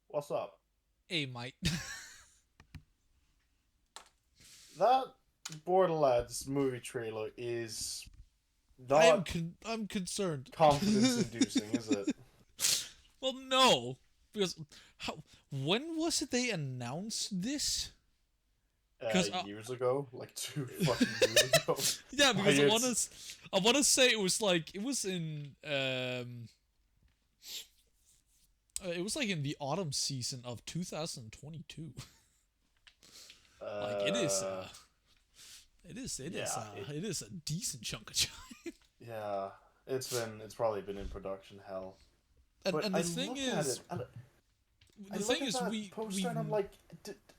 What's up? Hey, mate. That Borderlands movie trailer is I'm not concerned. confidence inducing, is it? Well, no, because when was it they announced this? Because Years ago, like 2 fucking years ago. yeah, Like because it's I wanna say it was in it was like in the autumn season of 2022. Like uh yeah, it is a decent chunk of time. yeah, it's probably been in production hell. And But and I the thing look at it is, and I the look thing at is that we poster and I'm like,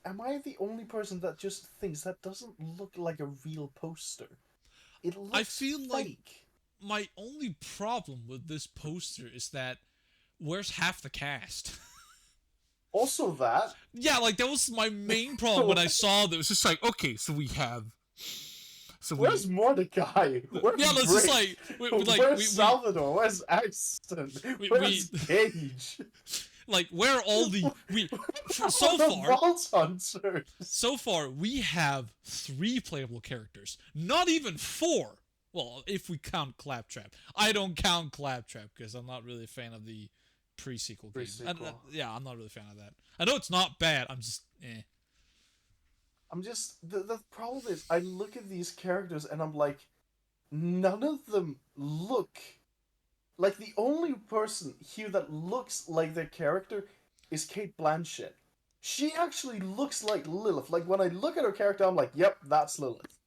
am I the only person that just thinks that doesn't look like a real poster? It I looks feel like fake. my only problem with this poster is that where's half the cast? Also that. Yeah, like that was my main problem when I saw that. It was just like, okay, so we have, so we, Where's Mordecai? Where's yeah, let's just Brick? like, Where's Salvador? Where's Axton? we Where's Gage? like where are all the All so the far. Vault Hunters. So far, we have 3 playable characters. Not even 4. Well, if we count Claptrap. I don't count Claptrap because I'm not really a fan of the pre-sequel game. Pre-sequel. Yeah, I'm not really a fan of that. I know it's not bad. I'm just, eh. I'm just the problem is I look at these characters and I'm like, none of them look like the only person here that looks like their character is Kate Blanchett. She actually looks like Lilith. Like when I look at her character, I'm like, yep, that's Lilith.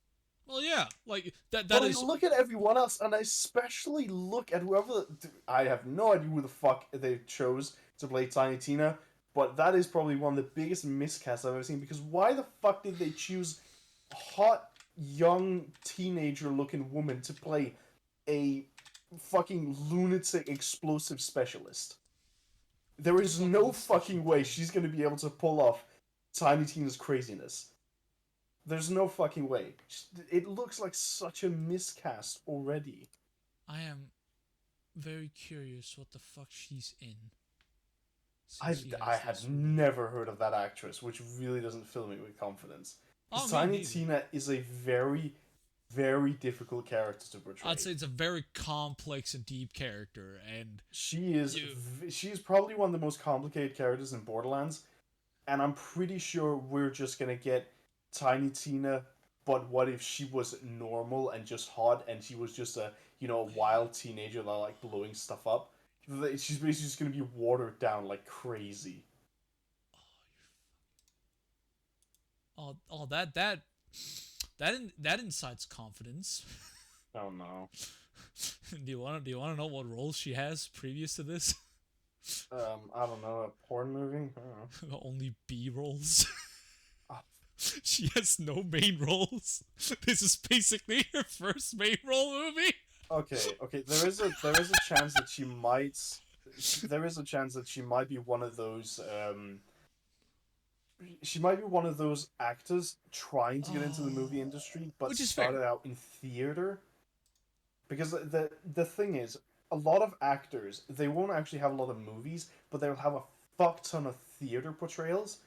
Well, yeah, like that. But That I is. look at everyone else, and I especially look at whoever. I have no idea who the fuck they chose to play Tiny Tina, but that is probably one of the biggest miscasts I've ever seen. Because why the fuck did they choose a hot, young, teenager looking woman to play a fucking lunatic explosive specialist? There is no fucking way she's gonna be able to pull off Tiny Tina's craziness. There's no fucking way. It looks like such a miscast already. I am very curious what the fuck she's in. I had never heard of that actress, which really doesn't fill me with confidence. Because Tiny Tina is a very, very difficult character to portray. I'd say it's a very complex and deep character, and she is probably one of the most complicated characters in Borderlands, and I'm pretty sure we're just gonna get Tiny Tina, but what if she was normal and just hot, and she was just a wild teenager that like blowing stuff up? She's basically just gonna be watered down like crazy. that incites confidence. Oh no. Do you wanna know what roles she has previous to this? I don't know, a porn movie? I don't know. Only B roles. Oh. She has no main roles. This is basically her first main role movie. Okay. There is a chance that she might. There is a chance that she might be one of those. She might be one of those actors trying to get into the movie industry, but Which is started fair. out in theater. Because the thing is, a lot of actors they won't actually have a lot of movies, but they'll have a fuck ton of theater portrayals,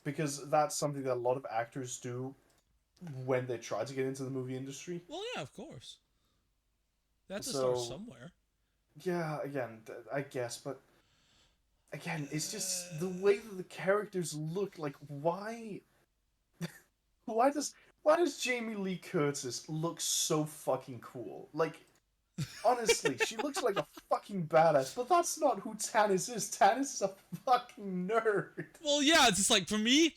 because that's something that a lot of actors do when they try to get into the movie industry. Well, yeah, of course. That's a So start somewhere. yeah, again, I guess, but again, it's just the way that the characters look. Like, why? Why does Jamie Lee Curtis look so fucking cool? Like, honestly, she looks like a fucking badass, but that's not who Tannis is. Tannis is a fucking nerd. Well, yeah, it's just like for me,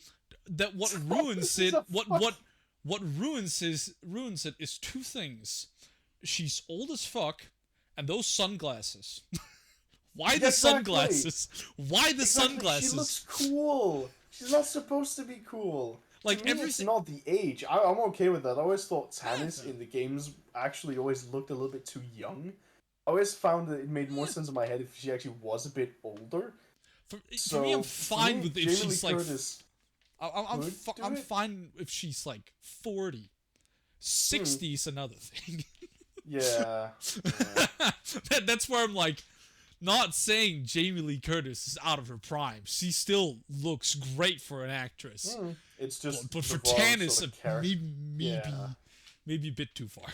that what ruins it, what ruins it is 2 things. She's old as fuck, and those sunglasses. Why the sunglasses? Why the sunglasses? She looks cool. She's not supposed to be cool. Like to me, everything. It's not the age. I'm okay with that. I always thought Tannis in the games actually always looked a little bit too young. I always found that it made more sense in my head if she actually was a bit older. For me, I'm fine with if she's like. Curtis I'm fine if she's like 40. 60 is another thing. Yeah. That's where I'm like, not saying Jamie Lee Curtis is out of her prime. She still looks great for an actress. It's just But the for wrong Tannis, sort of character. maybe a bit too far.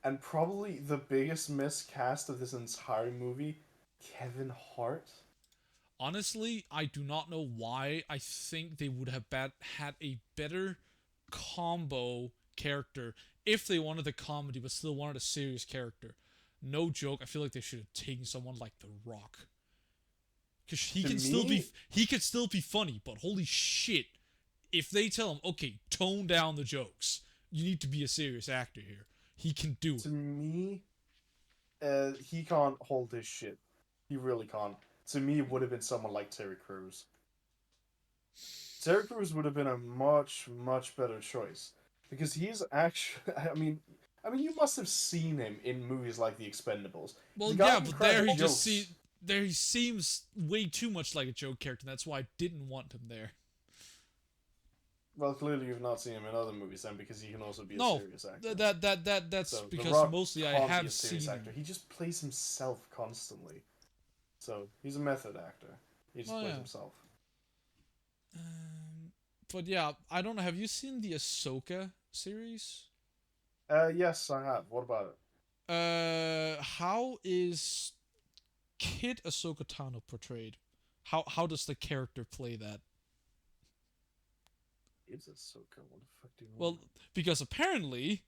And probably the biggest miscast of this entire movie, Kevin Hart. Honestly, I do not know why. I think they would have had a better combo character if they wanted the comedy but still wanted a serious character. No joke, I feel like they should have taken someone like The Rock. Because he could still be funny, but holy shit, if they tell him, okay, tone down the jokes, you need to be a serious actor here, he can do it. To me, he can't hold his shit. He really can't. To me, it would have been someone like Terry Crews. Terry Crews would have been a much, much better choice. Because he's actually... I mean, you must have seen him in movies like The Expendables. Well, yeah, but there he seems way too much like a joke character. That's why I didn't want him there. Well, clearly you've not seen him in other movies then, because he can also be a serious actor. That's so because mostly I have seen actor. He just plays himself constantly. So he's a method actor. He just plays himself. But yeah, I don't know. Have you seen the Ahsoka series? Yes, I have. What about it? How is Kid Ahsoka Tano portrayed? How does the character play that? It's Ahsoka. What the fuck do you want? Well, because apparently,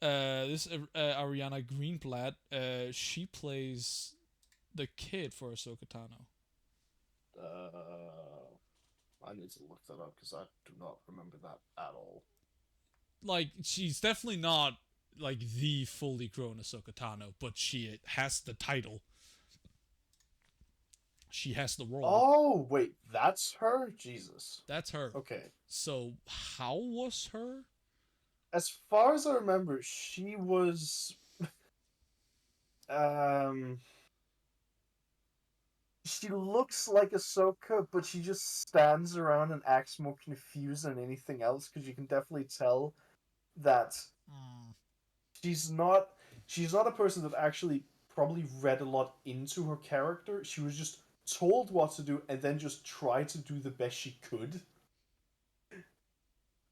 this Ariana Greenblatt, she plays the kid for Ahsoka Tano. I need to look that up because I do not remember that at all. Like, she's definitely not like the fully grown Ahsoka Tano, but she has the title. She has the role. Oh, wait, that's her? Jesus. That's her. Okay. So, how was her? As far as I remember, she was... She looks like Ahsoka, but she just stands around and acts more confused than anything else, because you can definitely tell that she's not a person that actually probably read a lot into her character. She was just told what to do and then just tried to do the best she could.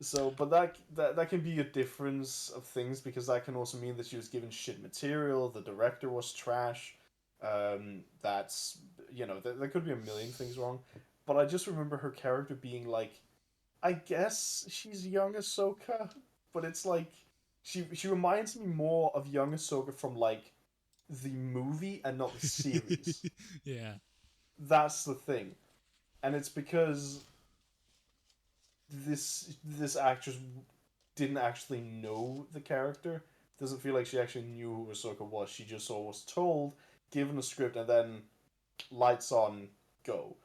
So, but that can be a difference of things, because that can also mean that she was given shit material, the director was trash, that's, there could be a million things wrong, but I just remember her character being like, I guess she's young Ahsoka, but it's like, she reminds me more of young Ahsoka from, like, the movie and not the series. Yeah. That's the thing. And it's because this actress didn't actually know the character. Doesn't feel like she actually knew who Ahsoka was. She just was told, given a script, and then lights on, go.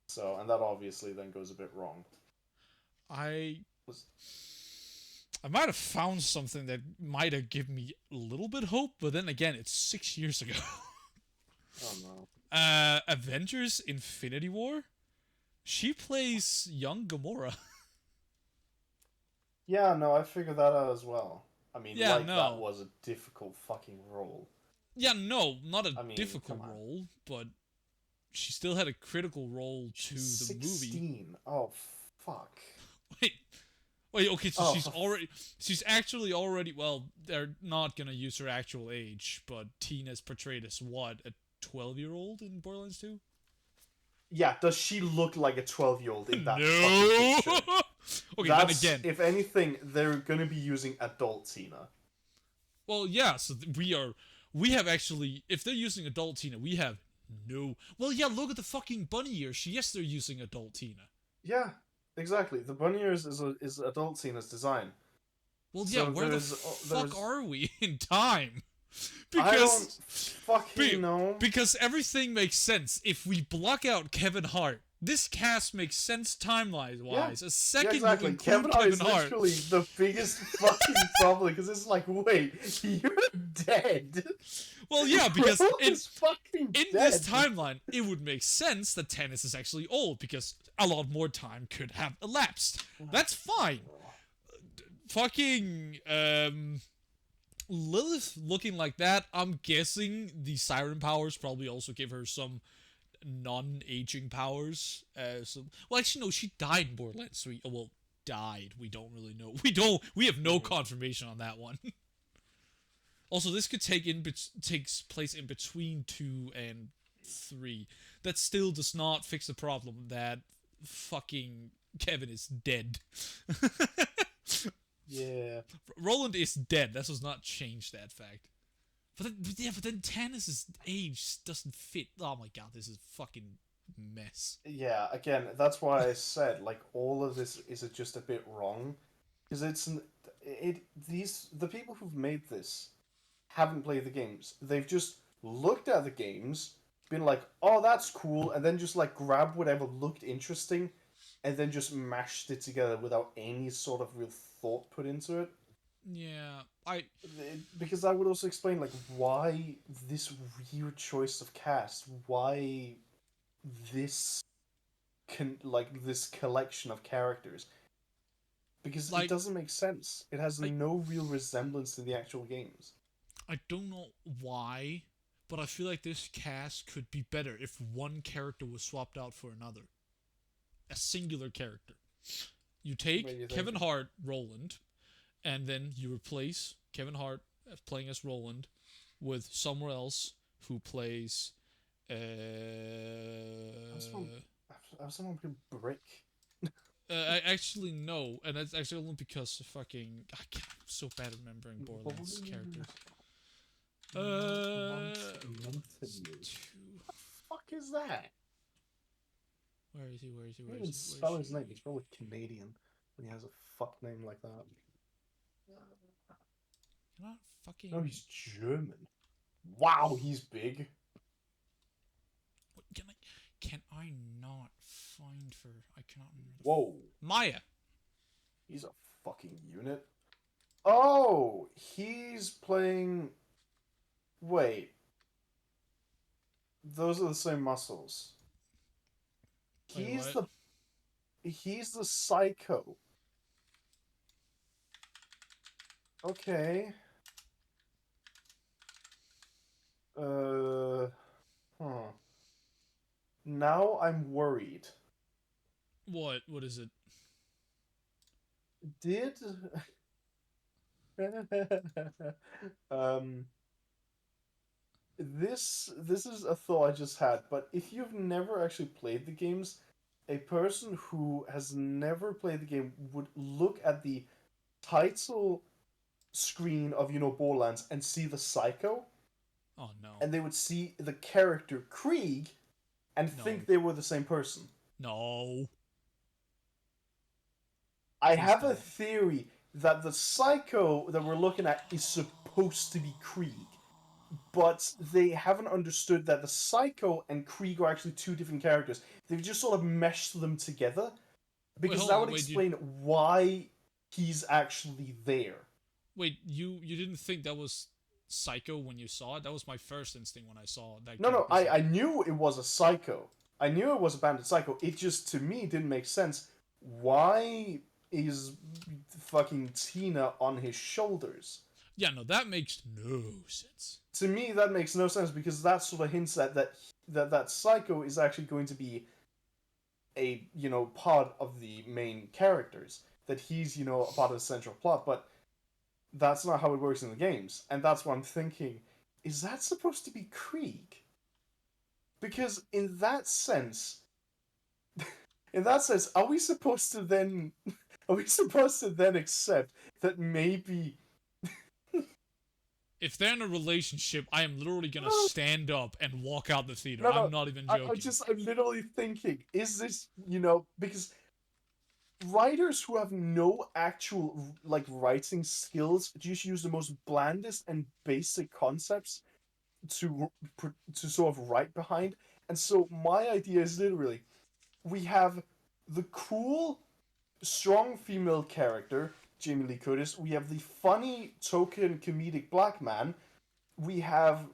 So, and that obviously then goes a bit wrong. I might have found something that might have given me a little bit hope, but then again, it's 6 years ago. Oh no. Avengers Infinity War? She plays young Gamora. Yeah, no, I figured that out as well. I mean, that was a difficult fucking role. Yeah, no, not a difficult role, but she still had a critical role to the movie. 16. Oh, fuck. Wait, okay, so she's actually already, well, they're not gonna use her actual age, but Tina's portrayed as what, a 12-year-old in Borderlands 2? Yeah, does she look like a 12-year-old in that fucking picture? Okay, then again, if anything, they're gonna be using adult Tina. Well, yeah, so we have actually, if they're using adult Tina, we have no... Well, yeah, look at the fucking bunny ears. Yes, they're using adult Tina. Yeah, exactly. The bunny ears is adult Tina's design. Well, yeah, so where the fuck are we in time? Because I don't fucking know. Because everything makes sense if we block out Kevin Hart. This cast makes sense timeline-wise. Yeah. A second exactly. you include Kevin Hart is literally the biggest fucking problem, because it's like, wait, you're dead. Well, yeah, because in dead. This timeline, it would make sense that Tannis is actually old, because a lot more time could have elapsed. That's fine. Fucking, Lilith looking like that, I'm guessing the siren powers probably also give her some non-aging powers. Well, actually, no, she died in Borderlands 3. Oh, well, died. We don't really know. We have no Mhm. confirmation on that one. Also, this could takes place in between 2 and 3. That still does not fix the problem that fucking Kevin is dead. Yeah. Roland is dead. That does not change that fact. But then Tannis' age doesn't fit. Oh my god, this is a fucking mess. Yeah, again, that's why I said like all of this is just a bit wrong because the people who've made this haven't played the games. They've just looked at the games, been like, "Oh, that's cool," and then just like grabbed whatever looked interesting and then just mashed it together without any sort of real thought put into it. Yeah, Because that would also explain like why this weird choice of cast, why this this collection of characters, because it like doesn't make sense. It has I no real resemblance to the actual games. I don't know why, but I feel like this cast could be better if one character was swapped out for another. A singular character. You What do take you Kevin think? Hart, Roland, and then you replace Kevin Hart playing as Roland with someone else who plays. Uh, I was someone, I was someone playing Brick. I actually no, and that's actually only because I'm so bad at remembering What Borderlands was characters. meant to be? Two. Fuck is that? Where is he? Where is he? I Where can't is even he? Where is spell his name. he? He's probably Canadian when he has a fuck name like that. Can I No, fucking? he's German. Wow, he's big. What, Can I not find her? I cannot remember Whoa, Maya. he's a fucking unit. Oh, he's playing. Wait, those are the same muscles. Wait, He's what? the he's the psycho. Okay. Uh. Huh. Now I'm worried. What? What is it? Did um this is a thought I just had, but if you've never actually played the games, a person who has never played the game would look at the title screen of Borderlands and see the Psycho, Oh no, and they would see the character Krieg and think no, they were the same person. no! I Please have a don't. theory that the Psycho that we're looking at is supposed to be Krieg, but they haven't understood that the Psycho and Krieg are actually two different characters. They've just sort of meshed them together Wait, because hold that on. would explain why he's actually there. You didn't think that was Psycho when you saw it? That was my first instinct when I saw that No, no, character Psycho. I knew it was a Psycho. I knew it was a bandit Psycho. It just, to me, didn't make sense. Why is fucking Tina on his shoulders? Yeah, no, that makes no sense. To me, that makes no sense because that sort of hints at that Psycho is actually going to be a part of the main characters. That he's a part of the central plot, but that's not how it works in the games, and that's what I'm thinking. Is that supposed to be Krieg? Because in that sense, are we supposed to then accept that maybe If they're in a relationship, I am literally gonna no, stand up and walk out the theater. no, I'm no. not even I'm joking. just, I'm literally thinking, is this, because writers who have no actual like writing skills just use the most blandest and basic concepts to to sort of write behind. And so my idea is literally we have the cool, strong female character, Jamie Lee Curtis. We have the funny, token comedic black man. We have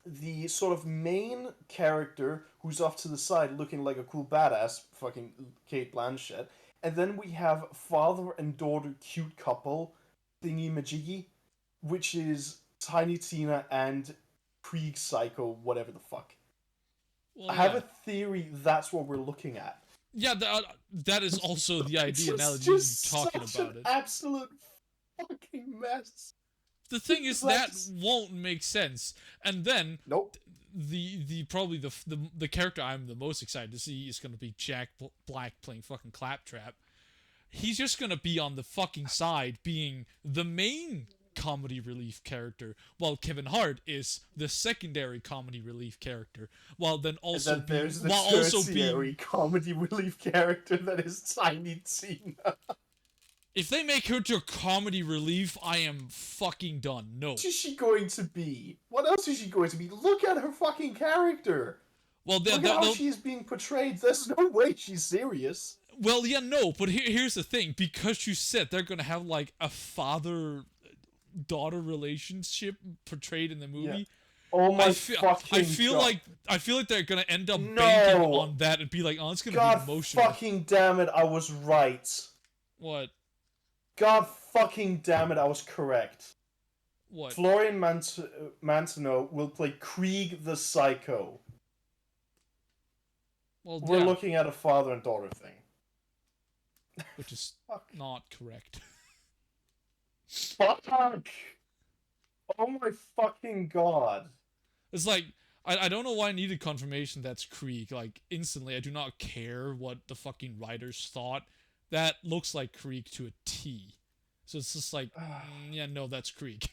the sort of main character who's off to the side looking like a cool badass, fucking Kate Blanchett. And then we have father and daughter cute couple, thingy majiggy, which is Tiny Tina and Krieg Psycho, whatever the fuck. Well, I have yeah. a theory that's what we're looking at. Yeah, that is also the idea now It's that you're just talking such an about it. absolute fucking mess. The thing is that That's... won't make sense. And then Nope. the probably the character I'm the most excited to see is going to be Jack Black playing fucking Claptrap. He's just going to be on the fucking side being the main comedy relief character, while Kevin Hart is the secondary comedy relief character, while then And also then there's the being, tertiary comedy relief character that is Tiny Tina. if they make her to a comedy relief, I am fucking done. No. What is she going to be? What else is she going to be? Look at her fucking character. Well, Look at how she is being portrayed. There's no way she's serious. Well, yeah, no, but here's the thing. Because you said they're gonna have like a father-daughter relationship portrayed in the movie. Yeah. Oh my fucking God. I feel like they're gonna end up banking on that and be like, oh, it's gonna be emotional. God fucking damn it, I was right. What? God fucking damn it, I was correct. What? Florian Manzano will play Krieg the Psycho. Well, we're looking at a father and daughter thing. Which is not correct. Fuck! Oh my fucking God. It's like, I don't know why I needed confirmation that's Krieg. Like, instantly, I do not care what the fucking writers thought. That looks like Krieg to a T. So it's just like, yeah, no, that's Krieg.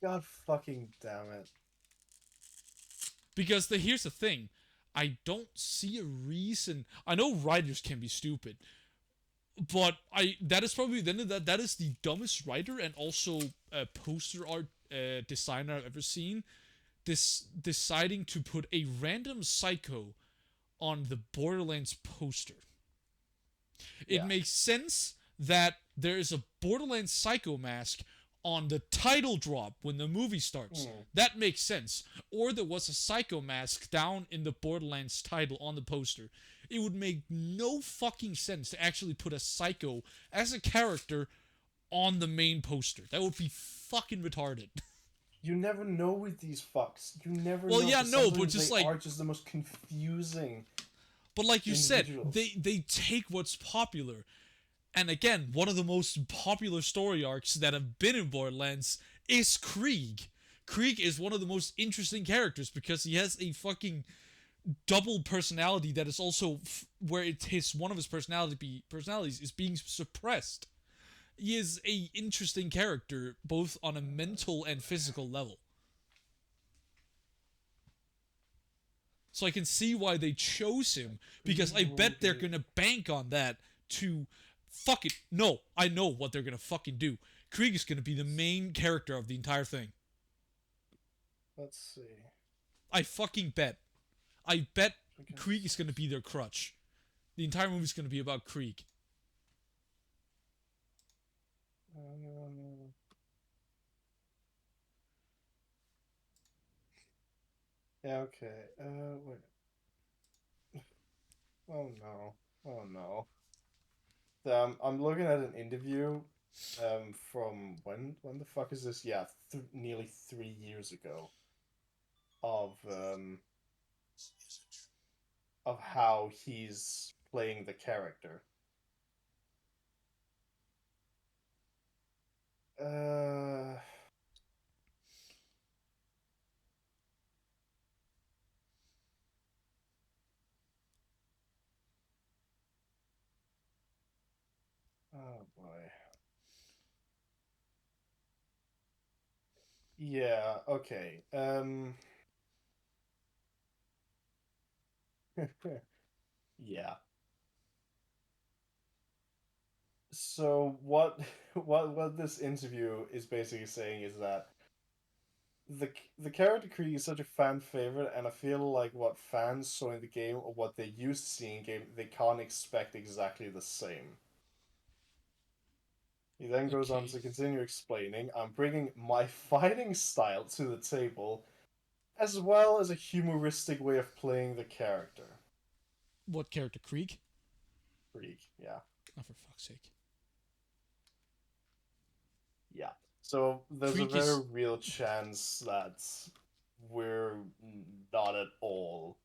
God fucking damn it. Because here's the thing. I don't see a reason. I know writers can be stupid, but that is probably that is the dumbest writer and also poster art designer I've ever seen. Deciding to put a random psycho on the Borderlands poster. It makes sense that there is a Borderlands psycho mask on the title drop when the movie starts. That makes sense. Or there was a psycho mask down in the Borderlands title on the poster. It would make no fucking sense to actually put a psycho as a character on the main poster. That would be fucking retarded. You never know with these fucks. You never know. Well, yeah, no, but just they are just the most confusing. But like you said, they take what's popular. And again, one of the most popular story arcs that have been in Borderlands is Krieg. Krieg is one of the most interesting characters because he has a fucking double personality that is also where one of his personalities is being suppressed. He is a interesting character both on a mental and physical level. So I can see why they chose him because I bet they're gonna bank on that to fuck it. No, I know what they're gonna fucking do. Krieg is gonna be the main character of the entire thing. Let's see. I fucking bet. I bet Krieg is gonna be their crutch. The entire movie is gonna be about Krieg. Yeah, okay. Wait. Oh no. Oh no. I'm looking at an interview from when the fuck is this? Yeah, nearly 3 years ago of how he's playing the character. Oh boy. Yeah, okay. Yeah. So what this interview is basically saying is that the character Krieg is such a fan favorite, and I feel like what fans saw in the game or what they used to see in game, they can't expect exactly the same. He then goes on to continue explaining, I'm bringing my fighting style to the table, as well as a humoristic way of playing the character. What character? Krieg? Krieg, yeah. Oh, for fuck's sake. Yeah. So there's a Krieg very is real chance that we're not at all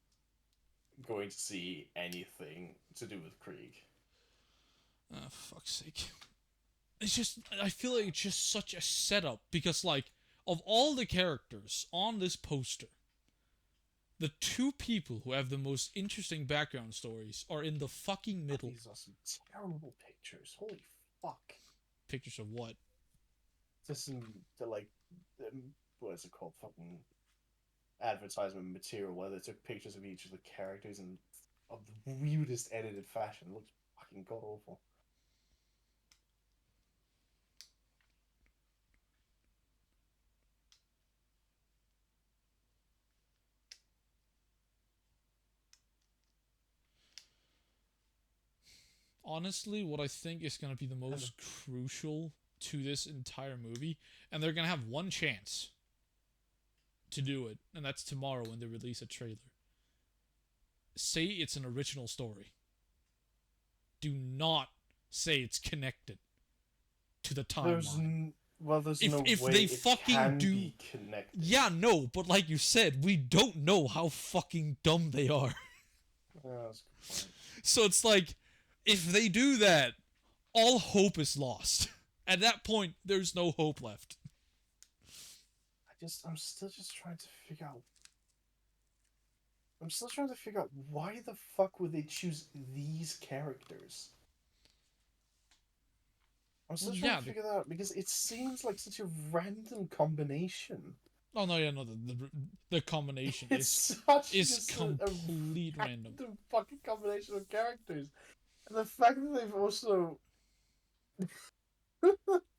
going to see anything to do with Krieg. fuck's sake. It's just I feel like it's just such a setup because like of all the characters on this poster, the two people who have the most interesting background stories are in the fucking middle. These are some terrible pictures. Holy fuck. Pictures of what? Just some, like, what is it called? Fucking advertisement material where they took pictures of each of the characters and of the weirdest edited fashion. It looks fucking god awful. Honestly, what I think is going to be the most crucial to this entire movie, and they're going to have one chance to do it, and that's tomorrow when they release a trailer. Say it's an original story. Do not say it's connected to the timeline. There's if no if way they it fucking can do be connected. Yeah, no, but like you said, we don't know how fucking dumb they are. Yeah, that's a good point. So it's like if they do that, all hope is lost. At that point, there's no hope left. I'm still just trying to figure out. I'm still trying to figure out why the fuck would they choose these characters. I'm still trying to figure that out because it seems like such a random combination. Oh no, yeah, no, the combination is complete random. Fucking combination of characters, and the fact that they've also.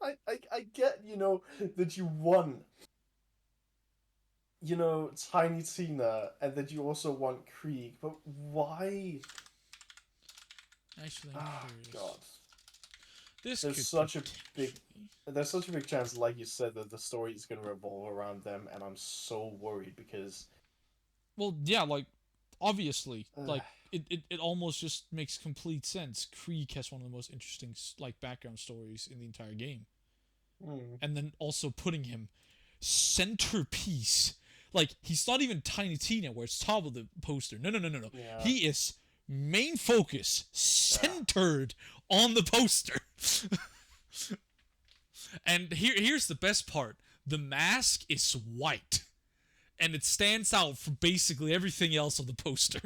I get, that you won, Tiny Tina, and that you also want Krieg, but why? Actually, God. This There's such a big chance, like you said, that the story is going to revolve around them, and I'm so worried because. Well, yeah, like obviously, like it almost just makes complete sense. Krieg has one of the most interesting like background stories in the entire game, and then also putting him centerpiece. Like he's not even Tiny Tina, where it's top of the poster. No. Yeah. He is main focus, centered on the poster. And here's the best part: the mask is white, and it stands out from basically everything else on the poster.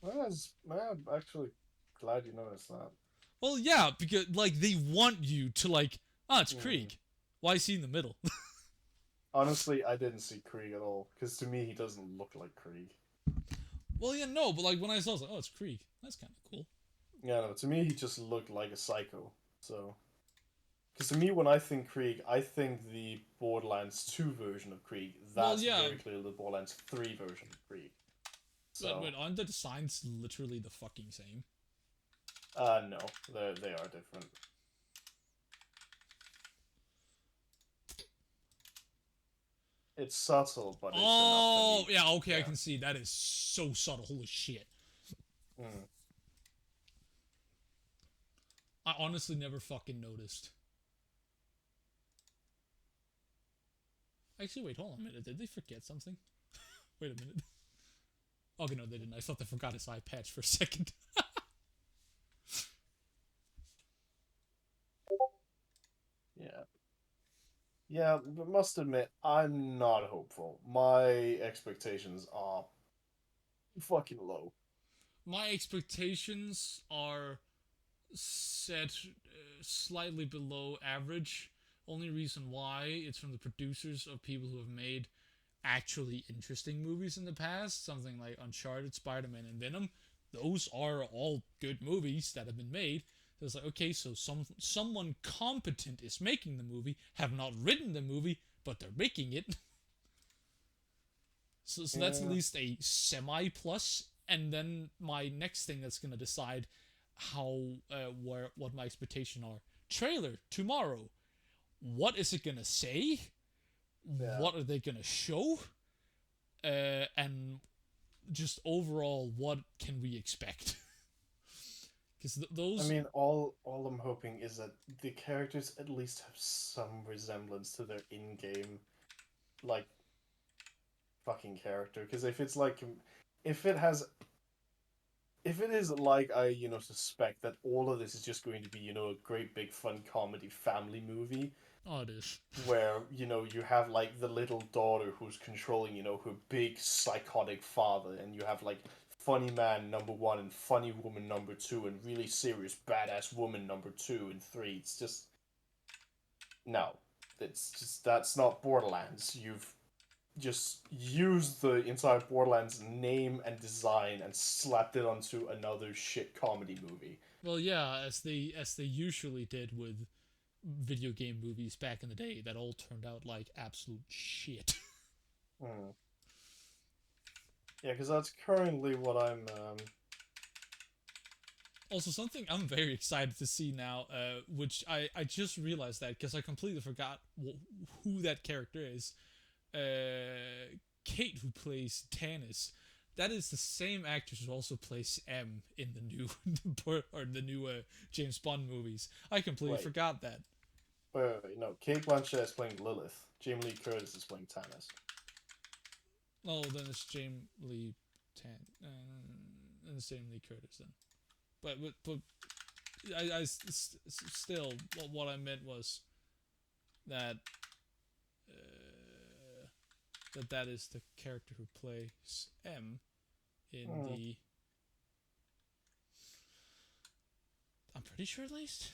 I'm actually glad you noticed that. Well, yeah, because like they want you to like, it's Krieg. Why is he in the middle? Honestly, I didn't see Krieg at all because to me he doesn't look like Krieg. Well, yeah, no, but like when I saw, it, I was like, it's Krieg. That's kind of cool. Yeah, no, to me he just looked like a psycho. So, because to me when I think Krieg, I think the Borderlands 2 version of Krieg. That's very clearly the Borderlands 3 version of Krieg. So. Wait, aren't the designs literally the fucking same? No, they are different. It's subtle, but it's enough. Yeah, okay, I can see that is so subtle. Holy shit! I honestly never fucking noticed. Actually, wait, hold on a minute. Did they forget something? Wait a minute. Okay, no, they didn't. I thought they forgot his eye patch for a second. Yeah, but must admit, I'm not hopeful. My expectations are fucking low. My expectations are set slightly below average. Only reason why it's from the producers of people who have made actually interesting movies in the past, something like Uncharted, Spider-Man, and Venom. Those are all good movies that have been made. So it's like, okay, so someone competent is making the movie, have not written the movie, but they're making it. So that's at least a semi-plus. And then my next thing that's gonna decide what my expectations are. Trailer tomorrow. What is it gonna say? Yeah. What are they gonna show? And just overall, what can we expect? because I those. mean, all I'm hoping is that the characters at least have some resemblance to their in-game, like, fucking character. Because if it's like, if it has, if it is like I, suspect that all of this is just going to be, a great big fun comedy family movie, Oh, it is. where you have like the little daughter who's controlling her big psychotic father, and you have like funny man number one and funny woman number two and really serious badass woman number two and three. It's just no, it's just that's not Borderlands. You've just used the entire Borderlands name and design and slapped it onto another shit comedy movie. Well, yeah, as they usually did with video game movies back in the day, that all turned out like absolute shit. Hmm. Yeah, because that's currently what I'm. Also, something I'm very excited to see now, which I just realized that because I completely forgot who that character is. Kate, who plays Tannis, that is the same actress who also plays M in the new or the new James Bond movies. I completely Wait, forgot that. wait, no. Kate Blanchett is playing Lilith. Jamie Lee Curtis is playing Tannis. Oh, then it's James Lee and Jamie Lee Curtis then. But still, what I meant was that that is the character who plays M in Hmm. the. I'm pretty sure at least.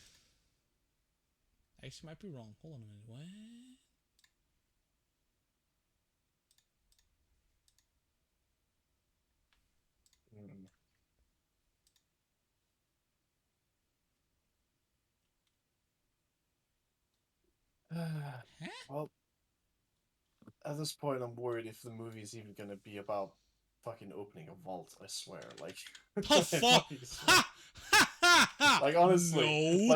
I actually might be wrong. Hold on a minute. What? Hmm. Huh? Well, at this point, I'm worried if the movie is even gonna be about fucking opening a vault. I swear, like, Oh I fuck! fucking swear. Ha! Ha ha ha! Like honestly, No.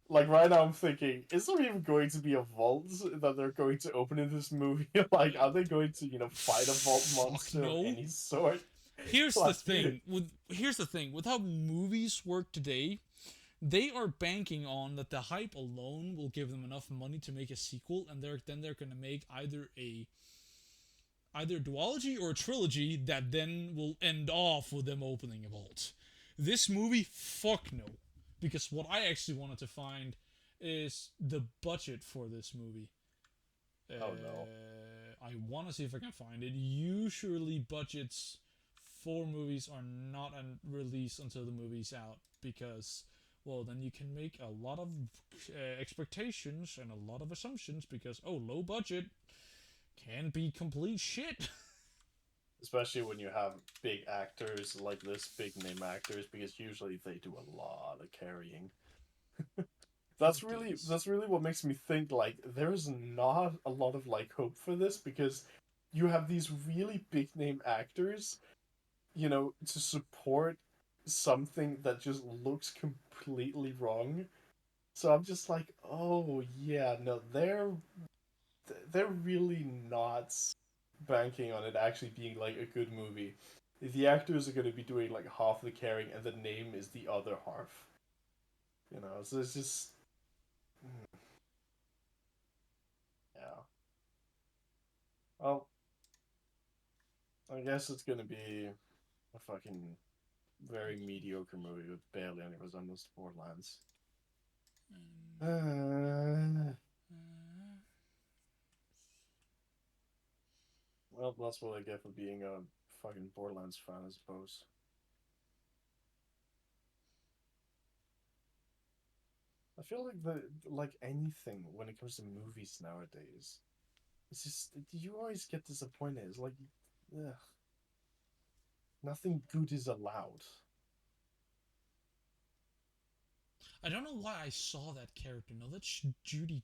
like right now, I'm thinking, is there even going to be a vault that they're going to open in this movie? Like, are they going to fight a vault Fuck monster of no. any sort? Here's the Like, thing with how movies work today. They are banking on that the hype alone will give them enough money to make a sequel, and they're gonna make either a duology or a trilogy that then will end off with them opening a vault. This movie, fuck no, because what I actually wanted to find is the budget for this movie. oh no. I want to see if I can find it. Usually, budgets for movies are not released until the movie's out because, well, then you can make a lot of expectations and a lot of assumptions because, oh, low budget can be complete shit. Especially when you have big actors like this, big name actors, because usually they do a lot of carrying. That's It really is. that's really what makes me think like there's not a lot of like hope for this because you have these really big name actors, to support something that just looks completely wrong. So I'm just like, oh yeah, no, they're really not banking on it actually being like a good movie. The actors are going to be doing like half the carrying, and the name is the other half. So it's just yeah. Well, I guess it's going to be a fucking very mediocre movie with barely any resemblance to Borderlands. Well, that's what I get for being a fucking Borderlands fan, I suppose. I feel like like anything when it comes to movies nowadays, it's just you always get disappointed. It's like, ugh, nothing good is allowed. I don't know why I saw that character. No, that's Judy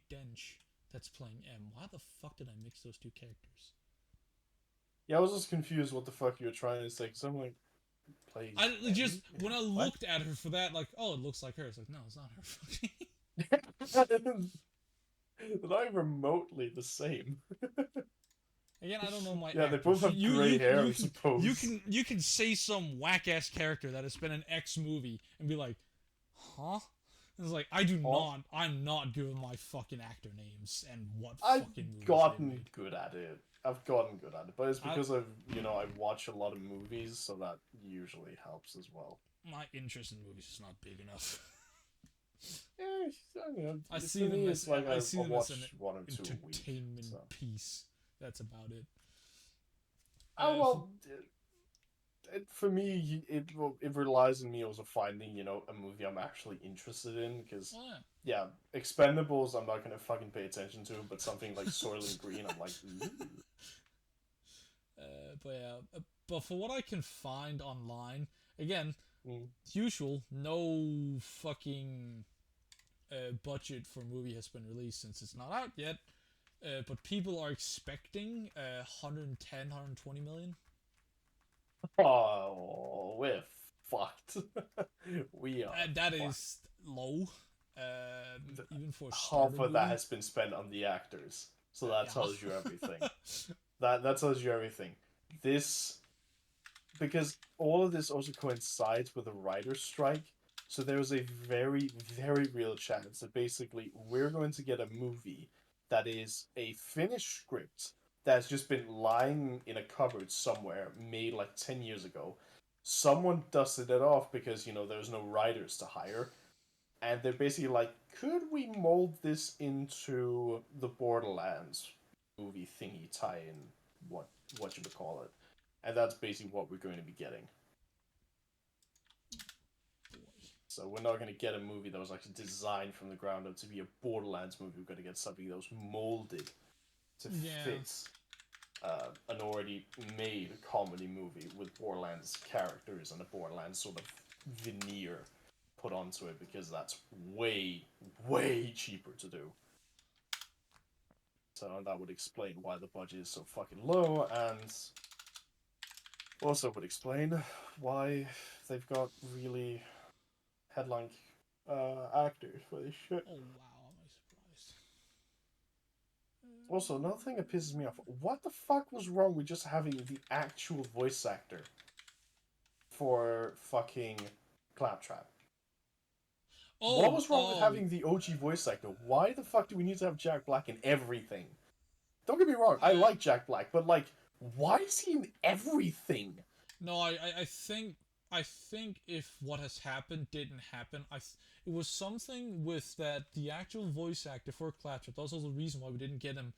Dench that's playing M. Why the fuck did I mix those two characters? Yeah, I was just confused what the fuck you were trying to say. Because I'm like, plays I M? just when I What? looked at her for that, like, oh, it looks like her. It's like, no, it's not her. They're not even remotely the same. Again, I don't know my Yeah, they actors. both have gray hair, I You can suppose. you can say some whack ass character that has been in X movie and be like, huh? And it's like Oh, I'm not good with my fucking actor names and what I've fucking movies they gotten made. good at it. I've gotten good at it, but it's I because I watch a lot of movies, so that usually helps as well. My interest in movies is not big enough. Yeah, for me, it's like I I see them as an watch one or two a week. entertainment So, piece. That's about it. oh For, well, for me, it relies on me also finding a movie I'm actually interested in because. oh, Yeah, Expendables, I'm not gonna fucking pay attention to, but something like Soylent Green, I'm like, ooh. but yeah, but for what I can find online, again, Mm. usual, no fucking budget for movie has been released since it's not out yet. But people are expecting 110, 120 million. Oh, we're fucked. We are That fucked. is low, The- even for a starter Half of that movie. has been spent on the actors, so that tells you Yeah. everything. That tells you everything. This because all of this also coincides with a writer's strike. So there was a very, very real chance that basically we're going to get a movie that is a finished script that's just been lying in a cupboard somewhere, made like 10 years ago. Someone dusted it off because, there's no writers to hire. And they're basically like, could we mold this into the Borderlands movie thingy tie in? What you would call it? And that's basically what we're going to be getting. So we're not going to get a movie that was actually designed from the ground up to be a Borderlands movie. We're going to get something that was molded to Yeah. fit an already made comedy movie with Borderlands characters and a Borderlands sort of veneer put onto it because that's way, way cheaper to do. So that would explain why the budget is so fucking low, and also would explain why they've got really headline actors for this shit. Oh wow, am I surprised? Also, another thing that pisses me off: what the fuck was wrong with just having the actual voice actor for fucking Claptrap? What Oh, was wrong with having the OG voice actor? Why the fuck do we need to have Jack Black in everything? Don't get me wrong, I uh, like Jack Black, but like, why is he in everything? no, I think if what has happened didn't happen, it was something with that the actual voice actor for Claptrap. That was also the reason why we didn't get him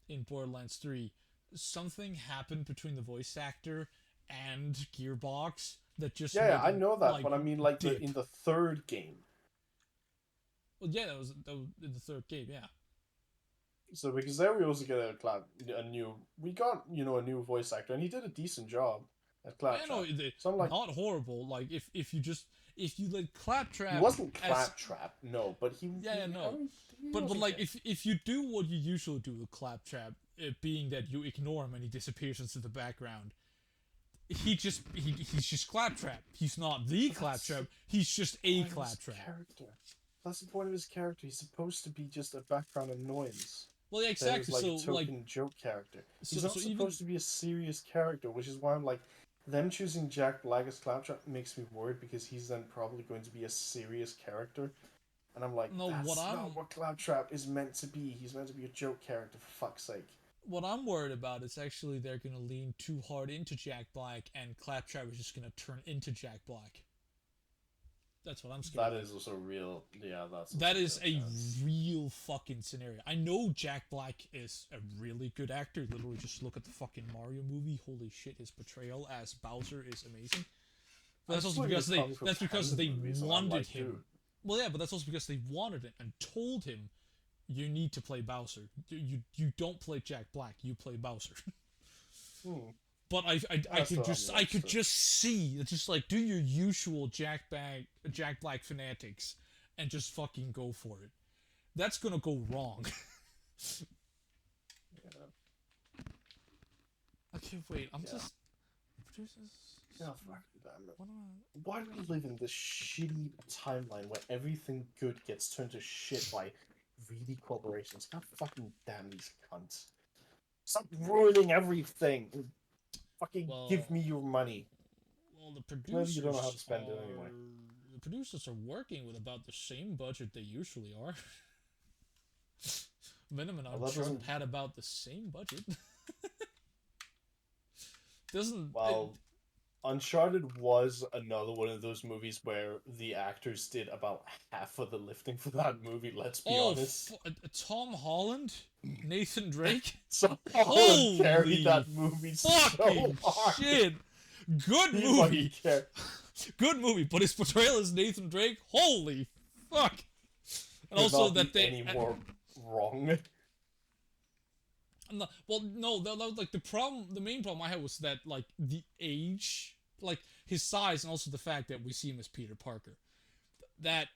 in Borderlands 3. Something happened between the voice actor and Gearbox that just Yeah, made I him know that, like but I mean, like the dip. in the third game. Well, yeah, that was in the third game. Yeah, So because there we also get we got a new voice actor, and he did a decent job at I know Claptrap. So I'm like, not horrible. Like if you let he Claptrap wasn't as Claptrap, no, but yeah, I no, mean, he but was like okay. if you do what you usually do with Claptrap, it being that you ignore him and he disappears into the background, he's just Claptrap. He's not the But that's Claptrap. the He's just a point of his Claptrap. character. That's the point of his character. He's supposed to be just a background annoyance. Well, yeah, That is exactly. like a So like token joke character. He's so not even supposed to be a serious character, which is why I'm like, them choosing Jack Black as Claptrap makes me worried because he's then probably going to be a serious character. And I'm like, no that's not what Claptrap is meant to be. He's meant to be a joke character, for fuck's sake. what I'm worried about is actually they're gonna lean too hard into Jack Black and Claptrap is just gonna turn into Jack Black. That's what I'm scared That of. is also real. Yeah, that's also That a is real a chance. real fucking scenario. I know Jack Black is a really good actor. Literally, just look at the fucking Mario movie. Holy shit, his portrayal as Bowser is amazing. But I that's just also look at because the Kung Fu Panda they movies and I'm wanted like, him. dude, Well, yeah, but that's also because they wanted it and told him you need to play Bowser. You don't play Jack Black. You play Bowser. hmm, But I still haven't I watched could it. just see just like do your usual Jack Black fanatics and just fucking go for it. That's gonna go wrong. Yeah, Okay, wait. I'm yeah. just producers. Yeah, fuck, damn it. What am Why do we live in this shitty timeline where everything good gets turned to shit by greedy corporations? God fucking damn these cunts. Stop ruining everything. Fucking give Well, me your money. well, Clearly you don't know how to spend it anyway. the producers are working with about the same budget they usually are. Venom and Well, that Uncharted doesn't. had about the same budget. Doesn't it, Well, Uncharted was another one of those movies where the actors did about half of the lifting for that movie. Let's be oh, honest. Tom Holland, Nathan Drake. So Holland carried Holy that movie so fucking hard. shit! Good He movie. fucking cared. Good movie, but his portrayal as Nathan Drake, holy fuck! And Could also not that be they any more wrong. well, no, that was like the problem. The main problem I had was that like the age, like his size, and also the fact that we see him as Peter Parker. That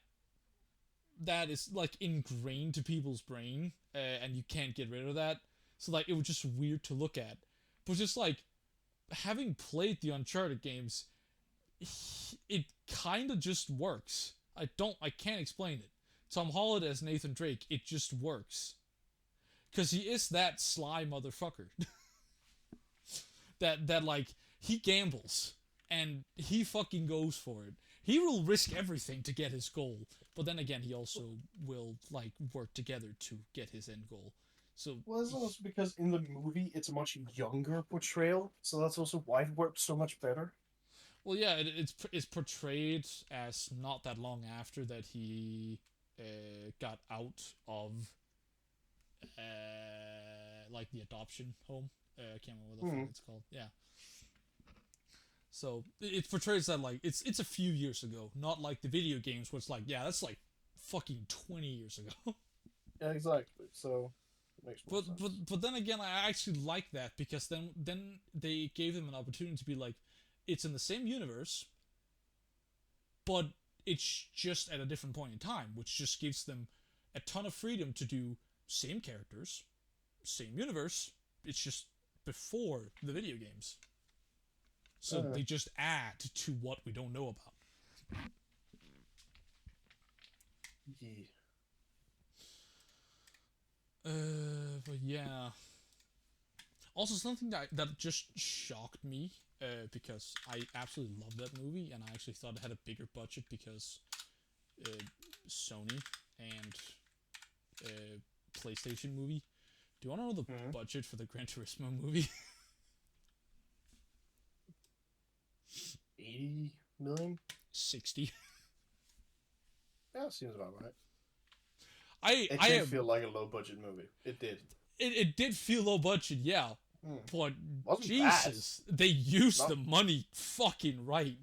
that is like ingrained to people's brain, and you can't get rid of that. So like it was just weird to look at, but just like having played the Uncharted games, it kind of just works. I can't explain it. Tom Holland as Nathan Drake, it just works. Cause he is that sly motherfucker. that like he gambles and he fucking goes for it. He will risk everything to get his goal, but then again, he also will like work together to get his end goal. So Well, it's also because in the movie it's a much younger portrayal, so that's also why it works so much better. well, yeah, it's portrayed as not that long after that he got out of like the adoption home. I can't remember what the fuck it's called. Yeah. So it portrays that like it's a few years ago, not like the video games where it's like yeah that's like fucking 20 years ago. Yeah, exactly. So it makes more but sense. but then again, I actually like that because then they gave them an opportunity to be like, it's in the same universe, but it's just at a different point in time, which just gives them a ton of freedom to do same characters, same universe. It's just before the video games. So they just add to what we don't know about. Yeah. But yeah. Also, something that just shocked me, because I absolutely love that movie, and I actually thought it had a bigger budget because Sony and PlayStation movie. Do you want to know the budget for the Gran Turismo movie? 80 million? 60. Yeah, seems about right. I It I did am. feel like a low budget movie. It did. It did feel low budget, yeah. But Wasn't Jesus, they used Not- the money fucking right.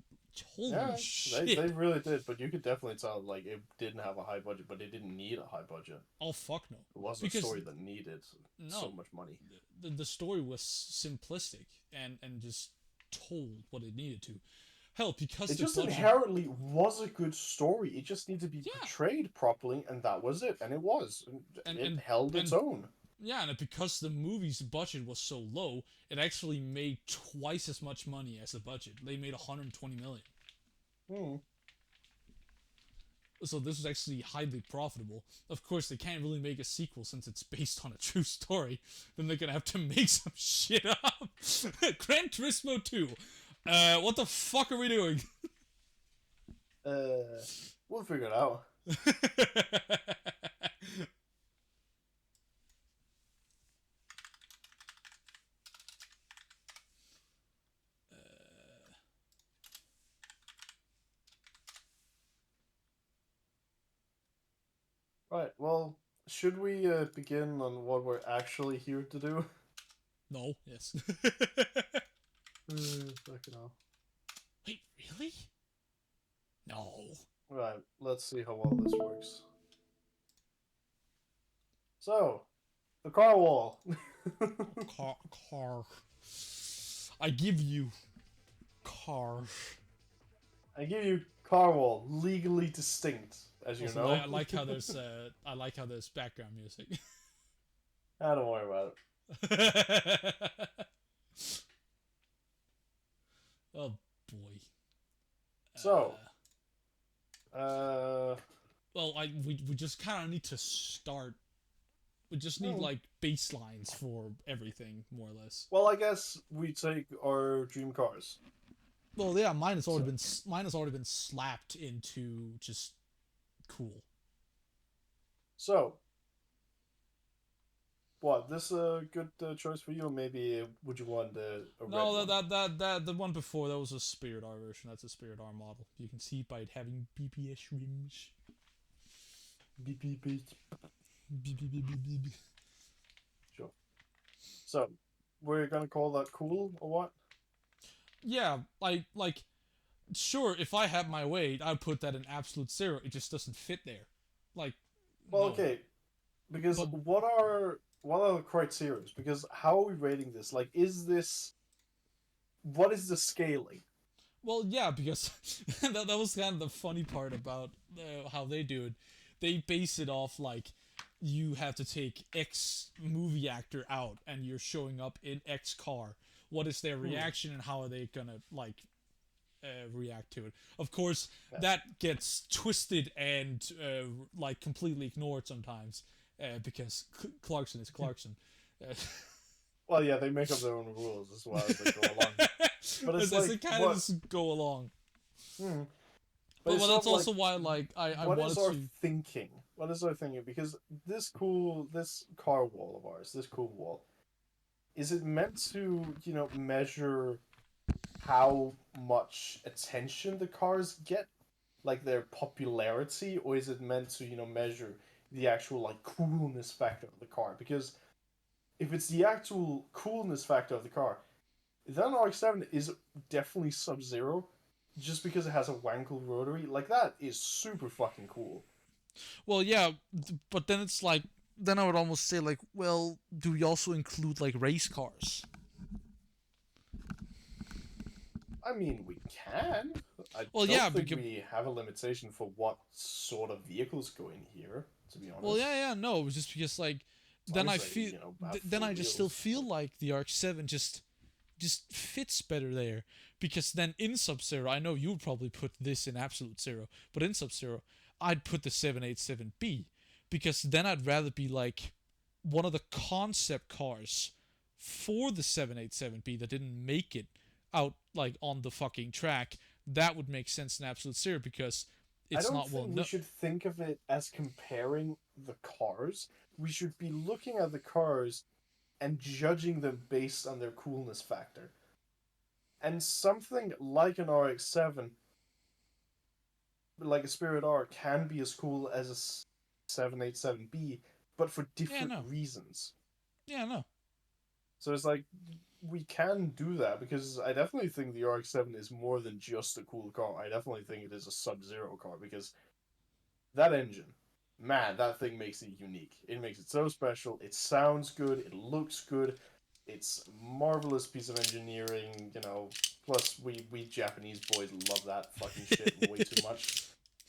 Holy Yeah, shit! they really did, but you could definitely tell like it didn't have a high budget, but it didn't need a high budget. Oh fuck no! It wasn't a story that needed so much money. The story was simplistic and just told what it needed to. Hell, because It the just budget, inherently was a good story. It just needed to be Yeah. portrayed properly, and that was it. And it was. It held its and- own. yeah, and because the movie's budget was so low, it actually made twice as much money as the budget. They made 120 million. So this was actually highly profitable. Of course, they can't really make a sequel since it's based on a true story. Then they're gonna have to make some shit up. Gran Turismo 2. What the fuck are we doing? We'll figure it out. Right, well, should we begin on what we're actually here to do? No, yes. Fucking hell. Wait, really? No. Right, let's see how well this works. So, the car wall. Car. I give you car. I give you car wall, legally distinct, as you Also, know. I like how there's background music. Don't worry about it. Oh boy. So, well, we just kind of need to start We just need Hmm. like baselines for everything, more or less. Well, I guess we take our dream cars. Well, yeah, So, mine has already been slapped into just cool. so what? This a good choice for you? Or maybe would you want a red No, one? the one before that was a Spirit R version. That's a Spirit R model. You can see by it having BPS rims. Beep beep beep. Beep, beep, beep, beep, beep. Sure. So, we're gonna call that cool or what? Yeah, like sure, if I had my way, I'd put that in absolute zero. It just doesn't fit there. Like, Well, no. okay. Because But what are the criteria? Because how are we rating this? Like, is this what is the scaling? well, yeah, because that was kind of the funny part about how they do it. They base it off like you have to take X movie actor out and you're showing up in X car. What is their Hmm. reaction and how are they gonna like react to it? Of course, Yeah. that gets twisted and like completely ignored sometimes because Clarkson is Clarkson. Uh, Well, yeah, they make up their own rules as well as they go along. But it's as they like kind of what? just go along. Hmm. But But it's well, sort that's of like also why like I what is wanted our to. thinking? What is our thinking? Because this car wall of ours, this cool wall, is it meant to measure how much attention the cars get, like their popularity, or is it meant to measure the actual like coolness factor of the car? Because if it's the actual coolness factor of the car, then RX-7 is definitely Sub-Zero, just because it has a Wankel rotary. Like that is super fucking cool. Well, yeah, but then it's like then I would almost say like, well, do we also include like race cars? I mean, we can. I Well, don't yeah, think because we have a limitation for what sort of vehicles go in here, to be well, honest. yeah, no, it was just because like As long then as I they, feel have then four I just still wheels. feel like the RX-7 just fits better there because then in Sub Zero, I know you would probably put this in absolute zero, but in Sub Zero, I'd put the 787B because then I'd rather be like one of the concept cars for the 787B that didn't make it out like on the fucking track. That would make sense in absolute zero because I it's don't not well think we known. should think of it as comparing the cars. We should be looking at the cars and judging them based on their coolness factor. And something like an RX-7, like a Spirit R, can be as cool as a 787B, but for Yeah, different no. reasons. Yeah, no. So it's like we can do that because I definitely think the RX-7 is more than just a cool car. I definitely think it is a Sub-Zero car because that engine, man, that thing makes it unique. It makes it so special. It sounds good. It looks good. It's a marvelous piece of engineering. Plus we Japanese boys love that fucking shit way too much.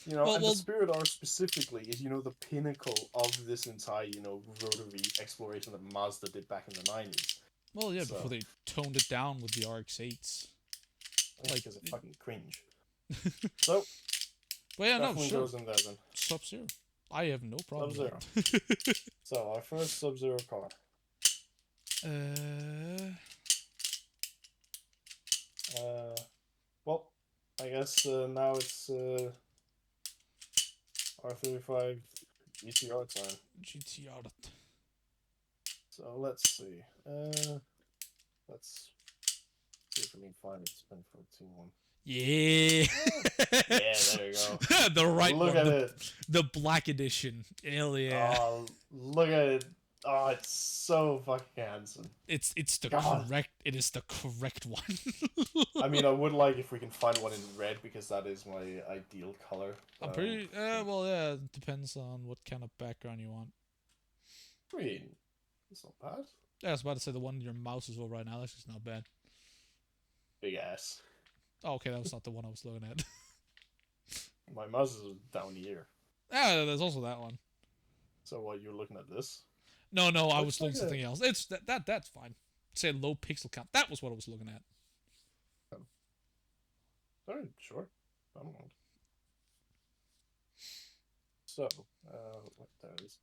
well, And the well, Spirit R specifically is the pinnacle of this entire rotary exploration that Mazda did back in the 90s. well, yeah. Before So they toned it down with the RX-8s, like, because it fucking cringe. So but yeah, no, definitely sure. goes in there then. Sub Zero. I have no problem Sub-Zero. with that. So our first Sub-Zero car. Uh, well, I guess now it's R35 GTR time. GTR. So let's see. Let's see if we can find a spin for a 2-1. Yeah. Yeah, there you go. The right Look one. at it. The black edition. Hell yeah. Oh, look at it. Oh, it's so fucking handsome. It's the God. correct. It is the correct one. I mean, I would like if we can find one in red because that is my ideal color. I'm pretty. Well, yeah. It depends on what kind of background you want. I mean, it's not bad. Yeah, I was about to say the one your mouse is over right now. That's just not bad. Big ass. Oh, okay, that was not the one I was looking at. My mouse is down here. Ah, there's also that one. So what, you're looking at this? No, I Looks was looking like at something else. It's that's fine. Say low pixel count. That was what I was looking at. Alright, sure. I'm on. So, what there is.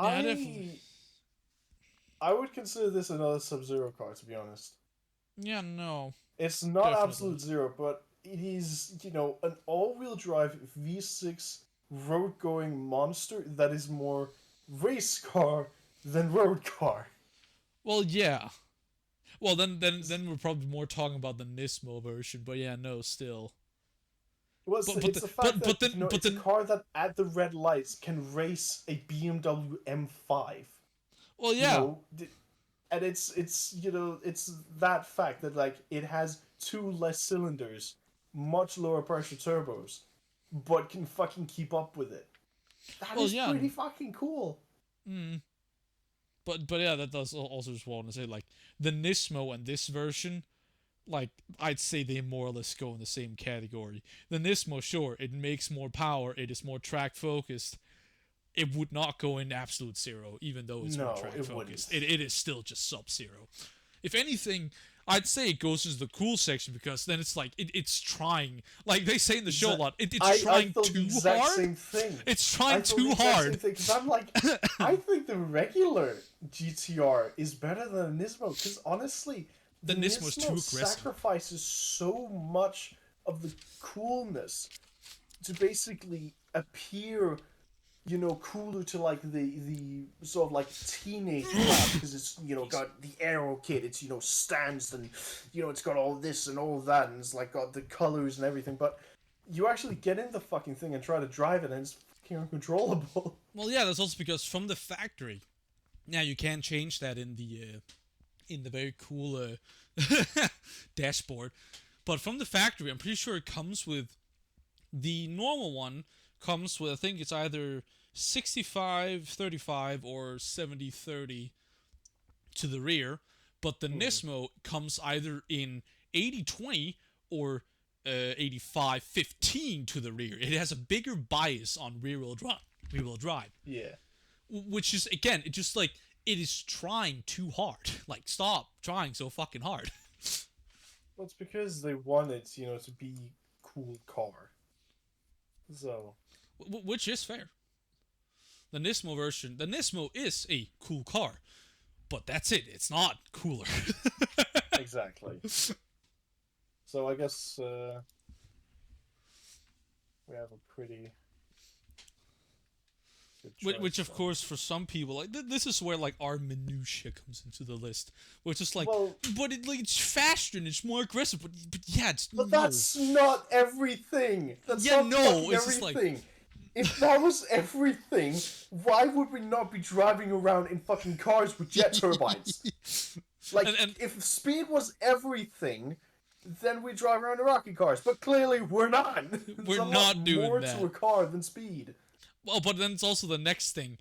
Yeah, definitely. I would consider this another Sub-Zero car, to be honest. Yeah, no, It's not definitely. Absolute Zero, but it is, an all-wheel drive V6 road-going monster that is more race car than road car. Well, yeah. Well, then we're probably more talking about the Nismo version, but yeah, no, still. Well, it's the fact that, But it's a then, car that at the red lights can race a BMW M5. well, You yeah. know, and it's that fact that like it has two less cylinders, much lower pressure turbos, but can fucking keep up with it. That Well, is yeah. pretty fucking cool. Mm, but yeah, that does also just want to say like the Nismo and this version, like I'd say they more or less go in the same category. The Nismo, sure, it makes more power, it is more track focused. It would not go in absolute zero, even though it's more No, track it wouldn't. focused. It is still just sub zero. If anything, I'd say it goes into the cool section because then it's like it's trying. Like they say in the show a lot, it's I trying thought the too exact hard. same thing. It's I trying thought the too exact same hard. thing because I'm like, I think the regular GTR is better than the Nismo because honestly, The the Nismo is too Nismo aggressive. sacrifices so much of the coolness to basically appear, cooler to like the sort of like teenage crowd because it's got the aero kit, it's stands and it's got all this and all that and it's like got the colors and everything, but you actually get in the fucking thing and try to drive it and it's fucking uncontrollable. Well, yeah, that's also because from the factory. Now you can change that in the very cool dashboard, but from the factory, I'm pretty sure it comes with the normal one comes with I think it's either 65-35 or 70-30 to the rear, but the Hmm. Nismo comes either in 80-20 or 85-15 to the rear. It has a bigger bias on rear-wheel drive. Rear-wheel drive, Yeah. which is again, it just like it is trying too hard. Like stop trying so fucking hard. Well, it's because they want it, to be cool car. So Which is fair. The Nismo version, the Nismo is a cool car, but that's it. It's not cooler. exactly. So I guess we have a pretty good Which, choice of then. course, for some people, like this is where like our minutia comes into the list, which is like, Well, but it's faster and it's more aggressive. But yeah, it's but no. that's not everything. That's Yeah, not no. fucking It's just like, everything. If that was everything, why would we not be driving around in fucking cars with jet turbines? Like, and if speed was everything, then we drive around in rocket cars. But clearly, we're not. There's we're a lot not doing more to that. a car than speed. Well, but then it's also the next thing.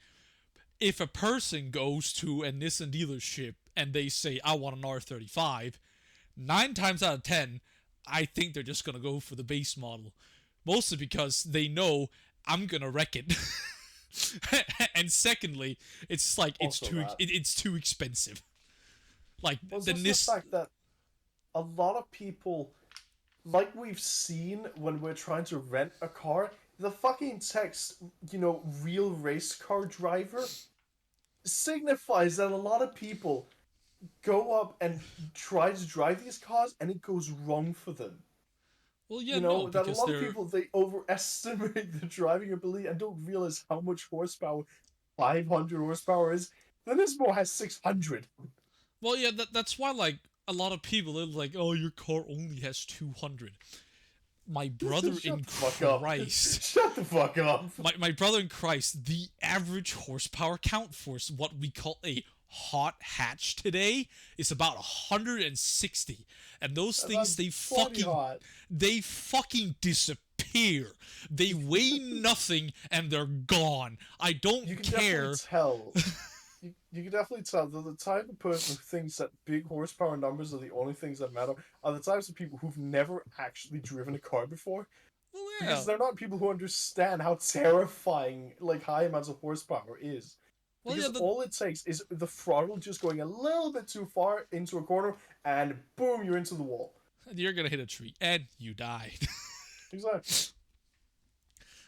If a person goes to a Nissan dealership and they say, "I want an R35," 9 times out of 10, I think they're just gonna go for the base model, mostly because they know I'm gonna wreck it. And secondly, it's like Also that. it's too expensive. Like Well, it's the also the NIS. fact that a lot of people, like we've seen when we're trying to rent a car, the fucking text, real race car driver, signifies that a lot of people go up and try to drive these cars and it goes wrong for them. Well, yeah, no, That a because lot of they're people, they overestimate the driving ability and don't realize how much horsepower 500 horsepower is. The Nismo has 600. well, yeah, that's why like a lot of people are like, oh, your car only has 200. My brother Shut in the fuck up. Christ. Shut the fuck up. My brother in Christ, the average horsepower count for what we call a hot hatch today is about 160, and those things That's plenty hot. they fucking disappear. They weigh nothing and they're gone. I don't You can care. definitely tell. You can definitely tell that the type of person who thinks that big horsepower numbers are the only things that matter are the types of people who've never actually driven a car before. Well, yeah. Because they're not people who understand how terrifying like high amounts of horsepower is. Well, Because yeah, all it takes is the throttle just going a little bit too far into a corner, and boom, you're into the wall. you're gonna hit a tree and you die. Exactly.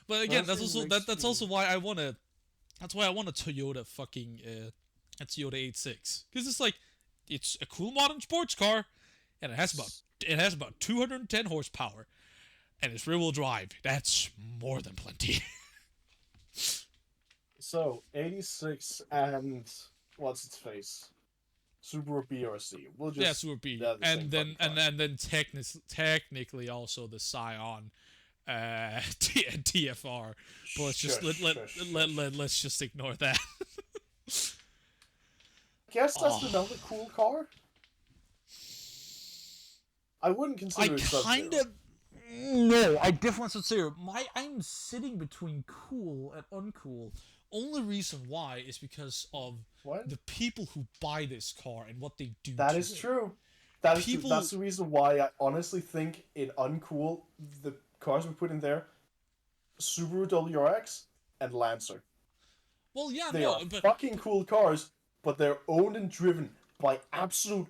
But again, Nothing makes that's me- also why I wanna That's why I want a Toyota fucking a Toyota 86 because it's like it's a cool modern sports car, and it has about 210 horsepower, and it's rear wheel drive. That's more than plenty. So 86 and what's its face? Subaru BRC. We'll Yeah, just Super B, they're the same and fucking car. then technically also the Scion, TFR. But let's just let's just ignore that. Guess that's Oh. another cool car. I wouldn't consider it kind Sub-Zero. of no. I definitely say I'm sitting between cool and uncool. Only reason why is because of What? the people who buy this car and what they do. That to is it. true. That is true. People- That's the reason why I honestly think in uncool the cars we put in there, Subaru WRX and Lancer. Well, yeah, They no, are but fucking cool cars, but they're owned and driven by absolute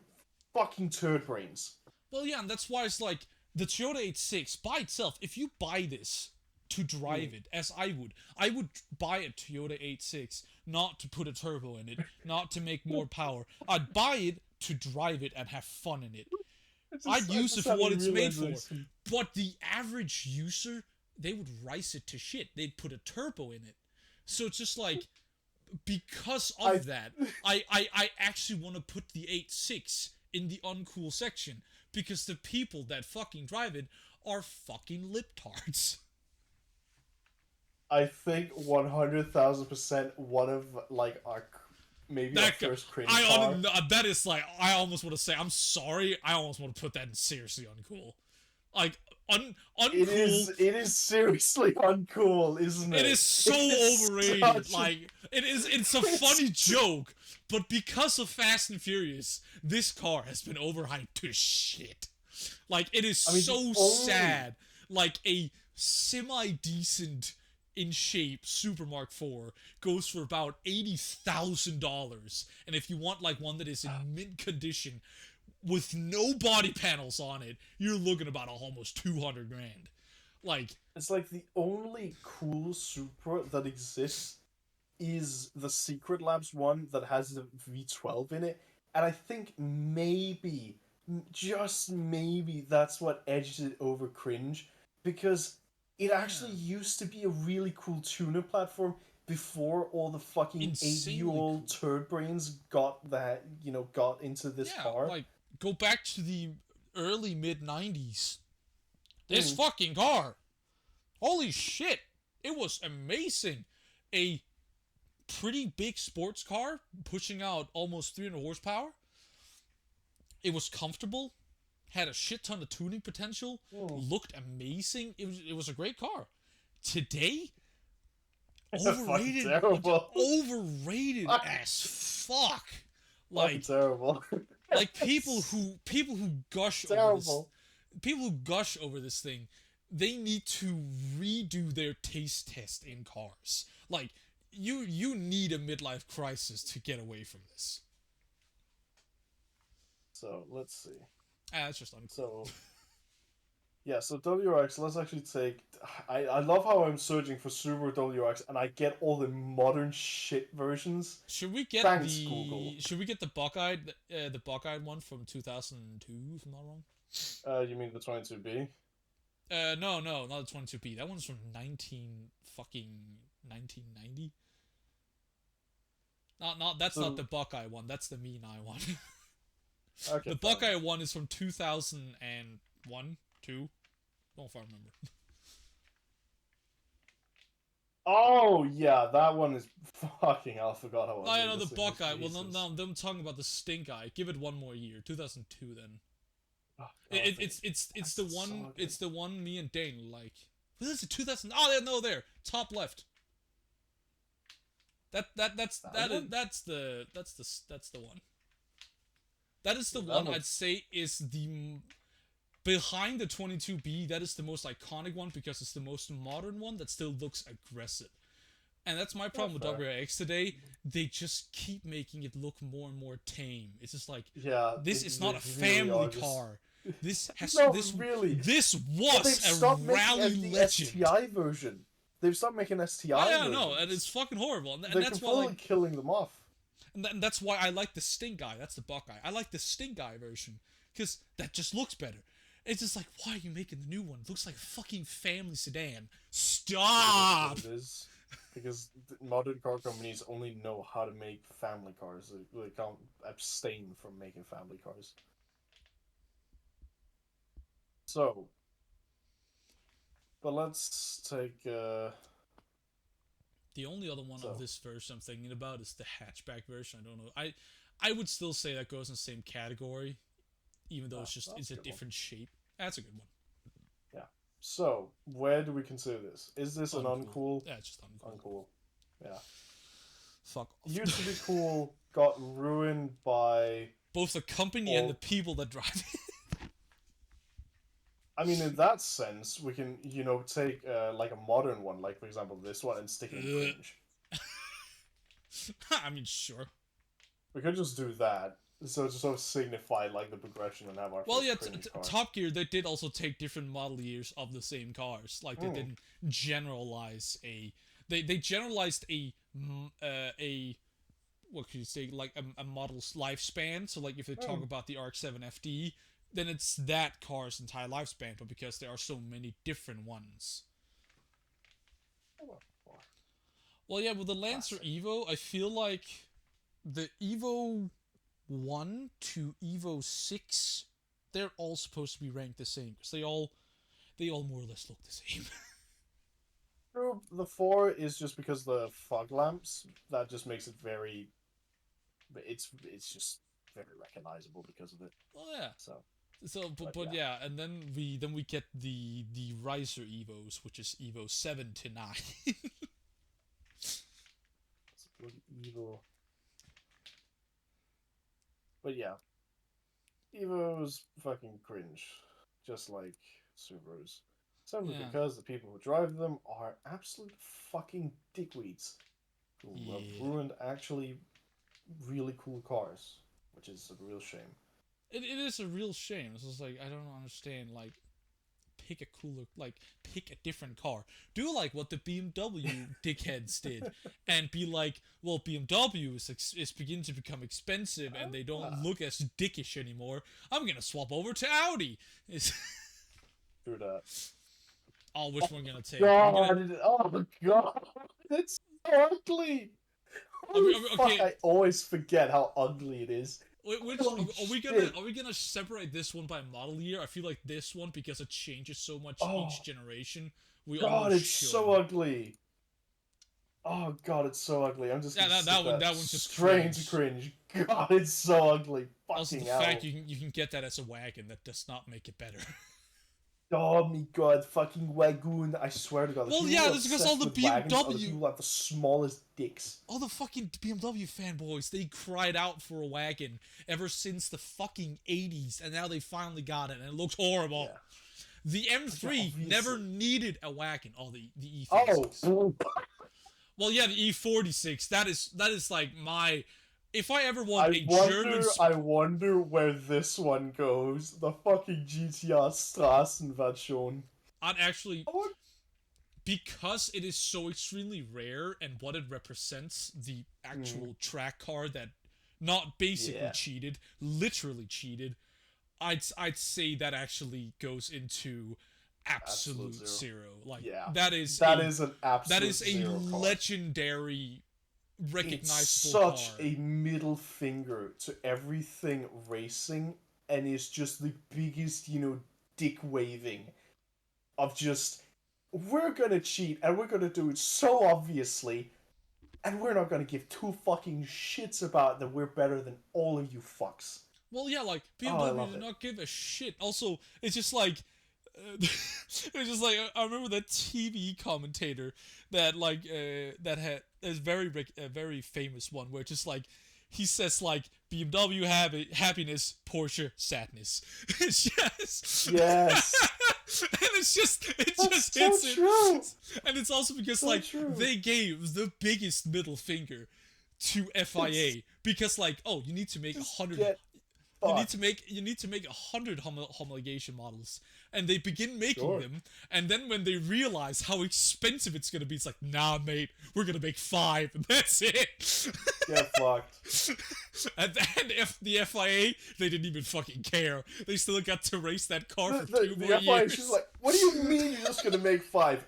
fucking turd brains. well, yeah, and that's why it's like the Toyota 86 by itself. If you buy this to drive it, as I would buy a Toyota 86 not to put a turbo in it, not to make more power. I'd buy it to drive it and have fun in it. I'd use it for what it's made for. But the average user, they would rice it to shit. They'd put a turbo in it. So it's just like, because of that, I actually want to put the 86 in the uncool section. Because the people that fucking drive it are fucking liptards. I think 100,000% one of like our maybe our first cringe car. That is like, I almost want to say, I'm sorry, I almost want to put that in seriously uncool. Like, uncool. It is seriously uncool, isn't it? It is so overrated. Like, it's a funny joke, but because of Fast and Furious, this car has been overhyped to shit. Like, it is sad. Like, a semi-decent in shape Super Mark IV goes for about $80,000, and if you want like one that is in mint condition with no body panels on it, you're looking about almost 200 grand. Like, it's like the only cool Supra that exists is the Secret Labs one that has the V12 in it, and I think maybe, just maybe, that's what edges it over cringe, because it actually used to be a really cool tuner platform before all the fucking Insanely 80-year-old cool. turd brains got into this car. Like, go back to the early mid-90s. This fucking car. Holy shit. It was amazing. A pretty big sports car pushing out almost 300 horsepower. It was comfortable. Had a shit ton of tuning potential. Looked amazing. It was a great car. Today, overrated. Overrated as fuck. Like, terrible. like people who gush over this, people who gush over this thing, they need to redo their taste test in cars. Like, you need a midlife crisis to get away from this. So let's see. That's just uncool. So yeah, so WRX. Let's actually take. I love how I'm searching for Subaru WRX and I get all the modern shit versions. Should we get Google. Should we get the Buckeye one from 2002? If I'm not wrong. You mean the 22B? No, not the 22B. That one's from 1990. That's not the Buckeye one. That's the Menai one. Okay. The Buckeye one is from 2001, 2. Don't if I remember. Oh yeah, that one is fucking hell. I forgot how. I know the Buckeye. Well, no, I'm talking about the Stink Eye. Give it one more year. 2002 then. Oh, It's the one. So it's the one me and Dane like. What is it? 2000. Oh no, there, top left. That's the one. That is the one I'd say is the behind the 22B. That is the most iconic one because it's the most modern one that still looks aggressive. And that's my problem with WRX today. They just keep making it look more and more tame. It's just like, this is not a family car. This has really. This was a rally legend. The STI version. They've stopped making STI Oh yeah, versions. no, and it's fucking horrible, and They're that's why completely killing them off. and that's why I like the Stink Eye. That's the Buckeye. I like the Stink Eye version because that just looks better. It's just like, why are you making the new one? It looks like a fucking family sedan. Stop! It is. Because modern car companies only know how to make family cars. They can't abstain from making family cars. So, but let's take. The only other one of this version I'm thinking about is the hatchback version. I don't know. I would still say that goes in the same category, even though it's a different shape. That's a good one. Yeah. So, where do we consider this? Is this an uncool? Yeah, it's just uncool. Uncool. Yeah. Fuck off. Used to be cool, got ruined by both the company and the people that drive it. I mean, in that sense, we can, take like a modern one, like for example this one, and stick it in cringe. I mean, sure. We could just do that, so to sort of signify like the progression and have our. Well, yeah, Top Gear, they did also take different model years of the same cars. Like they didn't generalize a. They generalized a what could you say, like a model's lifespan. So like if they talk about the ARC-7 FD, then it's that car's entire lifespan, but because there are so many different ones. Well, yeah, with the Lancer Evo, I feel like the Evo 1 to Evo 6, they're all supposed to be ranked the same, because they all more or less look the same. True, the 4 is just because the fog lamps, that just makes it very... It's just very recognizable because of it. Oh, yeah. So, but yeah, and then we get the Riser Evos, which is Evo 7 to 9. It's Evo. But yeah, Evo's fucking cringe, just like Subarus. Simply because the people who drive them are absolute fucking dickweeds who have ruined actually really cool cars, which is a real shame. It is a real shame. It's just like, I don't understand, like, pick a different car. Do like what the BMW dickheads did, and be like, well, BMW is beginning to become expensive, and they don't look as dickish anymore. I'm gonna swap over to Audi. True that. Oh, which one gonna take? Oh god, it's so ugly. Okay. I always forget how ugly it is. Are we gonna separate this one by model year? I feel like this one, because it changes so much each generation. It's so ugly. Oh god, it's so ugly. I'm just that one's just strange cringe. God, it's so ugly. Fucking also, the fact you can get that as a wagon, that does not make it better. Oh my god, fucking wagon! I swear to God. Well, yeah, that's because all the BMW people have the smallest dicks. All the fucking BMW fanboys, they cried out for a wagon ever since the fucking 80s, and now they finally got it, and it looks horrible. Yeah. The M3 never needed a wagon. Oh, the E36. Oh. Well, yeah, the E46. That is like my. If I ever want German... I wonder where this one goes. The fucking GTR Straßenversion. I'd actually... Because it is so extremely rare, and what it represents, the actual track car that not basically cheated, literally cheated, I'd say that actually goes into absolute zero. Like, that is an absolute that is a car. legendary... recognizable it's such a middle finger to everything racing, and it's just the biggest, dick waving of just, we're gonna cheat and we're gonna do it so obviously, and we're not gonna give two fucking shits about that we're better than all of you fucks. Well, yeah, like, BMW did not give a shit. Also, it's just like, it's just like, I remember that TV commentator that that had a very famous one where just like he says like BMW happiness, Porsche sadness. It's just and it just hits it. And it's also because they gave the biggest middle finger to FIA because like, oh, you need to make 100. You need to make 100 homologation models, and they begin making them, and then when they realize how expensive it's gonna be, it's like, nah, mate, we're gonna make 5, and that's it. Get fucked. And then the FIA, they didn't even fucking care. They still got to race that car for 2 more FIA years. is just like, what do you mean you're just gonna make 5?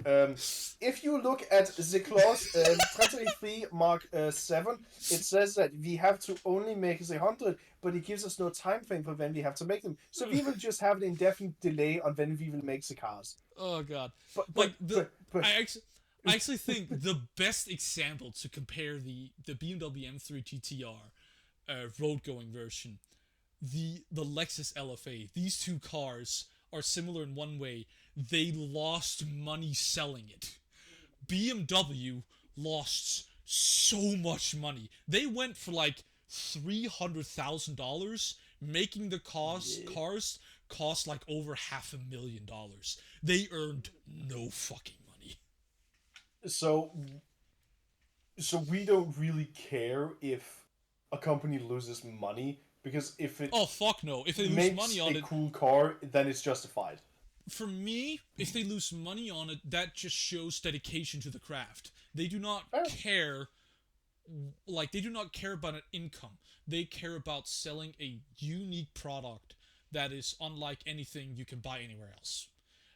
If you look at the clause 23 Mark 7, it says that we have to only make the 100, but it gives us no time frame for when we have to make them. So we will just have an indefinite delay on when we will make the cars. Oh god. But I actually think the best example to compare the BMW M3 GTR road going version, the Lexus LFA, these two cars are similar in one way. They lost money selling it. BMW lost so much money. They went for like $300,000, making the cars cost like over $500,000. They earned no fucking money. So we don't really care if a company loses money, because if it fuck no, if they lose makes money on a it, cool car, then it's justified. For me, if they lose money on it, that just shows dedication to the craft. They do not care. Like, they do not care about an income. They care about selling a unique product that is unlike anything you can buy anywhere else.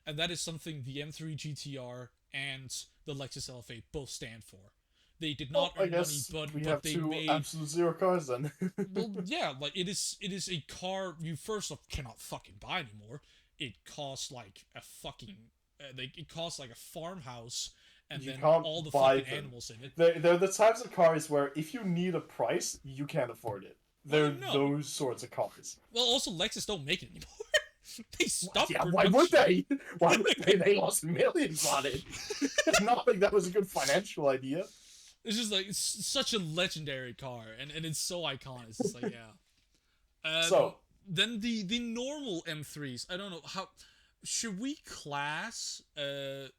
And that is something the M3 GTR and the Lexus LFA both stand for. They did not earn money, but they made absolute zero cars then. well, yeah, like it is a car you first off cannot fucking buy anymore. It costs like a fucking it costs like a farmhouse, and You then can't all the buy fucking them. animals in it. They're the types of cars where if you need a price, you can't afford it. They're those sorts of cars. Well, also Lexus don't make it anymore. They stopped. Yeah, why would they? Why would they? They lost millions on it. It's not like that was a good financial idea. It's just like, it's such a legendary car, and it's so iconic. It's just like, yeah. So then the normal M3s, I don't know how should we class the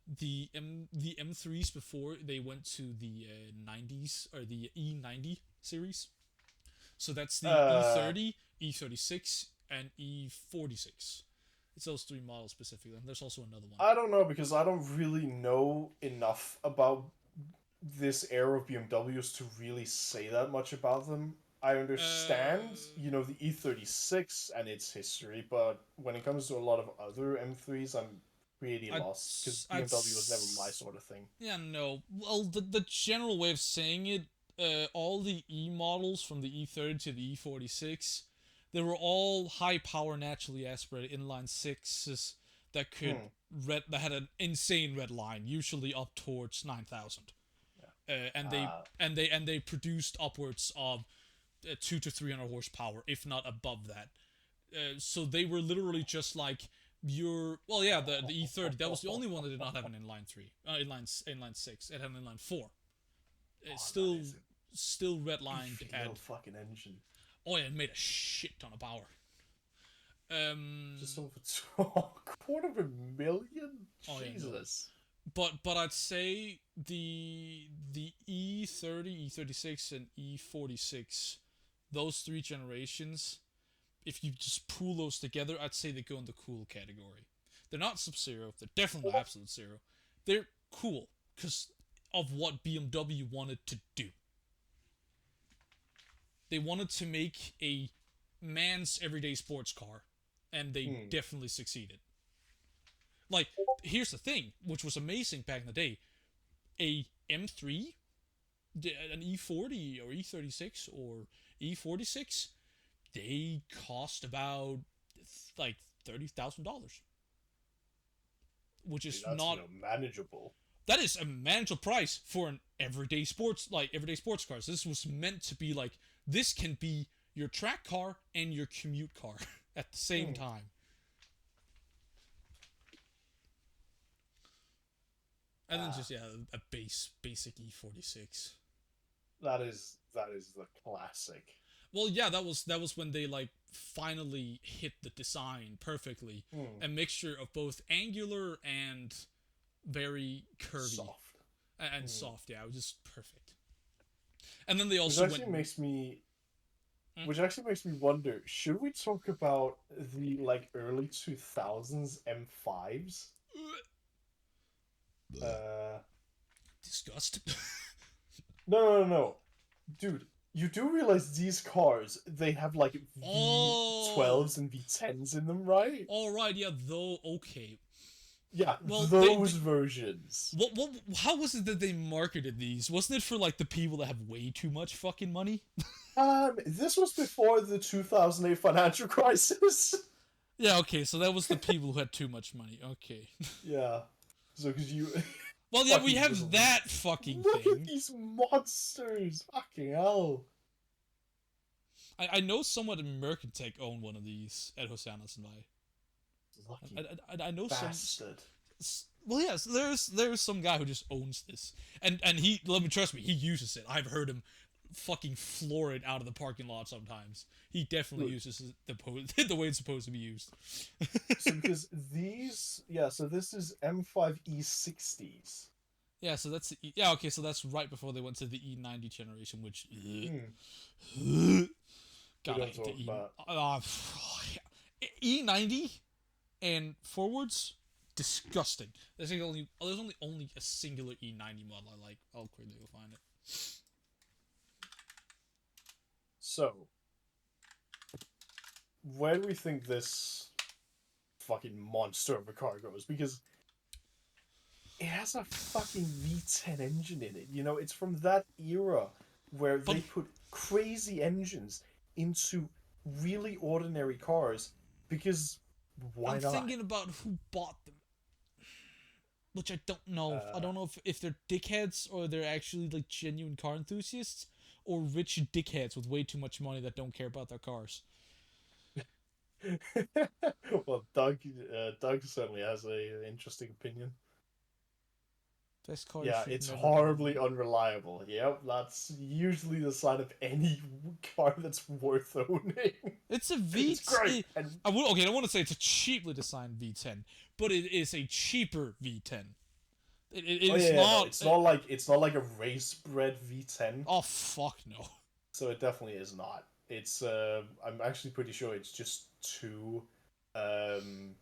M3s before they went to the 90s or the E90 series. So that's the E30, E36, and E46. It's those 3 models specifically. And there's also another one. I don't know, because I don't really know enough about this era of BMWs to really say that much about them. I understand, the E36 and its history, but when it comes to a lot of other M3s, I'm pretty lost, because BMW was never my sort of thing. Yeah, no. Well, the general way of saying it, all the E models from the E30 to the E46, they were all high-power, naturally aspirated inline sixes that could that had an insane red line, usually up towards 9,000. And they produced upwards of 200 to 300 horsepower, if not above that. So they were literally just like the E30. That was the only one that did not have an inline 3, inline 6. It had an inline 4. It's still redlined and fucking engine. Oh yeah, it made a shit ton of power. Just over $250,000. Jesus. Yeah, no. But I'd say the E30, E36, and E46, those 3 generations, if you just pool those together, I'd say they go in the cool category. They're not Sub-Zero. They're definitely not Absolute Zero. They're cool because of what BMW wanted to do. They wanted to make a man's everyday sports car, and they definitely succeeded. Like, here's the thing, which was amazing back in the day. A M3, an E40 or E36 or E46, they cost about like $30,000, which is not manageable. That is a manageable price for an everyday sports cars. This was meant to be like, this can be your track car and your commute car at the same time. And then just a basic E46. That is the classic. Well, yeah, that was when they like finally hit the design perfectly. A mixture of both angular and very curvy, soft. Yeah, it was just perfect. And then they also makes me which actually makes me wonder: should we talk about the like early 2000s M5s? Uh, Disgust. no, dude. You do realize these cars, they have like Oh, V12s and V10s in them, right? all right, yeah. Though, okay. Yeah, Well, those versions. what? How was it that they marketed these? Wasn't it for like the people that have way too much fucking money? This was before the 2008 financial crisis. Yeah, okay. So that was the people who had too much money. Okay. Yeah. So, because you. Well, yeah, we fucking just have that fucking look at thing. these monsters. Fucking hell. I know someone at American Tech owned one of these at Hosanna's and Lucky I know bastard. well, yes, there's some guy who just owns this, and he, let me, trust me, he uses it. I've heard him fucking floor it out of the parking lot sometimes. He definitely Good. uses the way it's supposed to be used. So because these, yeah, so this is M5 E60s. Yeah, so that's yeah, okay, so that's right before they went to the E90 generation, which We God, I don't hate the talk about. E90 and forwards, disgusting. There's only a singular E90 model I like. I'll quickly go find it. So, where do we think this fucking monster of a car goes? Because it has a fucking V10 engine in it. You know, it's from that era where But they put crazy engines into really ordinary cars because why I'm not? thinking about who bought them, which I don't know. I Uh, don't know if they're dickheads or they're actually like genuine car enthusiasts, or rich dickheads with way too much money that don't care about their cars. well, Doug certainly has a interesting opinion. Best car you Yeah, should it's never horribly own. unreliable. Yep, that's usually the sign of any car that's worth owning. It's a It's V. great, and I would, okay. I don't want to say it's a cheaply designed V10, but it is a cheaper V10. It oh is yeah, no, not. it's not like a race bred V10. Oh fuck no. So it definitely is not. It's I'm actually pretty sure it's just two, um,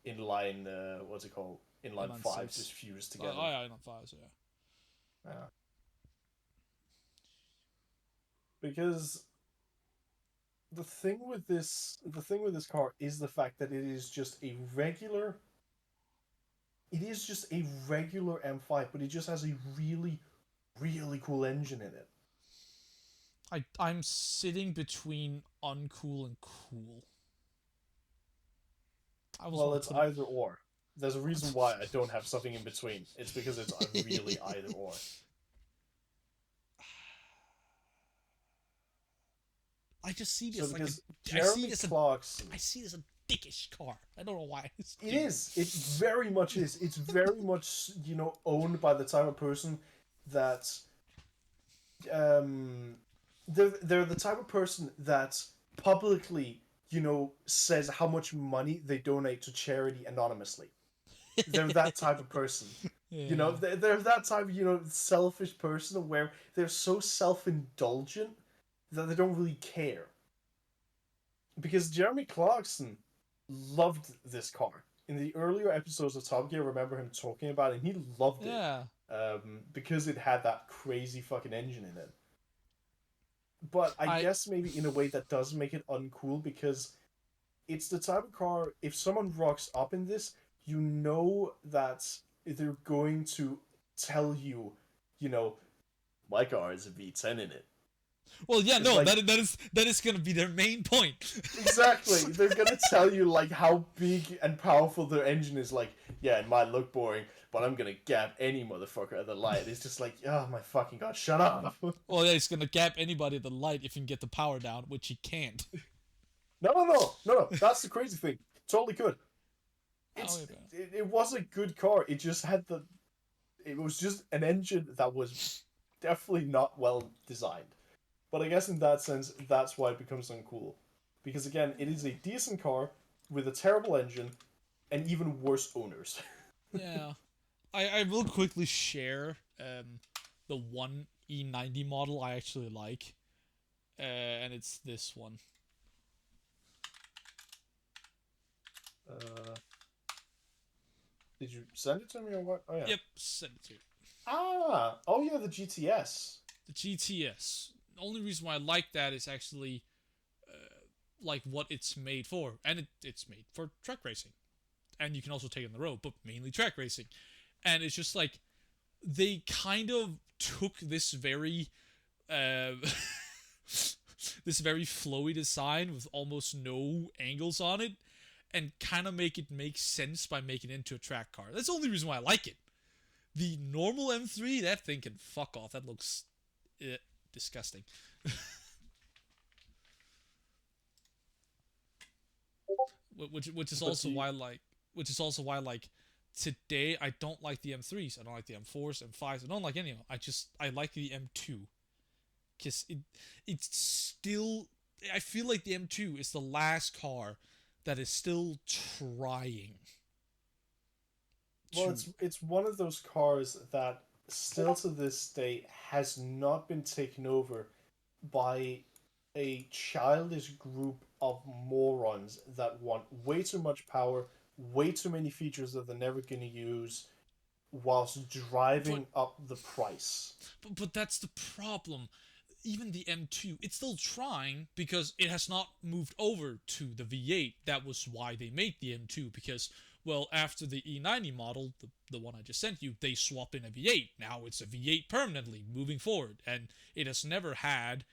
inline what's it called? Inline Inline fives six. just fused Oh together. yeah, not five. So yeah. Yeah. Because the thing with this car is the fact that it is just a regular M5, but it just has a really, really cool engine in it. I'm sitting between uncool and cool. I was Well, want to it's put it. either or. There's a reason why I don't have something in between. It's because it's a really either or. I just see So this like a. because I see Jeremy this a. Clarkson, I see this a dickish car. I don't know why. It's it is. It very much is. It's very much owned by the type of person that um they're the type of person that publicly says how much money they donate to charity anonymously. They're that type of person. Yeah. They're that type of selfish person where they're so self-indulgent that they don't really care. Because Jeremy Clarkson loved this car. In the earlier episodes of Top Gear, I remember him talking about it, and he loved it Yeah. because it had that crazy fucking engine in it. But I I. guess maybe in a way that does make it uncool because it's the type of car, if someone rocks up in this, you know that they're going to tell you, you know, my car has a V10 in it. Well, yeah, It's no, like, that is gonna be their main point. exactly. They're gonna tell you like how big and powerful their engine is. Like, yeah, it might look boring, but I'm gonna gap any motherfucker at the light. It's just like, oh my fucking god, shut up. Well, yeah, he's gonna gap anybody at the light if he can get the power down, which he can't. No. That's the crazy thing. Totally could. Oh, yeah. It was a good car. It just had it was just an engine that was definitely not well designed. But I guess in that sense, that's why it becomes uncool. Because again, it is a decent car with a terrible engine and even worse owners. Yeah. I will quickly share the one E90 model I actually like. and it's this one. Did you send it to me or what? Oh yeah. Yep, send it to you. Oh yeah, the GTS. The GTS. The only reason why I like that is actually like what it's made for, and it's made for track racing, and you can also take it on the road, but mainly track racing. And it's just like they kind of took this very uh, this very flowy design with almost no angles on it, and kind of make it make sense by making it into a track car. That's the only reason why I like it. The normal M3, that thing can fuck off. That looks disgusting. which is also why like today I don't like the M3s. I don't like the M4s, M5s. I don't like any of them. I like the M2 because it's still. I feel like the M2 is the last car that is still trying. Well, it's one of those cars that still to this day has not been taken over by a childish group of morons that want way too much power, way too many features that they're never going to use, whilst driving up the price. But that's the problem. Even the M2, it's still trying because it has not moved over to the V8. That was why they made the M2, because, well, after the E90 model, the one I just sent you, they swapped in a V8. Now it's a V8 permanently moving forward, and it has never had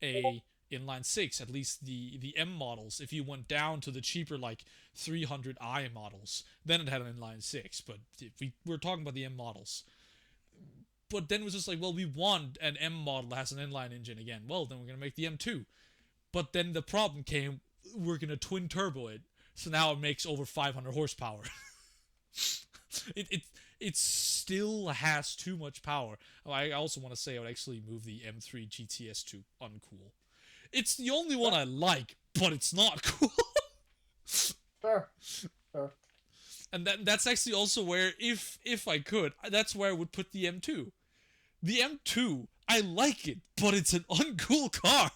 a inline 6, at least the M models. If you went down to the cheaper, like 300i models, then it had an inline 6. But if we're talking about the M models. But then it was just like, well, we want an M model that has an inline engine again. Well, then we're going to make the M2. But then the problem came, we're going to twin turbo it. So now it makes over 500 horsepower. it still has too much power. I also want to say I would actually move the M3 GTS to uncool. It's the only one I like, but it's not cool. Fair. And that's actually also where, if I could, that's where I would put the M2. The M2, I like it, but it's an uncool car.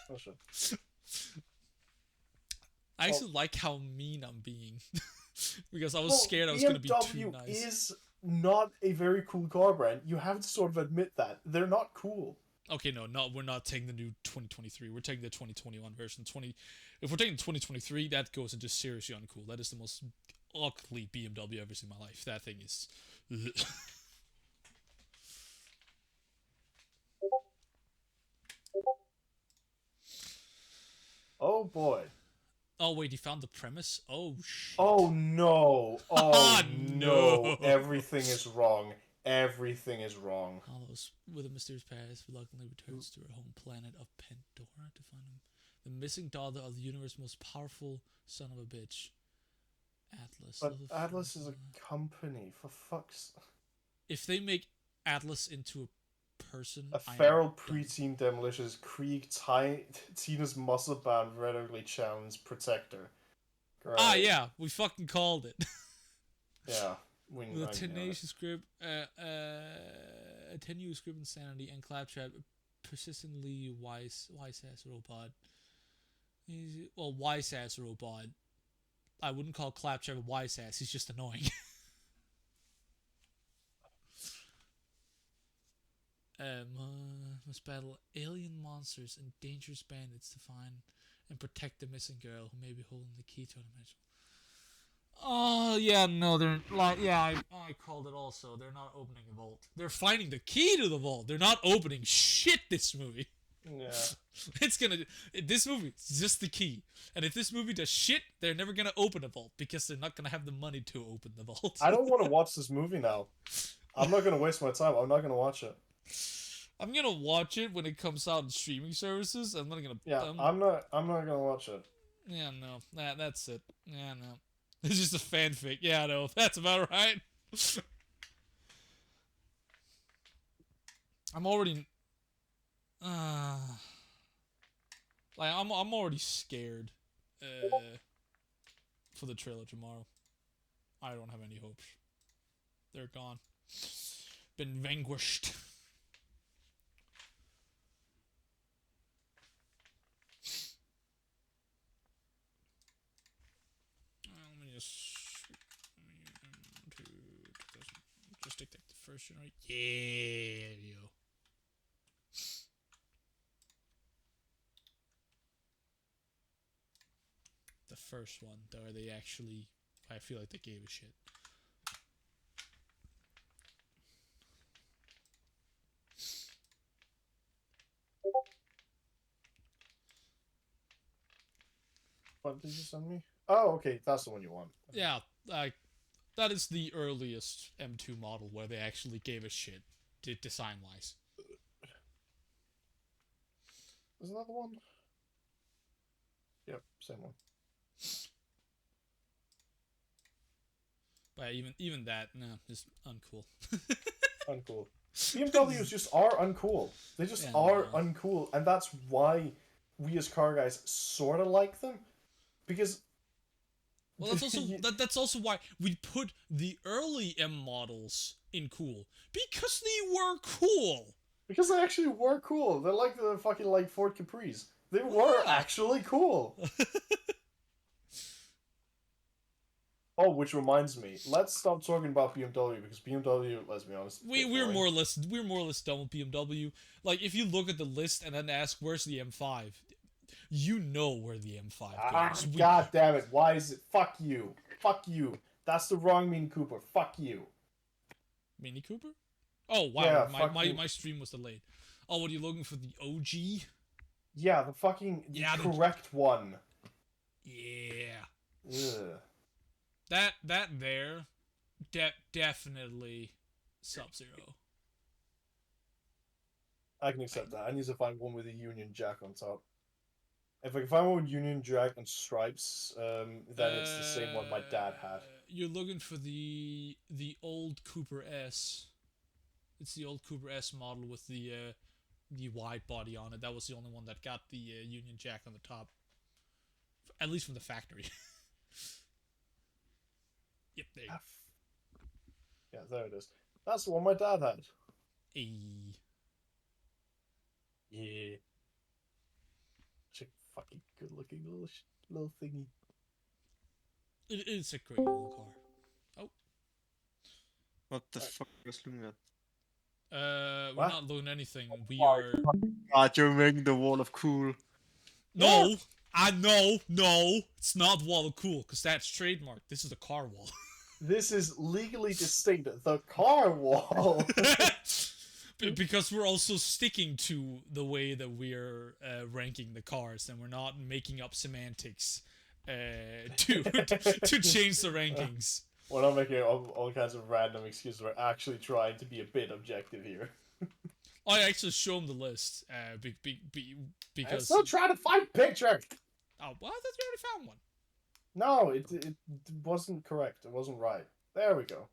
Oh, sure. I actually like how mean I'm being. Because I was scared I was going to be too nice. BMW is not a very cool car brand. You have to sort of admit that. They're not cool. Okay, no, we're not taking the new 2023. We're taking the 2021 version. If we're taking 2023, that goes into seriously uncool. That is the most ugly BMW I've ever seen in my life. That thing is... Oh boy. Oh wait, he found the premise? Oh shit. Oh no. Oh no. Everything is wrong. Everything is wrong. Hollows with a mysterious past reluctantly returns to her home planet of Pandora to find him. The missing daughter of the universe's most powerful son of a bitch. Atlas. But Atlas is a company, for fuck's... If they make Atlas into a person... A feral preteen demolishes Krieg Tina's muscle bound red ugly challenge protector. Great. Yeah, we fucking called it. Yeah. With a tenacious grip, a tenuous grip insanity, and claptrap, persistently wise ass robot. Well, wise ass robot. I wouldn't call claptrap a wise ass. He's just annoying. Must battle alien monsters and dangerous bandits to find and protect the missing girl who may be holding the key to an dimension. Oh, yeah, no, they're like, yeah, I called it also. They're not opening a vault. They're finding the key to the vault. They're not opening shit this movie. Yeah. This movie is just the key. And if this movie does shit, they're never gonna open a vault because they're not gonna have the money to open the vault. I don't want to watch this movie now. I'm not gonna waste my time. I'm not gonna watch it. I'm gonna watch it when it comes out in streaming services. I'm not gonna. Yeah, I'm not gonna watch it. Yeah, no, that's it. Yeah, no. It's just a fanfic. Yeah, no, that's about right. I'm already... like, I'm already scared for the trailer tomorrow. I don't have any hopes. They're gone. Been vanquished. first generation. Yeah, yo. The first one, where they actually, I feel like they gave a shit. What did you send me? Oh, okay, that's the one you want. Yeah, like that is the earliest M2 model where they actually gave a shit, design wise. Isn't that the one? Yep, same one. But even that, nah, is uncool. Uncool. BMWs just are uncool. They just are uncool, and that's why we as car guys sort of like them, because. Well, that's also why we put the early M models in cool, because they were cool. Because they actually were cool. They're like the fucking like Ford Capris. They were actually cool. Oh, which reminds me, let's stop talking about BMW because BMW, let's be honest, we're more or less done with BMW. Like if you look at the list and then ask where's the M5, you know where the M5 goes. God damn it! Why is it? Fuck you! Fuck you! That's the wrong Mini Cooper. Fuck you. Mini Cooper? Oh wow, yeah, my stream was delayed. Oh, what are you looking for? The OG? Yeah, the fucking correct one. Yeah. Ugh. That there, definitely Sub-Zero. I can accept that. I need to find one with a Union Jack on top. If I can find one with Union Jack and stripes, then it's the same one my dad had. You're looking for the old Cooper S. It's the old Cooper S model with the wide body on it. That was the only one that got the Union Jack on the top, at least from the factory. Yep, there you go. Yeah, there it is. That's the one my dad had. Hey. Yeah. Such a fucking good-looking little thingy. It's a great little car. Oh. What the fuck was looking at? We're not doing anything. We are. God, you're making the wall of cool. No, yeah. No, it's not wall of cool because that's trademarked. This is the car wall. This is legally distinct. The car wall. Because we're also sticking to the way that we're ranking the cars, and we're not making up semantics to change the rankings. We're not making all kinds of random excuses. We're actually trying to be a bit objective here. I actually show him the list because I'm still trying to find picture. Oh, well, I thought you already found one. No, it wasn't correct. It wasn't right. There we go.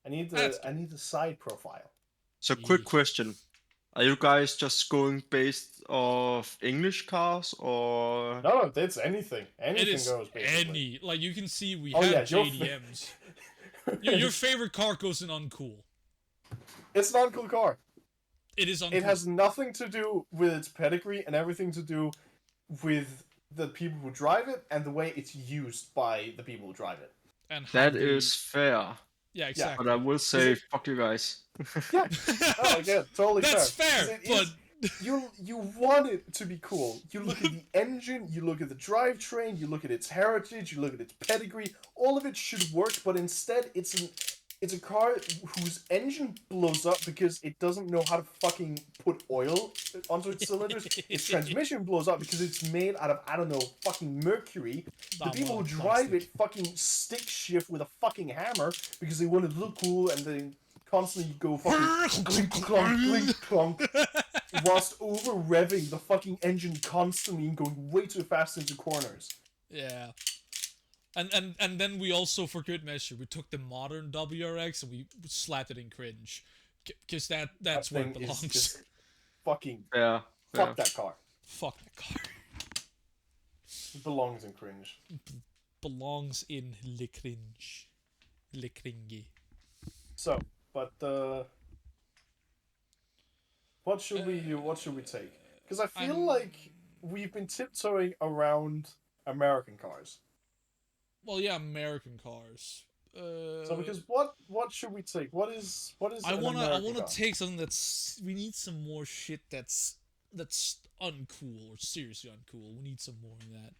I need the side profile. So, quick question: are you guys just going based off English cars or? No, it's anything. Anything goes basically. Like you can see, we have JDMs. Your favorite car goes in uncool. It's an uncool car. It is uncool. It has nothing to do with its pedigree and everything to do with the people who drive it and the way it's used by the people who drive it. And that is fair. Yeah, exactly. But I will say, fuck you guys. Yeah. Oh, again, totally That's fair. But you want it to be cool. You look at the engine, you look at the drivetrain, you look at its heritage, you look at its pedigree. All of it should work, but instead it's a car whose engine blows up because it doesn't know how to fucking put oil onto its cylinders. Its transmission blows up because it's made out of, I don't know, fucking mercury. The people who drive it fucking stick shift with a fucking hammer because they want to look cool and they constantly go fucking clink clonk, clink clonk, whilst over revving the fucking engine constantly and going way too fast into corners. Yeah. And then we also, for good measure, we took the modern WRX and we slapped it in cringe, because that's where it belongs. Just fucking fuck that car. Fuck that car. It belongs in cringe. Belongs in le cringe, le cringy. So, but what should we take? Because I feel like we've been tiptoeing around American cars. Well, yeah, American cars. So because what should we take? What is I an wanna American car? take something that's. We need some more shit that's uncool or seriously uncool. We need some more of that.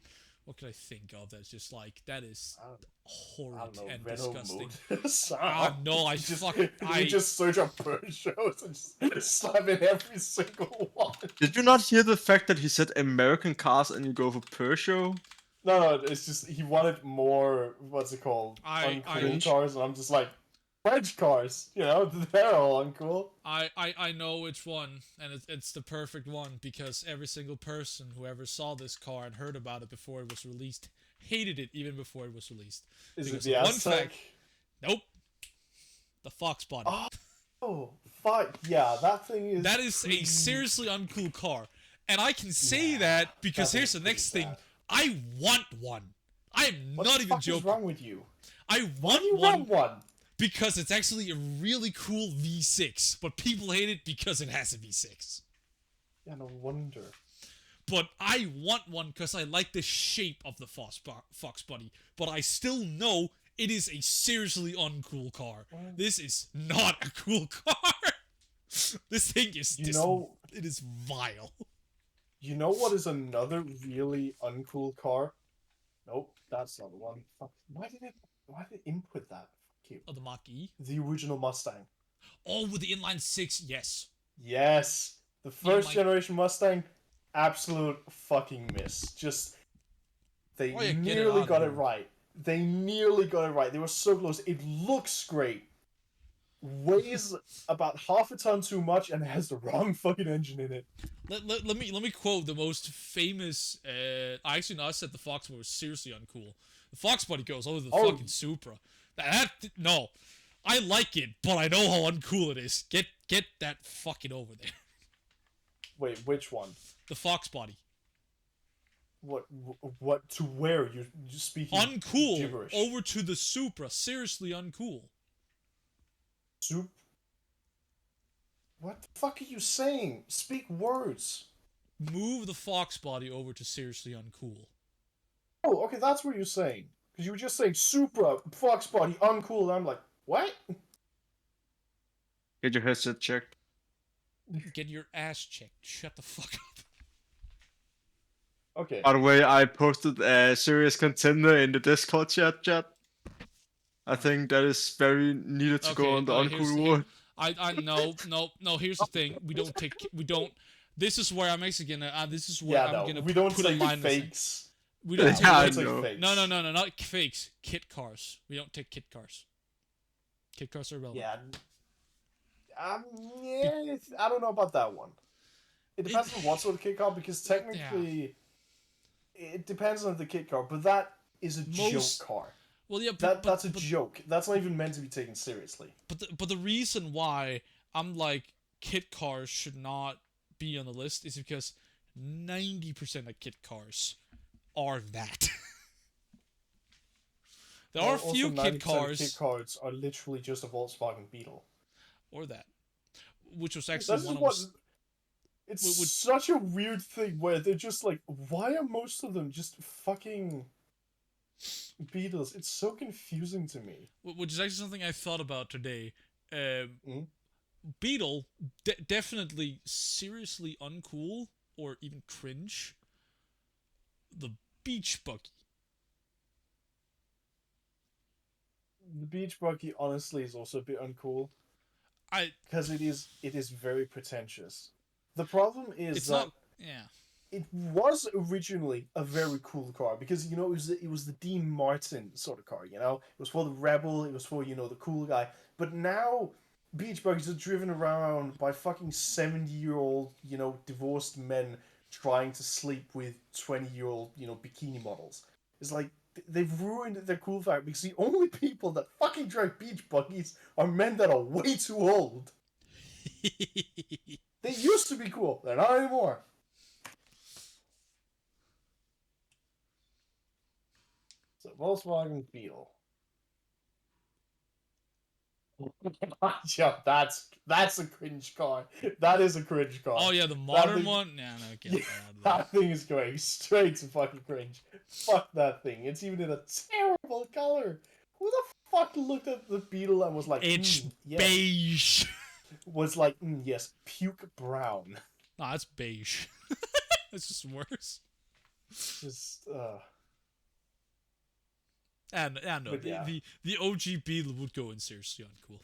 What could I think of that's just like that is I horrid don't know, and Renault disgusting? Motors. No, I just, fuck we just search up Peugeots and just slap in every single one. Did you not hear the fact that he said American cars and you go for Peugeot? No, it's just he wanted more. What's it called? I Uncool cars, and I'm just like, French cars. You know, they're all uncool. I know which one, and it's the perfect one because every single person who ever saw this car and heard about it before it was released hated it even before it was released. Is Because it the of one Aztec? fact, nope, the Fox body. Oh, fuck yeah, that thing is. That is a seriously uncool car, and I can say that because that here's the is next pretty thing: bad. I want one. I am What not the even fuck joking. is wrong with you? I Why want do you one want one? because it's actually a really cool V6, but people hate it because it has a V6. Yeah, no wonder. But I want one because I like the shape of the Fox body. But I still know it is a seriously uncool car. This is not a cool car. This thing is it is vile. You know what is another really uncool car? Nope, that's not the one. Fuck. Why did it input that? Fuck you. Oh, the Mach-E? The original Mustang. Oh, with the inline 6, yes. Yes. The first generation Mustang, absolute fucking miss. Just they nearly got it right. They nearly got it right. They were so close. It looks great. Weighs about half a ton too much and has the wrong fucking engine in it. Let me quote the most famous. I actually not said the Fox body was seriously uncool. The Fox body goes over the fucking Supra. No, I like it, but I know how uncool it is. Get that fucking over there. Wait, which one? The Fox body. What to where you speaking uncool gibberish? Over to the Supra. Seriously uncool. What the fuck are you saying? Speak words. Move the Fox body over to seriously uncool. Oh, okay, that's what you're saying. Because you were just saying Supra, Fox body, uncool, and I'm like, what? Get your headset checked. Get your ass checked. Shut the fuck up. Okay. By the way, I posted a serious contender in the Discord chat. I think that is very needed to go on the uncool word. No, here's the thing. We don't. This is where I'm actually gonna. This is where I'm gonna we don't put a take line. Fakes. We don't Yeah, take fakes. No, not fakes. Kit cars. We don't take kit cars. Kit cars are relevant. Yeah, I don't know about that one. It depends on what sort of kit car, because technically, it depends on the kit car. But that is a joke car. Well, yeah, that's a joke. That's not even meant to be taken seriously. But the reason why I'm like kit cars should not be on the list is because 90% of kit cars are that. There are a few kit cars. Kit cars are literally just a Volkswagen Beetle. Or that, which was actually It's such a weird thing where they're just like, why are most of them just fucking Beetles? It's so confusing to me. Which is actually something I thought about today. Beetle, definitely seriously uncool or even cringe. The beach buggy. The beach buggy, honestly, is also a bit uncool. Because it is very pretentious. The problem is it was originally a very cool car because it was the Dean Martin sort of car. It was for the rebel. It was for the cool guy. But now beach buggies are driven around by fucking 70-year-old divorced men trying to sleep with 20-year-old bikini models. It's like they've ruined their cool factor because the only people that fucking drive beach buggies are men that are way too old. They used to be cool. They're not anymore. So Volkswagen Beetle. Yeah, that's a cringe car. That is a cringe car. Oh yeah, the modern one. Nah, no, get that thing is going straight to fucking cringe. Fuck that thing. It's even in a terrible color. Who the fuck looked at the Beetle and was like, It's yes. beige. Was like, yes, puke brown. Nah, it's beige. It's just worse. Just, And no, but yeah. the OG Beetle would go in seriously uncool.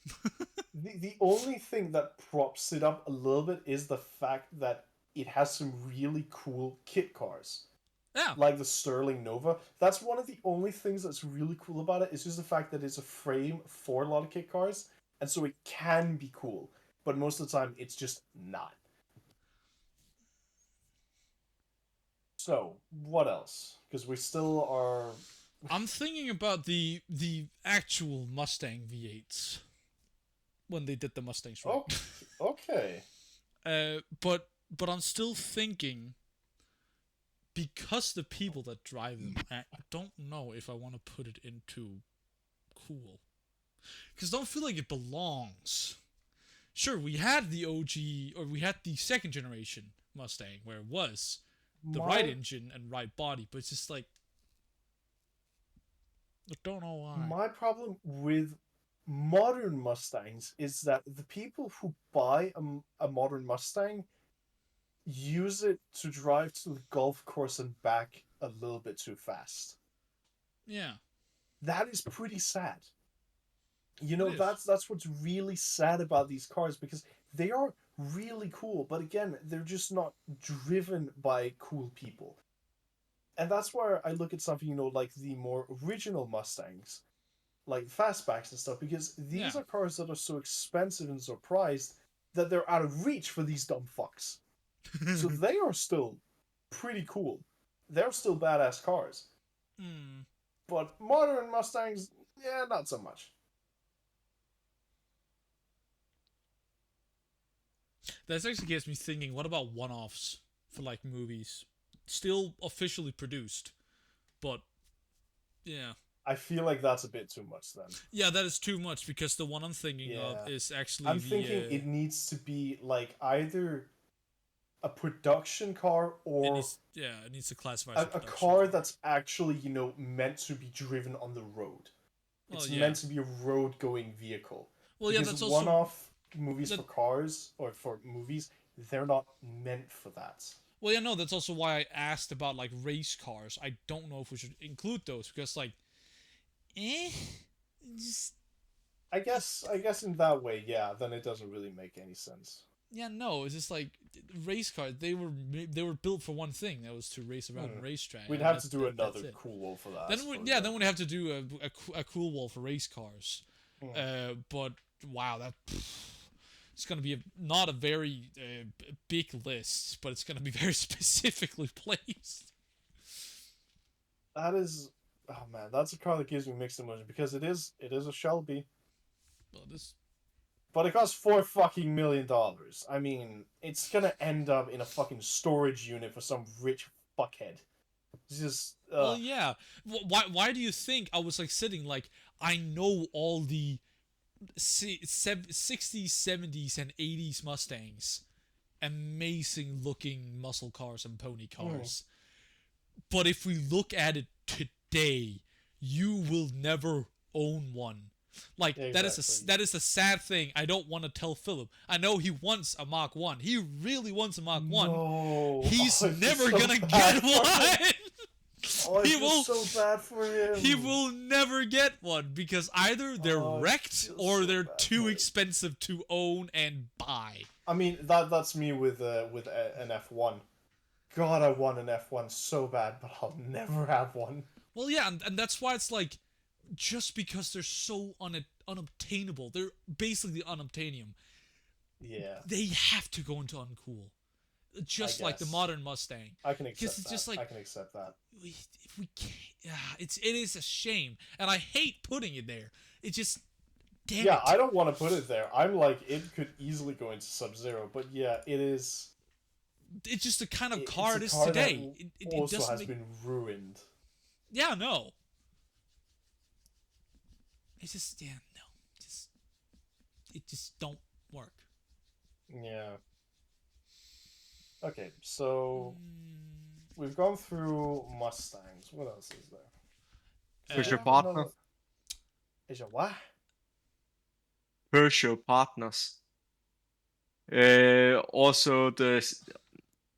The only thing that props it up a little bit is the fact that it has some really cool kit cars. Yeah. Like the Sterling Nova. That's one of the only things that's really cool about it. It's just the fact that it's a frame for a lot of kit cars, and so it can be cool. But most of the time, it's just not. So, what else? Because we still are... I'm thinking about the actual Mustang V8s when they did the Mustangs right. Okay. But I'm still thinking, because the people that drive them, I don't know if I want to put it into cool, because I don't feel like it belongs. Sure, we had the OG, or we had the second generation Mustang where it was the right engine and right body, but it's just like, I don't know why. My problem with modern Mustangs is that the people who buy a modern Mustang use it to drive to the golf course and back a little bit too fast. Yeah. That is pretty sad. You know, that's what's really sad about these cars, because they are really cool, but again, they're just not driven by cool people. And that's where I look at something, you know, like the more original Mustangs, like fastbacks and stuff, because these are cars that are so expensive and so prized that they're out of reach for these dumb fucks. So they are still pretty cool. They're still badass cars. But modern Mustangs, yeah, not so much. That actually gets me thinking, what about one-offs for, like, movies? Still officially produced, but, yeah. I feel like that's a bit too much then. Yeah, that is too much, because the one I'm thinking of is actually I'm thinking it needs to be, like, either a production car or... it needs to classify as a car that's actually, you know, meant to be driven on the road. It's meant to be a road-going vehicle. Well, because yeah, that's also... one-off movies for cars, or for movies, they're not meant for that. Well, yeah, no, that's also why I asked about, like, race cars. I don't know if we should include those, because, like, just... I guess in that way, yeah, then it doesn't really make any sense. Yeah, no, it's just like race cars. They were built for one thing. That was to race around a racetrack. We'd have to do another cool wall for that. Then we'd have to do a cool wall for race cars. But wow, it's gonna be not a very big list, but it's gonna be very specifically placed. That is, oh man, that's a car that gives me mixed emotions, because it is a Shelby. Well, But it costs $4 million. I mean, it's gonna end up in a fucking storage unit for some rich fuckhead. It's just. Well, yeah. Why do you think I was like sitting like, I know all the 60s, 70s, and 80s Mustangs, amazing looking muscle cars and pony cars. But if we look at it today, you will never own one. Like, exactly. that is a sad thing. I don't want to tell Philip. I know he wants a Mach 1. He really wants a Mach 1. No. He's never gonna get one. I feel so bad for him. He will never get one, because either they're wrecked or they're too expensive to own and buy. I mean, that's me with an F1. God, I want an F1 so bad, but I'll never have one. Well, yeah, and that's why it's like, just because they're so unobtainable, they're basically unobtainium. Yeah. They have to go into uncool. Just like the modern Mustang. I can accept that. Just like, I can accept that. If we can't, it is a shame, and I hate putting it there. It just, damn it. Yeah, I don't want to put it there. I'm like, it could easily go into Sub-Zero, but yeah, it is. It's just the kind of car it is today. It also has been ruined. Yeah, no. It's just, it just don't work. Yeah. Okay, so we've gone through Mustangs. What else is there? Who's your partner? Is it what? Peugeot partners. Also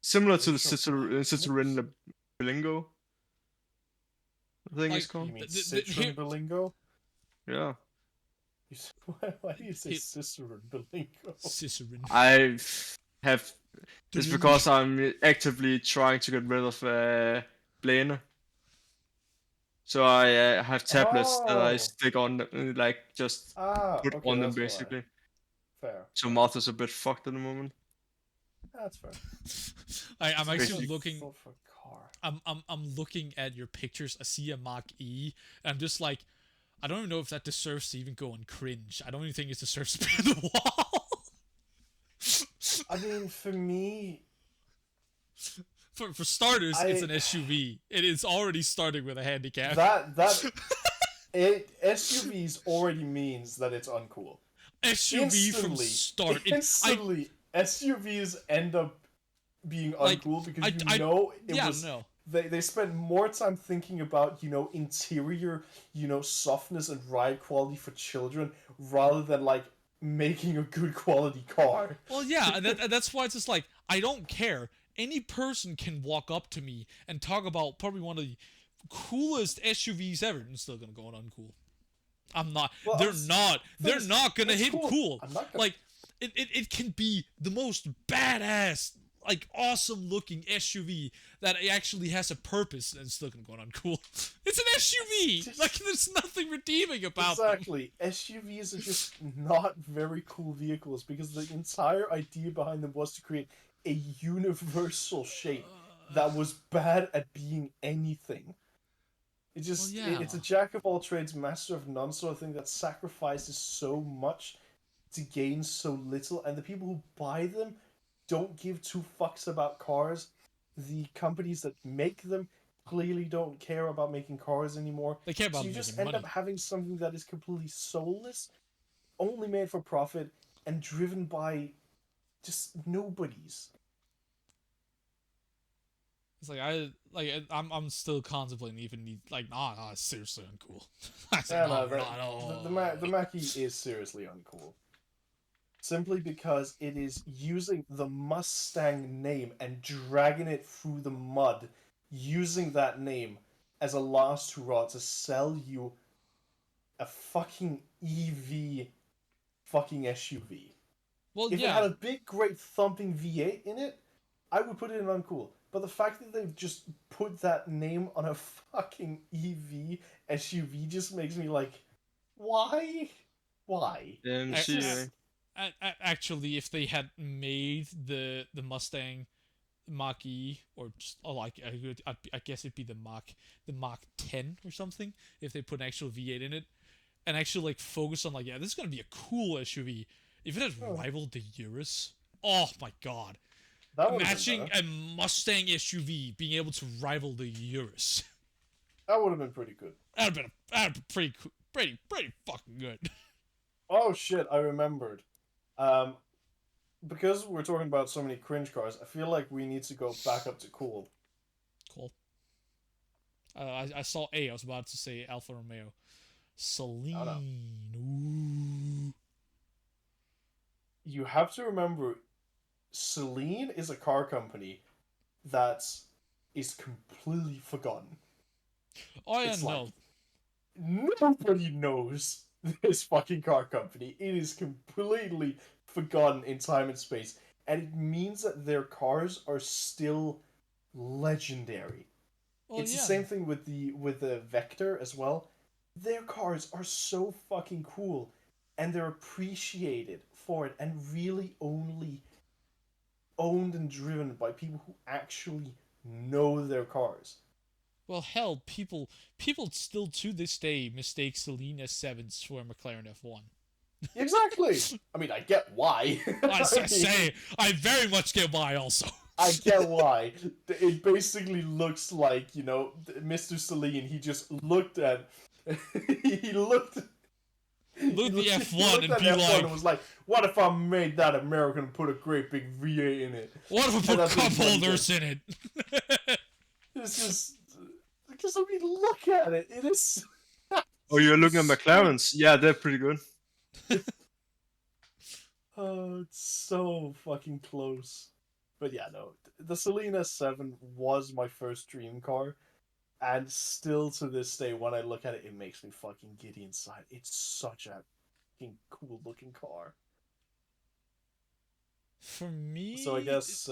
similar to the Citroen Berlingo, I think it's Like, called. You mean Citroen Berlingo? Yeah. Why do you say Citroen Berlingo? Cicerin. I have. The It's one because I'm actively trying to get rid of Blane. So I have tablets that I Oh. stick on, like just put Okay, on them that's why. basically. Fair. So mouth is a bit fucked at the moment. That's fair. I'm actually Basically looking. For a car. I'm looking at your pictures. I see a Mark E, and I'm just like, I don't even know if that deserves to even go on cringe. I don't even think it deserves to be on the wall. I mean, for me, For starters, it's an SUV. It is already starting with a handicap. SUVs already means that it's uncool. SUV from start. Instantly, SUVs end up being uncool because they spend more time thinking about, interior, softness and ride quality for children rather than like making a good quality car. Well, yeah, and that's why it's just like, I don't care. Any person can walk up to me and talk about probably one of the coolest SUVs ever, and still gonna go on uncool. I'm not. Well, they're not gonna hit cool. I'm not gonna... Like, it can be the most badass, like awesome looking SUV that actually has a purpose, and it's still gonna go on uncool. It's an SUV. Like, there's nothing redeeming about them. Exactly. SUVs are just not very cool vehicles because the entire idea behind them was to create a universal shape that was bad at being anything. It's a jack of all trades, master of none sort of thing that sacrifices so much to gain so little, and the people who buy them don't give two fucks about cars. The companies that make them clearly don't care about making cars anymore. They care about so you making just end money. up having something that is completely soulless, only made for profit, and driven by just nobodies. It's like I'm still contemplating even nah, it's seriously uncool. The Mackie is seriously uncool. Simply because it is using the Mustang name and dragging it through the mud, using that name as a last hurrah to sell you a fucking EV fucking SUV. Well, if it had a big, great thumping V8 in it, I would put it in uncool. But the fact that they've just put that name on a fucking EV SUV just makes me like, why? Why? Actually, if they had made the Mustang Mach-E, or just I guess it'd be the Mach 10 or something, if they put an actual V8 in it, and actually like focus on like, this is gonna be a cool SUV. If it had rivaled the Urus, oh my god. Imagine a Mustang SUV being able to rival the Urus. That would have been pretty good. That'd been pretty cool, pretty fucking good. Oh shit, I remembered. Because we're talking about so many cringe cars, I feel like we need to go back up to cool. Cool. I saw A. I was about to say Alfa Romeo. Celine. Oh, no. Ooh. You have to remember, Celine is a car company that is completely forgotten. Oh yeah, no. Nobody knows this fucking car company. It is completely forgotten in time and space, and it means that their cars are still legendary. Well, it's the same thing with the Vector as well. Their cars are so fucking cool, and they're appreciated for it, and really only owned and driven by people who actually know their cars. Well, hell, people still to this day mistake Celine S7s for a McLaren F1. Exactly. I mean, I get why. I very much get why also. I get why. It basically looks like, Mr. Celine, he just looked at... he looked at the F1 and be like... and was like, what if I made that American and put a great big V8 in it? What if I put cup holders in it? It's just... Because, I mean, look at it. It is... Oh, you're looking at McLarens? Yeah, they're pretty good. Oh, it's so fucking close. But yeah, no, the Selena 7 was my first dream car, and still to this day, when I look at it, it makes me fucking giddy inside. It's such a fucking cool looking car. For me, So I guess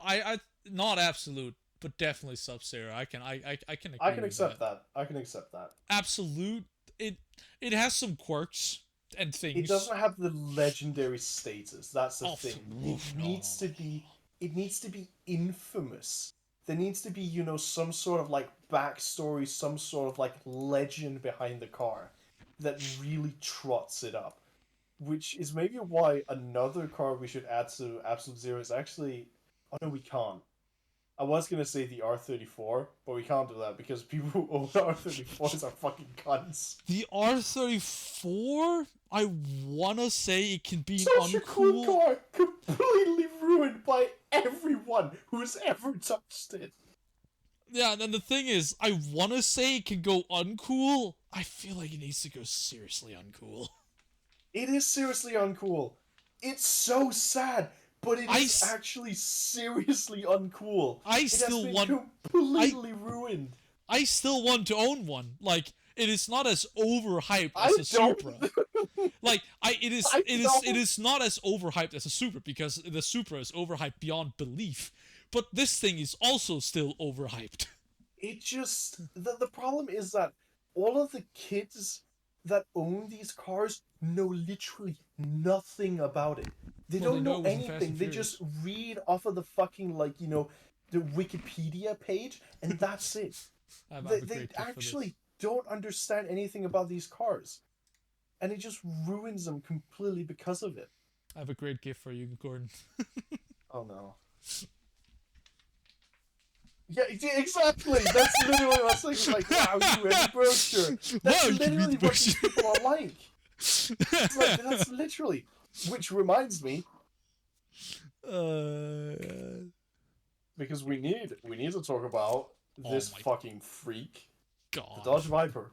I not absolute, but definitely Sub-Zero. I can I agree can with accept that. that. I can accept that. Absolute, it it has some quirks and It things. doesn't have the legendary status. That's the Oh, thing. oof, no, no, no. It needs to be infamous. There needs to be, some sort of like backstory, some sort of like legend behind the car that really trots it up. Which is maybe why another car we should add to Absolute Zero is actually. Oh no, we can't. I was gonna say the R34, but we can't do that because people who own R34s are fucking cunts. The R34, I wanna say it can be Such a cool uncool. car, completely ruined by everyone who's ever touched it. Yeah, and then the thing is, I wanna say it can go uncool. I feel like it needs to go seriously uncool. It is seriously uncool. It's so sad, but it is actually seriously uncool. I It has still been want. completely ruined. I still want to own one. Like, it is not as overhyped I as a don't. Supra. Like, it is not as overhyped as a Supra because the Supra is overhyped beyond belief. But this thing is also still overhyped. It just the problem is that all of the kids that own these cars know literally nothing about it. They Well, don't know know it was in Fast anything. and They Furious. just read off of the fucking the Wikipedia page and that's it. I have They a they great gift for this. actually don't understand anything about these cars. And it just ruins them completely because of it. I have a great gift for you, Gordon. Oh no. Yeah, exactly. That's literally what I was thinking. Like, wow, you read the brochure. That's Wow, you can read literally the what these brochure. people are like. It's like that's literally. Which reminds me, because we need to talk about this my fucking freak, the God. Dodge Viper.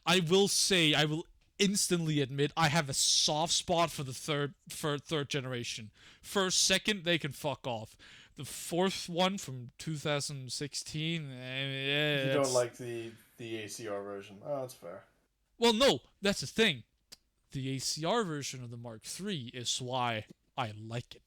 I will say, I will instantly admit, I have a soft spot for the third generation. First, second, they can fuck off. The fourth one from 2016. You don't like the ACR version. Oh, that's fair. Well, no, that's the thing. The ACR version of the Mark III is why I like it.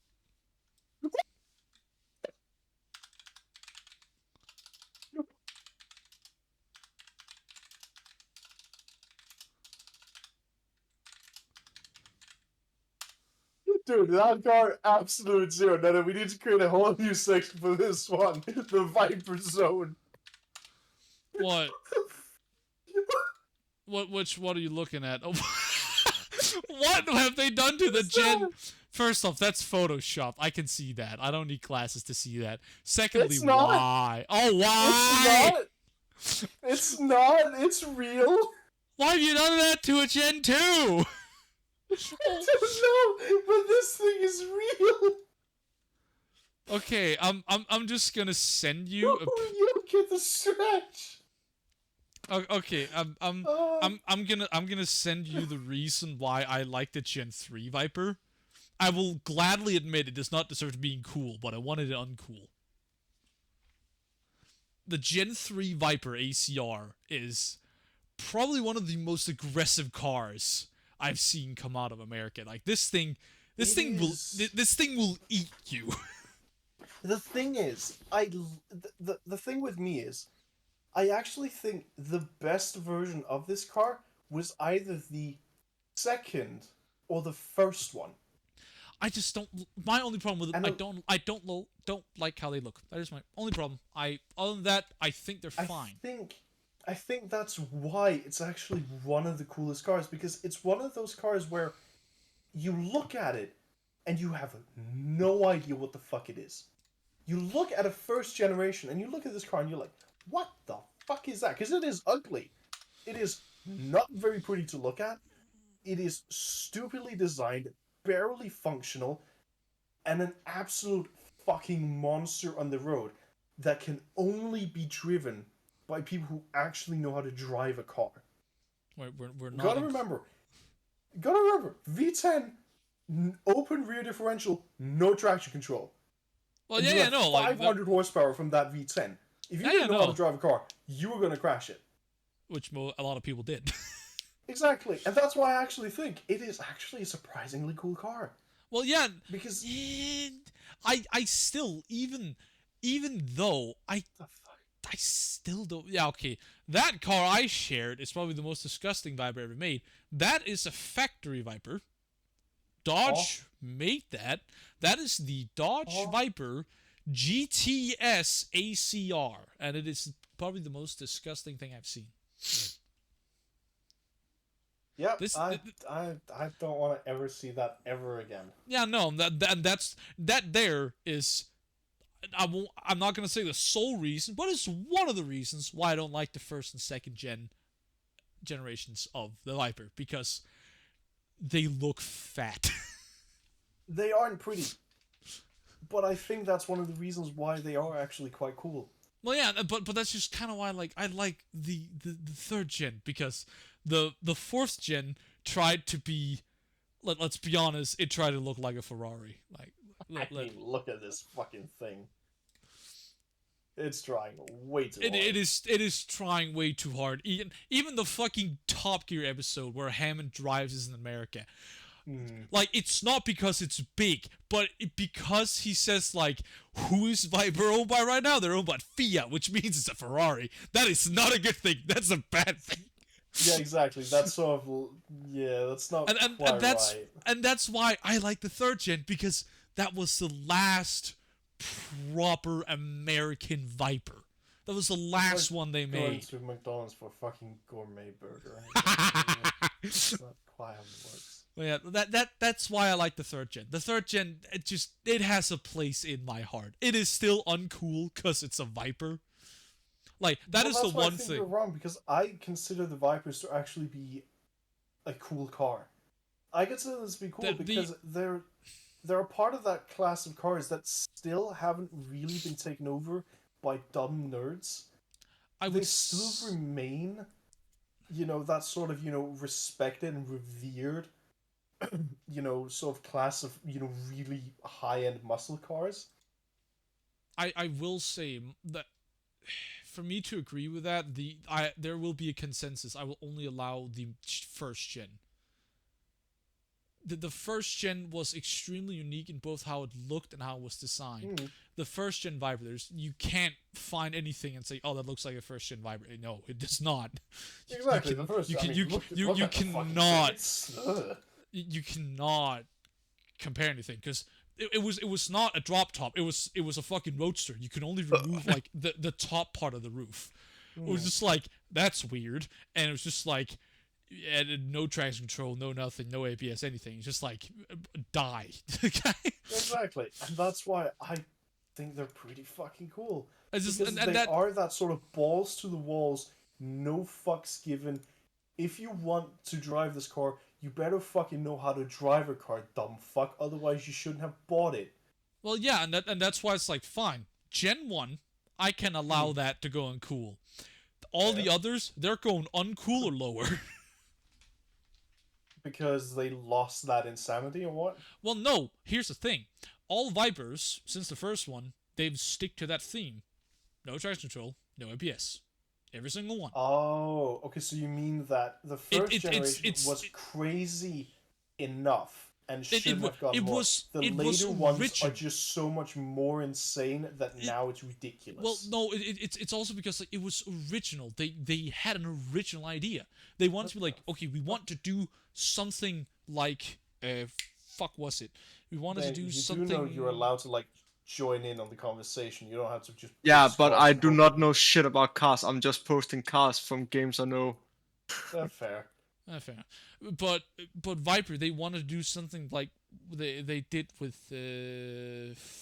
Dude, that car, absolute zero. No, we need to create a whole new section for this one. The Viper Zone. What? What are you looking at? Oh, what have they done to the Gen? First off, that's Photoshop. I can see that. I don't need glasses to see that. Secondly, It's not. why? Oh, why? It's not. It's real. Why have you done that to a Gen 2? I don't know, but this thing is real. Okay, I'm just gonna send you. You don't get the stretch. Okay, I'm gonna send you the reason why I like the Gen 3 Viper. I will gladly admit it does not deserve being cool, but I wanted it uncool. The Gen 3 Viper ACR is probably one of the most aggressive cars I've seen come out of America. Like this thing will eat you. The thing is, the thing with me is, I actually think the best version of this car was either the second or the first one. I just don't. My only problem with it, I don't like how they look. That is my only problem. Other than that, I think they're fine. I think that's why it's actually one of the coolest cars, because it's one of those cars where you look at it and you have no idea what the fuck it is. You look at a first generation and you look at this car and you're like, what the fuck is that? Because it is ugly. It is not very pretty to look at. It is stupidly designed, barely functional, and an absolute fucking monster on the road that can only be driven by people who actually know how to drive a car. We're not. Gotta remember, V10, open rear differential, no traction control. Well, and yeah, you yeah, have no, 500 horsepower from that V10. If you didn't know how to drive a car, you were gonna crash it. Which a lot of people did. Exactly, and that's why I actually think it is actually a surprisingly cool car. Well, yeah, because I still even though I still don't. Yeah, okay. That car I shared is probably the most disgusting Viper ever made. That is a factory Viper. Dodge made that. That is the Dodge Viper GTS ACR, and it is probably the most disgusting thing I've seen. Yep, I don't want to ever see that ever again. Yeah, no, that there is. I'm not gonna say the sole reason, but it's one of the reasons why I don't like the first and second generations of the Viper, because they look fat. They aren't pretty, but I think that's one of the reasons why they are actually quite cool. Well, yeah, but that's just kind of why I like the third gen, because the fourth gen tried to be, let's be honest, it tried to look like a Ferrari. Look at this fucking thing. It's trying way too hard. It is trying way too hard. Even the fucking Top Gear episode where Hammond drives is in America. It's not because it's big, but because he says, who is Viper owned by right now? They're owned by Fiat, which means it's a Ferrari. That is not a good thing. That's a bad thing. Yeah, exactly. That's sort of... Yeah, that's not quite right. And that's why I like the third gen, because that was the last proper American Viper. That was the last one they made. Going to McDonald's for a fucking gourmet burger. That's not quite how it works. Well, yeah, that's why I like the third gen. The third gen, it has a place in my heart. It is still uncool because it's a Viper. That is the one thing. You're wrong, because I consider the Vipers to actually be a cool car. I consider this to be cool because they're a part of that class of cars that still haven't really been taken over by dumb nerds. They still remain, that sort of, respected and revered, sort of class of, really high-end muscle cars. I will say that for me to agree with that, there will be a consensus. I will only allow the first gen. The first gen was extremely unique in both how it looked and how it was designed. The first gen Viper, you can't find anything and say, "Oh, that looks like a first gen Viper." No, it does not. Exactly. You cannot compare anything, because it was not a drop top. It was a fucking roadster. You can only remove the top part of the roof. It was just that's weird, and it was just no traction control, no nothing, no ABS, anything. It's just die. Exactly, and that's why I think they're pretty fucking cool. Because they are that sort of balls to the walls, no fucks given. If you want to drive this car, you better fucking know how to drive a car, dumb fuck. Otherwise, you shouldn't have bought it. Well, yeah, and that's why it's fine. Gen 1, I can allow that to go uncool. All the others, they're going uncool or lower. Because they lost that insanity or what? Well, no. Here's the thing. All Vipers, since the first one, they've stick to that theme. No traction control, no ABS. Every single one. Oh, okay, so you mean that the first generation was crazy enough and shouldn't have gotten more. The later ones are just so much more insane that now it's ridiculous. Well, no, it's also because it was original. They had an original idea. They wanted to be okay, we want to do something fuck was it? We wanted to do something... You do know you're allowed to join in on the conversation. You don't have to just... Yeah, but I do not know shit about cars. I'm just posting cars from games I know. That's fair. Fair. But Viper, they wanted to do something like they did with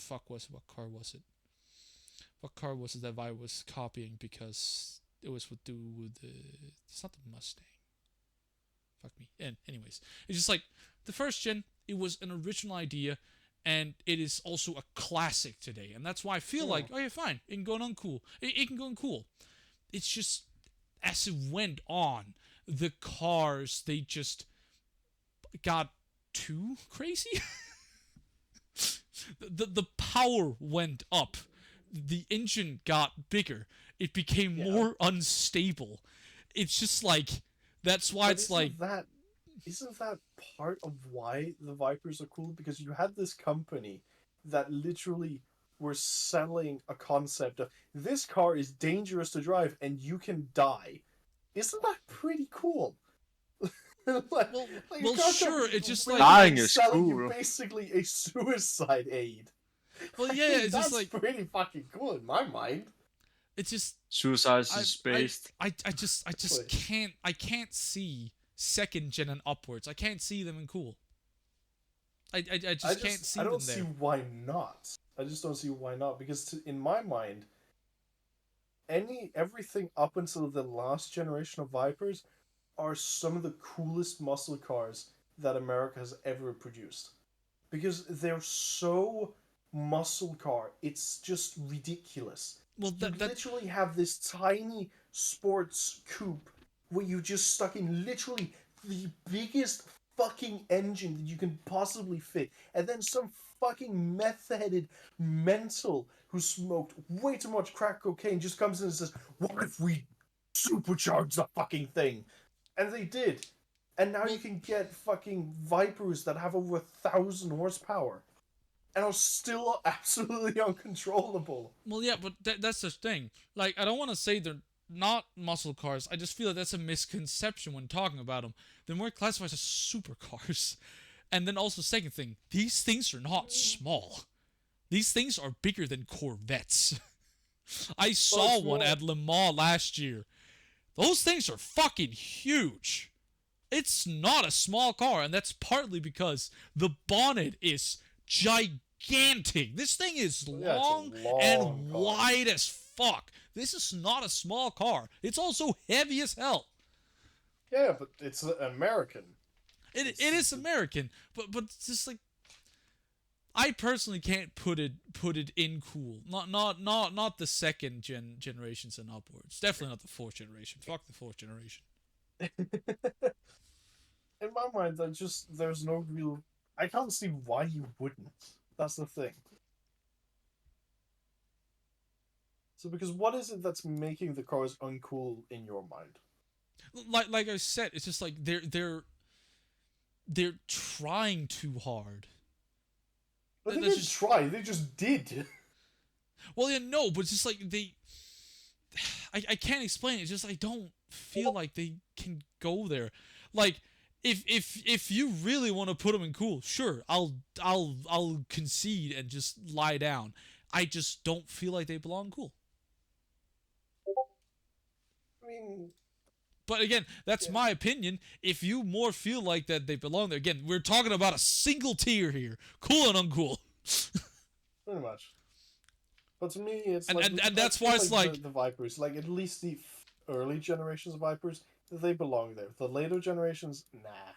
what car was it? What car was it that Viper was copying, because it was with it's not the Mustang. Fuck me. And anyways, it's just the first gen, it was an original idea, and it is also a classic today. And that's why I feel fine, it can go uncool. It can go uncool. It's just, as it went on, the cars, they just got too crazy. The power went up. The engine got bigger. It became more unstable. It's just like, that's why it's like... Isn't that part of why the Vipers are cool? Because you had this company that literally were selling a concept of, this car is dangerous to drive and you can die. Isn't that pretty cool? Sure, it's just like... Dying is selling cool. you basically a suicide aid. Well, yeah, it's That's just like... pretty fucking cool in my mind. It's just... Suicide is based. I just can't see second gen and upwards. I can't see them in cool. I just can't see them there. I don't see why not. I just don't see why not, because in my mind, everything up until the last generation of Vipers are some of the coolest muscle cars that America has ever produced. Because they're so muscle car, it's just ridiculous. Well, you literally have this tiny sports coupe where you just stuck in literally the biggest fucking engine that you can possibly fit, and then some fucking meth-headed mental who smoked way too much crack cocaine just comes in and says, what if we supercharge the fucking thing? And they did. And now you can get fucking Vipers that have over 1,000 horsepower and are still absolutely uncontrollable. Well, yeah, but that's the thing. Like, I don't want to say they're not muscle cars. I just feel like that's a misconception when talking about them. They're more classified as supercars. And then also, second thing, these things are not small. These things are bigger than Corvettes. I saw one at Le Mans last year. Those things are fucking huge. It's not a small car, and that's partly because the bonnet is gigantic. This thing is long and wide as fuck. This is not a small car. It's also heavy as hell. Yeah, but it's American. It is American, but it's just like, I personally can't put it in cool. Not the second generations and upwards. Definitely not the fourth generation. Fuck the fourth generation. In my mind, there's no real... I can't see why you wouldn't. That's the thing. So, because what is it that's making the cars uncool in your mind? Like I said, it's just like they're trying too hard. But they didn't try. They just did. Well, yeah, no, but it's just like I can't explain it. It's just I don't feel like they can go there. Like, if you really want to put them in cool, sure, I'll concede and just lie down. I just don't feel like they belong cool. I mean, but again, that's my opinion. If you more feel like that they belong there, again, we're talking about a single tier here, cool and uncool. Pretty much. But to me, it's and that's why it's like the Vipers, like at least the early generations of Vipers, they belong there. The later generations, nah.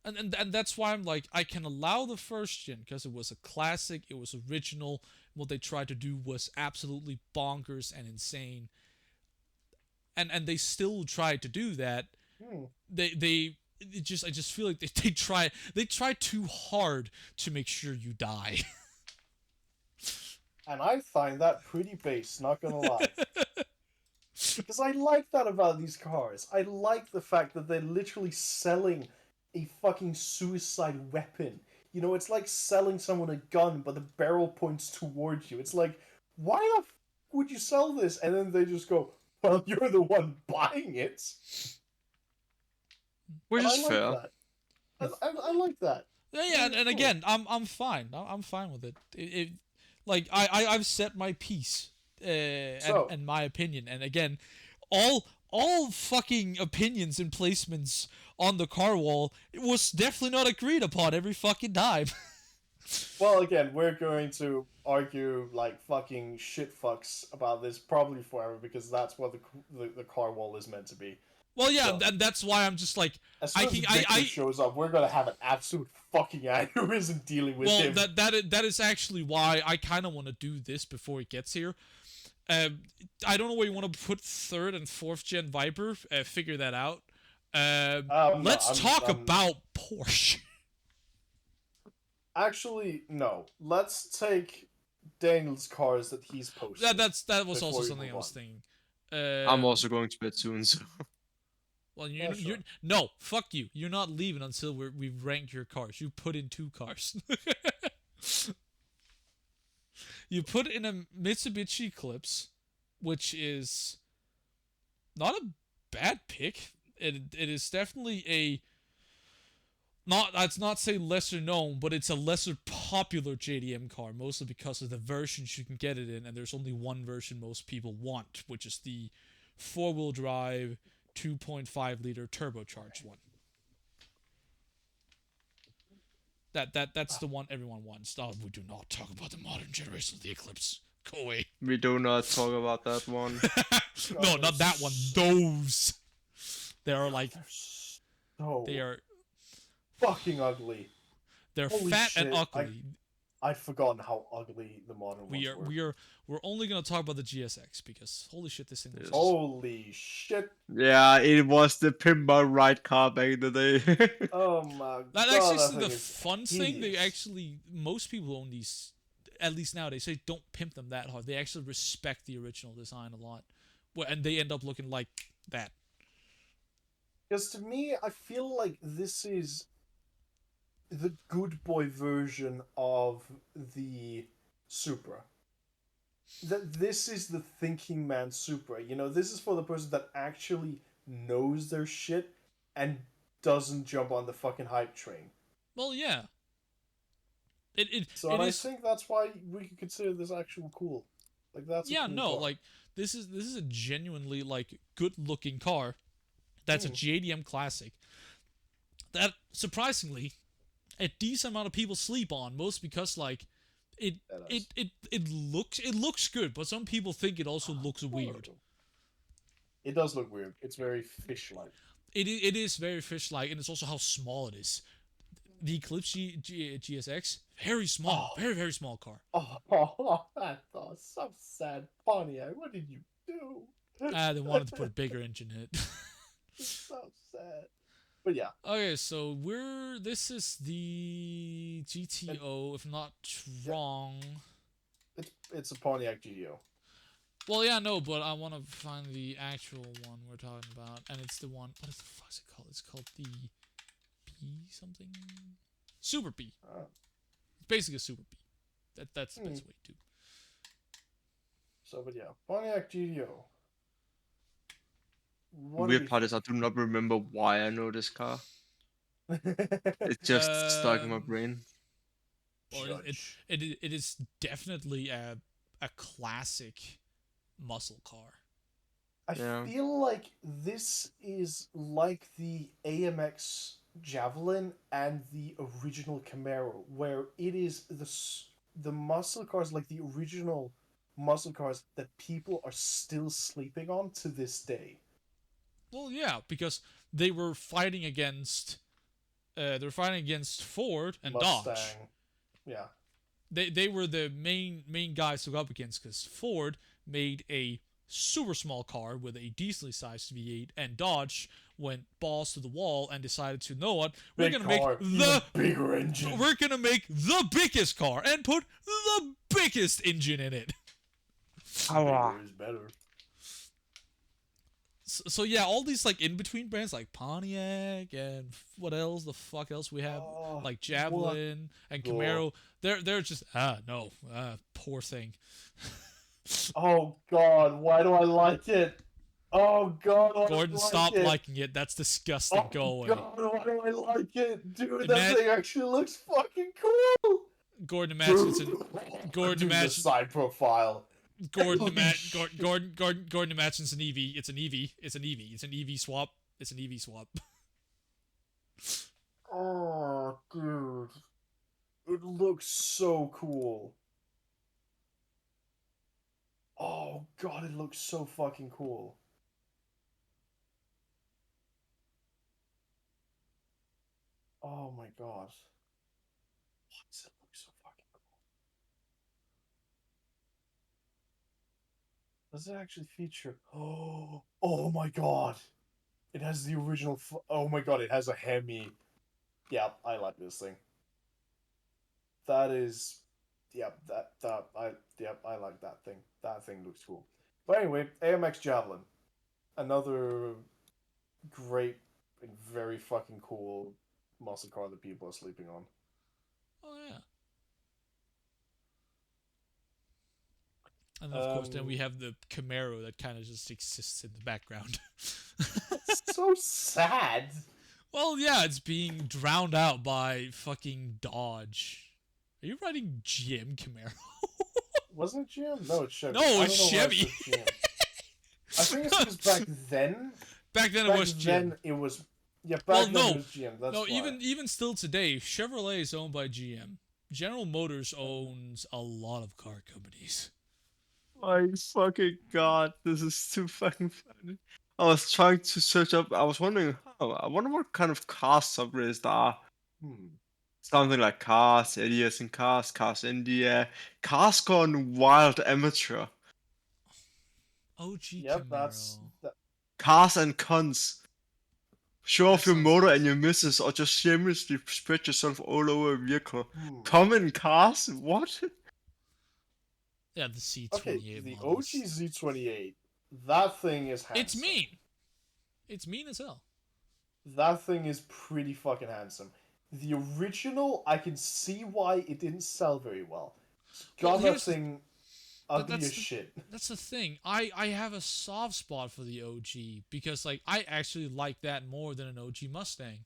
And that's why I'm like, I can allow the first gen because it was a classic, it was original. What they tried to do was absolutely bonkers and insane. And they still tried to do that. I just feel like they try too hard to make sure you die. And I find that pretty base, not gonna lie. Because I like that about these cars. I like the fact that they're literally selling a fucking suicide weapon. You know, it's like selling someone a gun, but the barrel points towards you. It's like, why the f would you sell this? And then they just go, well, you're the one buying it. Which is fair. I like that. Yeah, and again, I'm fine. I'm fine with it. Like I've set my piece, and my opinion. And again, all fucking opinions and placements on the car wall, it was definitely not agreed upon every fucking time. Well, again, we're going to argue like fucking shit fucks about this probably forever, because that's what the car wall is meant to be. Well, yeah, and that's why I'm just like, as soon as Victor shows up, we're gonna have an absolute fucking aneurysm dealing with him. Well, that is actually why I kind of want to do this before he gets here, I don't know where you want to put third and fourth gen Viper. Figure that out. Let's talk about Porsche. Actually, no. Let's take Daniel's cars that he's posted. That was also something I was thinking. I'm also going to bed soon, so. Well, no, fuck you. You're not leaving until we've ranked your cars. You put in 2 cars. You put in a Mitsubishi Eclipse, which is not a bad pick. It is definitely a let's not say lesser known, but it's a lesser popular JDM car, mostly because of the versions you can get it in, and there's only one version most people want, which is the 4-wheel drive 2.5 liter turbocharged one. That's the one everyone wants. Oh, we do not talk about the modern generation of the Eclipse. Go away. We do not talk about that one. No, not that one. Those. They are like. They are fucking ugly. They're Holy fat shit. And ugly. I'd forgotten how ugly the modern ones were. We're only gonna talk about the GSX because holy shit, this thing was holy shit. Yeah, it was the pinball ride car back in the day. Oh my god. That actually is the fun thing. They actually, most people own these, at least nowadays, they don't pimp them that hard. They actually respect the original design a lot, and they end up looking like that. Because to me, I feel like this is the good boy version of the Supra. That this is the thinking man Supra. You know, this is for the person that actually knows their shit and doesn't jump on the fucking hype train. Well, yeah. I think that's why we could consider this actual cool. Like that's a cool car. Like this is a genuinely like good looking car. That's a JDM classic. That surprisingly, a decent amount of people sleep on, most because like it looks good, but some people think it also looks weird. It does look weird. It's very fish-like. It is very fish-like, and it's also how small it is. The Eclipse GSX, very small, very very small car. That's so sad, Pontiac. What did you do? They wanted to put a bigger engine in it. It's so sad. But yeah. Okay, so this is the GTO, if I'm not wrong. It's a Pontiac GTO. Well, yeah, no, but I want to find the actual one we're talking about, and it's the one. What is the fuck is it called? It's called the B something. Super B. It's basically a Super B. That's the best way to. So, but yeah, Pontiac GTO. Weird part is I do not remember why I know this car. It's just stuck in my brain. Well, it is definitely a classic muscle car. I feel like this is like the AMX Javelin and the original Camaro, where it is the muscle cars, like the original muscle cars that people are still sleeping on to this day. Well, yeah, because they were fighting against Ford and Mustang. Dodge. Yeah. They were the main guys to go up against, because Ford made a super small car with a decently sized V8, and Dodge went balls to the wall and decided to, know what, we're gonna make the bigger engine. We're gonna make the biggest car and put the biggest engine in it. Bigger is better. So yeah, all these like in between brands like Pontiac and what else the fuck else we have, like Javelin and Camaro, they're just poor thing. Oh god, why do I like it? Oh god, Gordon, stop liking it. That's disgusting. Go away. God, why do I like it? Dude, that thing actually looks fucking cool. Gordon, imagine the side profile. Gordon imagines an EV. It's an EV. It's an EV. It's an EV swap. It's an EV swap. Oh, dude. It looks so cool. Oh, God, it looks so fucking cool. Oh, my God. Why does it look so fucking cool? Does it actually feature? Oh my god! It has the original. Oh my god! It has a Hemi. Yeah, I like this thing. That is, yeah, I like that thing. That thing looks cool. But anyway, AMX Javelin, another great and very fucking cool muscle car that people are sleeping on. Oh yeah. And of course, then we have the Camaro that kind of just exists in the background. It's so sad. Well, yeah, it's being drowned out by fucking Dodge. Are you riding GM Camaro? Wasn't it GM? No, it's Chevy. No, it's Chevy. I think it's because back then. Back then it was GM. Then it was. Yeah, back then it was GM. That's why. even still today, Chevrolet is owned by GM. General Motors owns a lot of car companies. My fucking god, this is too fucking funny. I was trying to search up. I was wondering, I wonder what kind of car subreddits there are. Something like Cars, Idiots in Cars, Cars India, Cars Gone Wild Amateur. OG Yep, Camaro. Cars and Cons. Show off your motor and your misses, or just shamelessly spread yourself all over a vehicle. Common cars? What? Yeah, the C28 Okay, the models. OG Z28. That thing is handsome. It's mean. It's mean as hell. That thing is pretty fucking handsome. The original, I can see why it didn't sell very well. It's got that thing ugly as shit. That's the thing. I have a soft spot for the OG because like I actually like that more than an OG Mustang.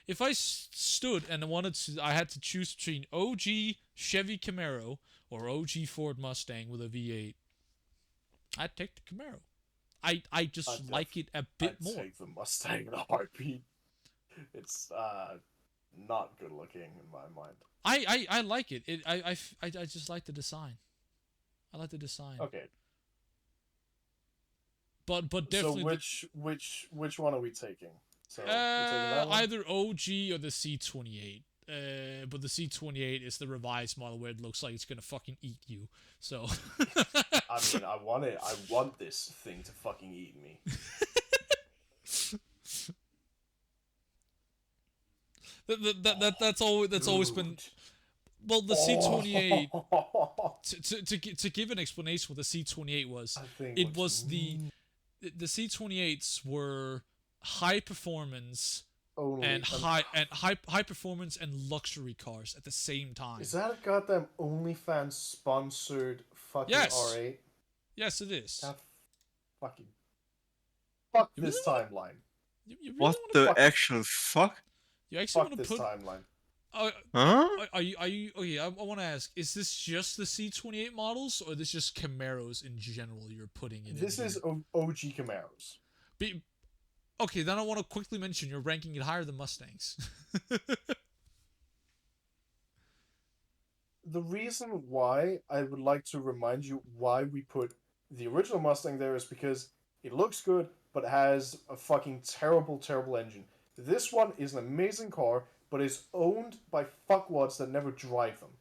If I stood and I had to choose between OG Chevy Camaro or OG Ford Mustang with a V8, I'd take the Camaro. I just like it a bit more. I'd take the Mustang in a heartbeat. It's not good looking in my mind. I like it. I just like the design. I like the design. Okay. But definitely. So which one are we taking? So either OG or the C28. But the C28 is the revised model where it looks like it's gonna fucking eat you. So. I mean, I want this thing to fucking eat me. That's always been. Well, the C28. To give an explanation, what the C28 was, it was the C28s were high performance. And high performance and luxury cars at the same time. Is that a goddamn OnlyFans sponsored fucking R8? Yes, it is. Fuck this timeline. You really what the actual fuck? You actually want to put timeline. Huh? Are you okay? I want to ask: is this just the C28 models, or is this just Camaros in general? You're putting in. This is OG Camaros. Okay, then I want to quickly mention you're ranking it higher than Mustangs. The reason why I would like to remind you why we put the original Mustang there is because it looks good, but it has a fucking terrible, terrible engine. This one is an amazing car, but is owned by fuckwads that never drive them.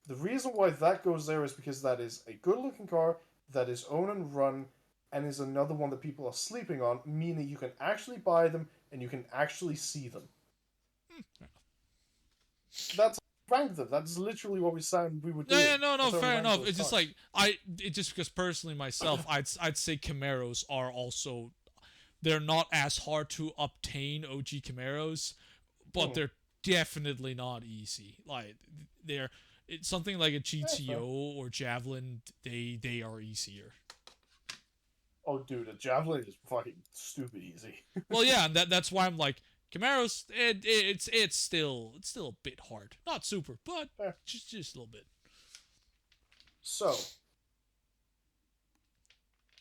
The reason why that goes there is because that is a good-looking car that is owned and run, and is another one that people are sleeping on, meaning you can actually buy them and you can actually see them. That's rank them. That's literally what we said we would do. No, fair enough. It's just like it's just because personally myself, I'd say Camaros are also, they're not as hard to obtain OG Camaros, but they're definitely not easy. Like it's something like a GTO or Javelin. They are easier. Oh, dude, a Javelin is fucking stupid easy. Well, yeah, and that's why I'm like, Camaros, it's still a bit hard. Not super, but just a little bit. So,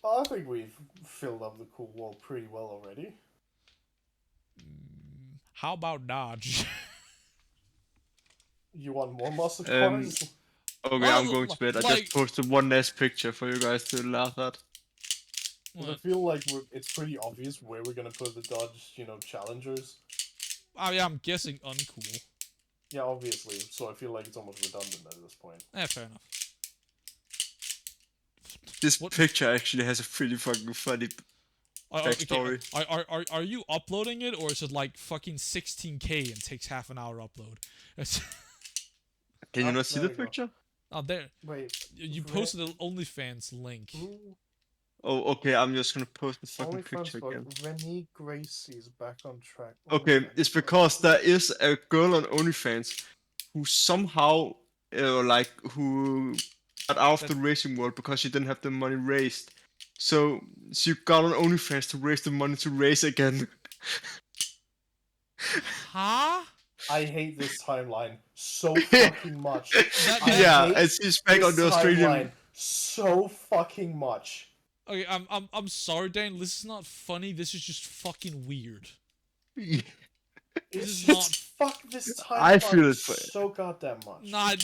I think we've filled up the cool wall pretty well already. How about Dodge? You want more muscle cars? Okay, I'm going to bed. I just posted one last picture for you guys to laugh at. I feel like it's pretty obvious where we're gonna put the Dodge, Challengers. Oh yeah, I'm guessing uncool. Yeah, obviously. So I feel like it's almost redundant at this point. Yeah, fair enough. This What? picture actually has a pretty fucking funny Okay. backstory. Are you uploading it, or is it like fucking 16K and takes half an hour upload? Can you Oh, not see there the we go. picture? Oh, there. Wait. You posted an OnlyFans link. Ooh, Oh, okay. I'm just gonna post the fucking OnlyFans picture book. again. Renee Gracie is back on track. Okay, OnlyFans it's book. because there is a girl on OnlyFans who somehow, who got out of the racing world because she didn't have the money raised. So she got on OnlyFans to raise the money to race again. Huh? I hate this timeline so fucking much. I Yeah, hate and she's back on this the Australian. timeline so fucking much. Okay, I'm sorry, Dan. This is not funny. This is just fucking weird. This It's is just not. fuck this I feel timeline it. so goddamn much. Nah,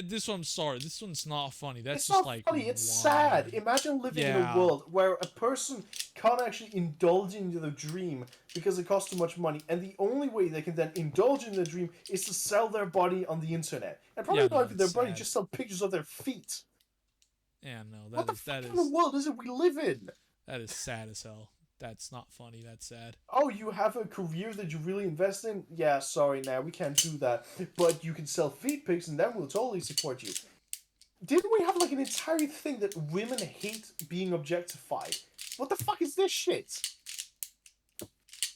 this one. I'm sorry. This one's not funny. That's It's just not like funny, it's why? sad. Imagine living in a Yeah. world where a person can't actually indulge in their dream because it costs too much money, and the only way they can then indulge in their dream is to sell their body on the internet. And probably Yeah, not no, even their it's body, sad. just sell pictures of their feet. Yeah, no, What the that fuck is kind of world is it we live in? that is sad as hell. That's not funny. That's sad. Oh, you have a career that you really invest in? Yeah, sorry, now we can't do that. But you can sell feet pics, and then we'll totally support you. Didn't we have like an entire thing that women hate being objectified? What the fuck is this shit?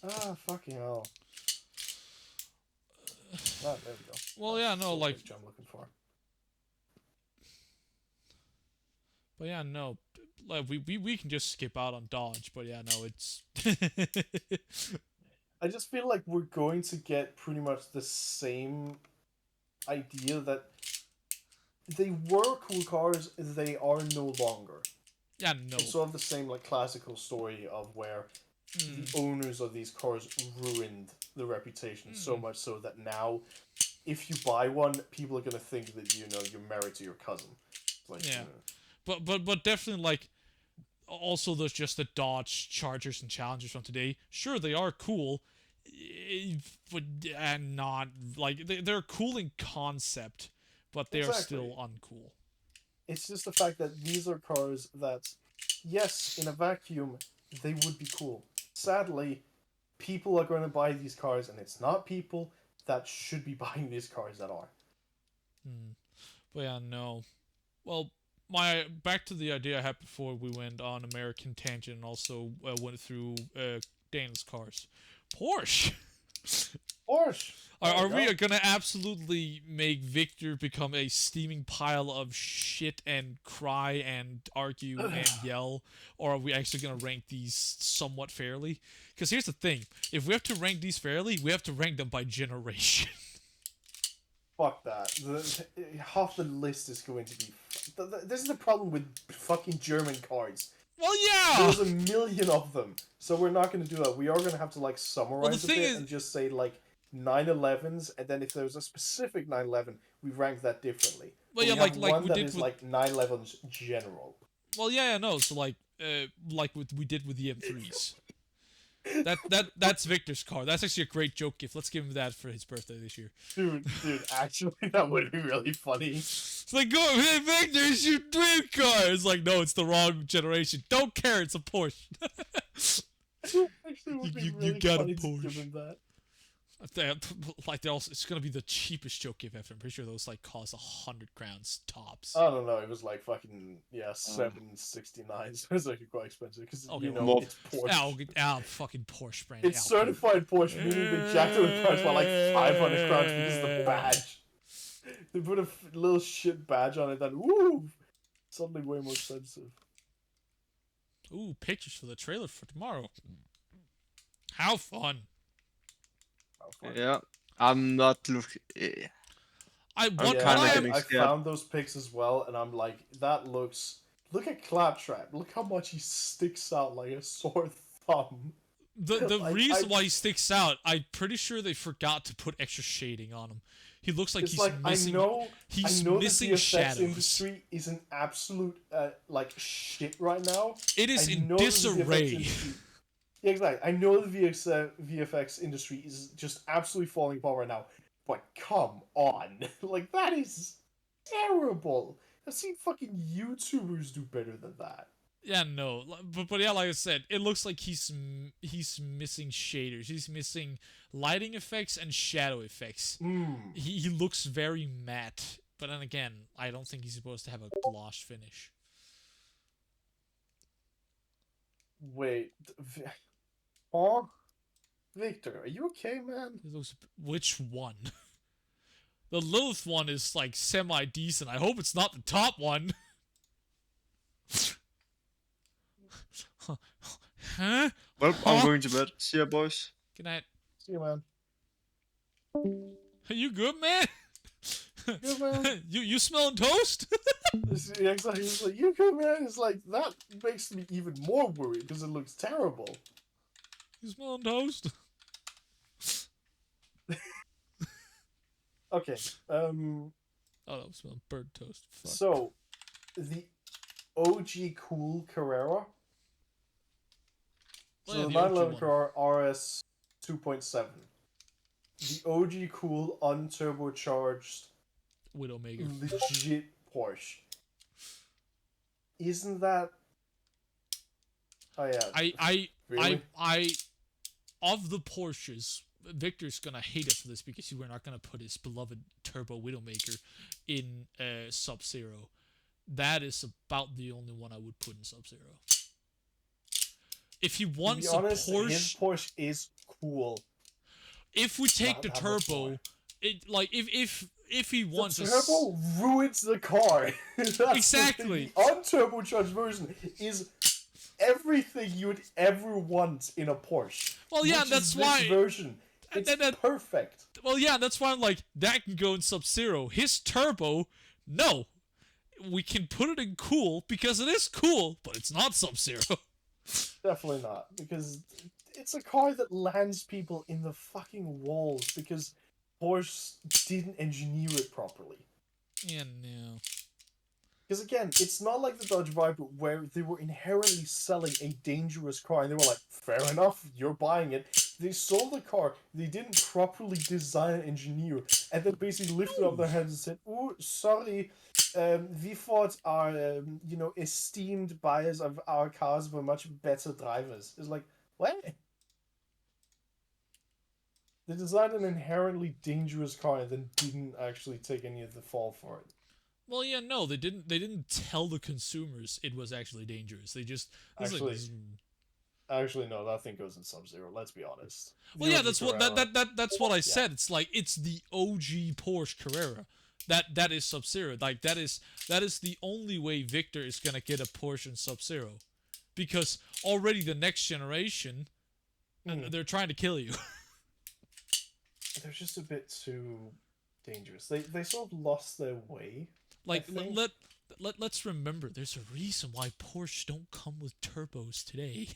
Ah, fucking hell. Ah, there we go. Well, yeah, no, the like, picture I'm looking for. but yeah, no, like we can just skip out on Dodge. But yeah, no, it's. I just feel like we're going to get pretty much the same idea that they were cool cars, they are no longer. Yeah, no. It's sort of the same like classical story of where the owners of these cars ruined the reputation so much so that now if you buy one, people are gonna think that you're married to your cousin. Like, Yeah. But definitely like also there's just the Dodge Chargers and Challengers from today. Sure, they are cool, but and not like they're cool in concept, but they are still uncool. It's just the fact that these are cars that, yes, in a vacuum, they would be cool. Sadly, people are going to buy these cars, and it's not people that should be buying these cars that are. But yeah, no. Well, my back to the idea I had before we went on American tangent and also went through Daniel's cars. Porsche. Porsche. Are we gonna absolutely make Victor become a steaming pile of shit and cry and argue and yell, or are we actually gonna rank these somewhat fairly? Because here's the thing: if we have to rank these fairly, we have to rank them by generation. Fuck that. Half the list is going to be... This is the problem with fucking German cars. Well, yeah! There's a million of them. So we're not going to do that. We are going to have to, like, summarize a bit and just say, like, 911s, and then if there's a specific 911, we rank that differently. Well, but yeah, like one we that did is, with... like, 911s general. Well, yeah, no. So like what we did with the M3s. That's Victor's car. That's actually a great joke gift. Let's give him that for his birthday this year. Dude, actually, that would be really funny. It's like, go, hey, Victor, it's your dream car. It's like, no, it's the wrong generation. Don't care, it's a Porsche. Actually, it would be really you got a funny to Porsche. give him that. Like, they're also, it's gonna be the cheapest joke gift ever. I'm pretty sure those like cost 100 crowns tops. I don't know. It was like fucking 769. So it's actually quite expensive because Okay, it's Porsche. Fucking Porsche brand. It's certified Porsche, meaning they jacked up the price by like 500 crowns because of the badge. They put a little shit badge on it, then woo, suddenly way more expensive. Ooh, pictures for the trailer for tomorrow. How fun! Yeah, I'm not looking. I found those pics as well, and I'm like, that looks. Look at Claptrap. Look how much he sticks out like a sore thumb. The reason why he sticks out, I'm pretty sure they forgot to put extra shading on him. He looks like he's missing. He's missing the VFX shadows. industry is an absolute like shit right now. It is in disarray. Yeah, exactly. I know the VFX industry is just absolutely falling apart right now, but come on, like that is terrible. I've seen fucking YouTubers do better than that. Yeah, no, but yeah, like I said, it looks like he's missing shaders. He's missing lighting effects and shadow effects. He looks very matte. But then again, I don't think he's supposed to have a gloss finish. Wait, oh, Victor, are you okay, man? It looks. Which one? The Lilith one is like semi-decent. I hope it's not the top one. Huh? Well, I'm going to bed. See ya, boys. Good night. See you, man. Are you good, man? Good, man. you smelling toast? Yeah, exactly. It's like, you good, man? It's like, that makes me even more worried because it looks terrible. You smelling toast? Okay. Oh, that was smelling bird toast. Fuck. So, the OG Cool Carrera. So yeah, the the 911 OG Carrera RS 2.7. The OG Cool unturbocharged Widowmaker. legit Porsche. Isn't that? Oh yeah. Really? I of the Porsches, Victor's gonna hate us for this because we're not gonna put his beloved turbo Widowmaker in Sub-Zero. That is about the only one I would put in Sub-Zero. If he wants to be honest, a Porsche, his Porsche is cool. If we take the turbo, it like if he wants the turbo ruins the car. Exactly. The unturbocharged version is everything you would ever want in a Porsche. Well, yeah, that's why this version. It's perfect. Well, yeah, that's why I'm like, that can go in Sub-Zero. His turbo, no. We can put it in cool because it is cool, but it's not Sub-Zero. Definitely not, because it's a car that lands people in the fucking walls because Porsche didn't engineer it properly. Yeah, no. Because again, it's not like the Dodge Viper where they were inherently selling a dangerous car and they were like, fair enough, you're buying it. They sold the car, they didn't properly design and engineer, and then basically lifted up their hands and said, oh, sorry, we thought our, esteemed buyers of our cars were much better drivers. It's like, what? They designed an inherently dangerous car and then didn't actually take any of the fall for it. Well, yeah, no, they didn't tell the consumers it was actually dangerous. They just actually no, that thing goes in Sub-Zero. Let's be honest. Well, yeah, that's what that's what I said. It's like it's the OG Porsche Carrera. That is Sub-Zero. Like that is the only way Victor is gonna get a Porsche in Sub-Zero, because already the next generation, they're trying to kill you. They're just a bit too dangerous. They sort of lost their way. Like let's remember, there's a reason why Porsche don't come with turbos today.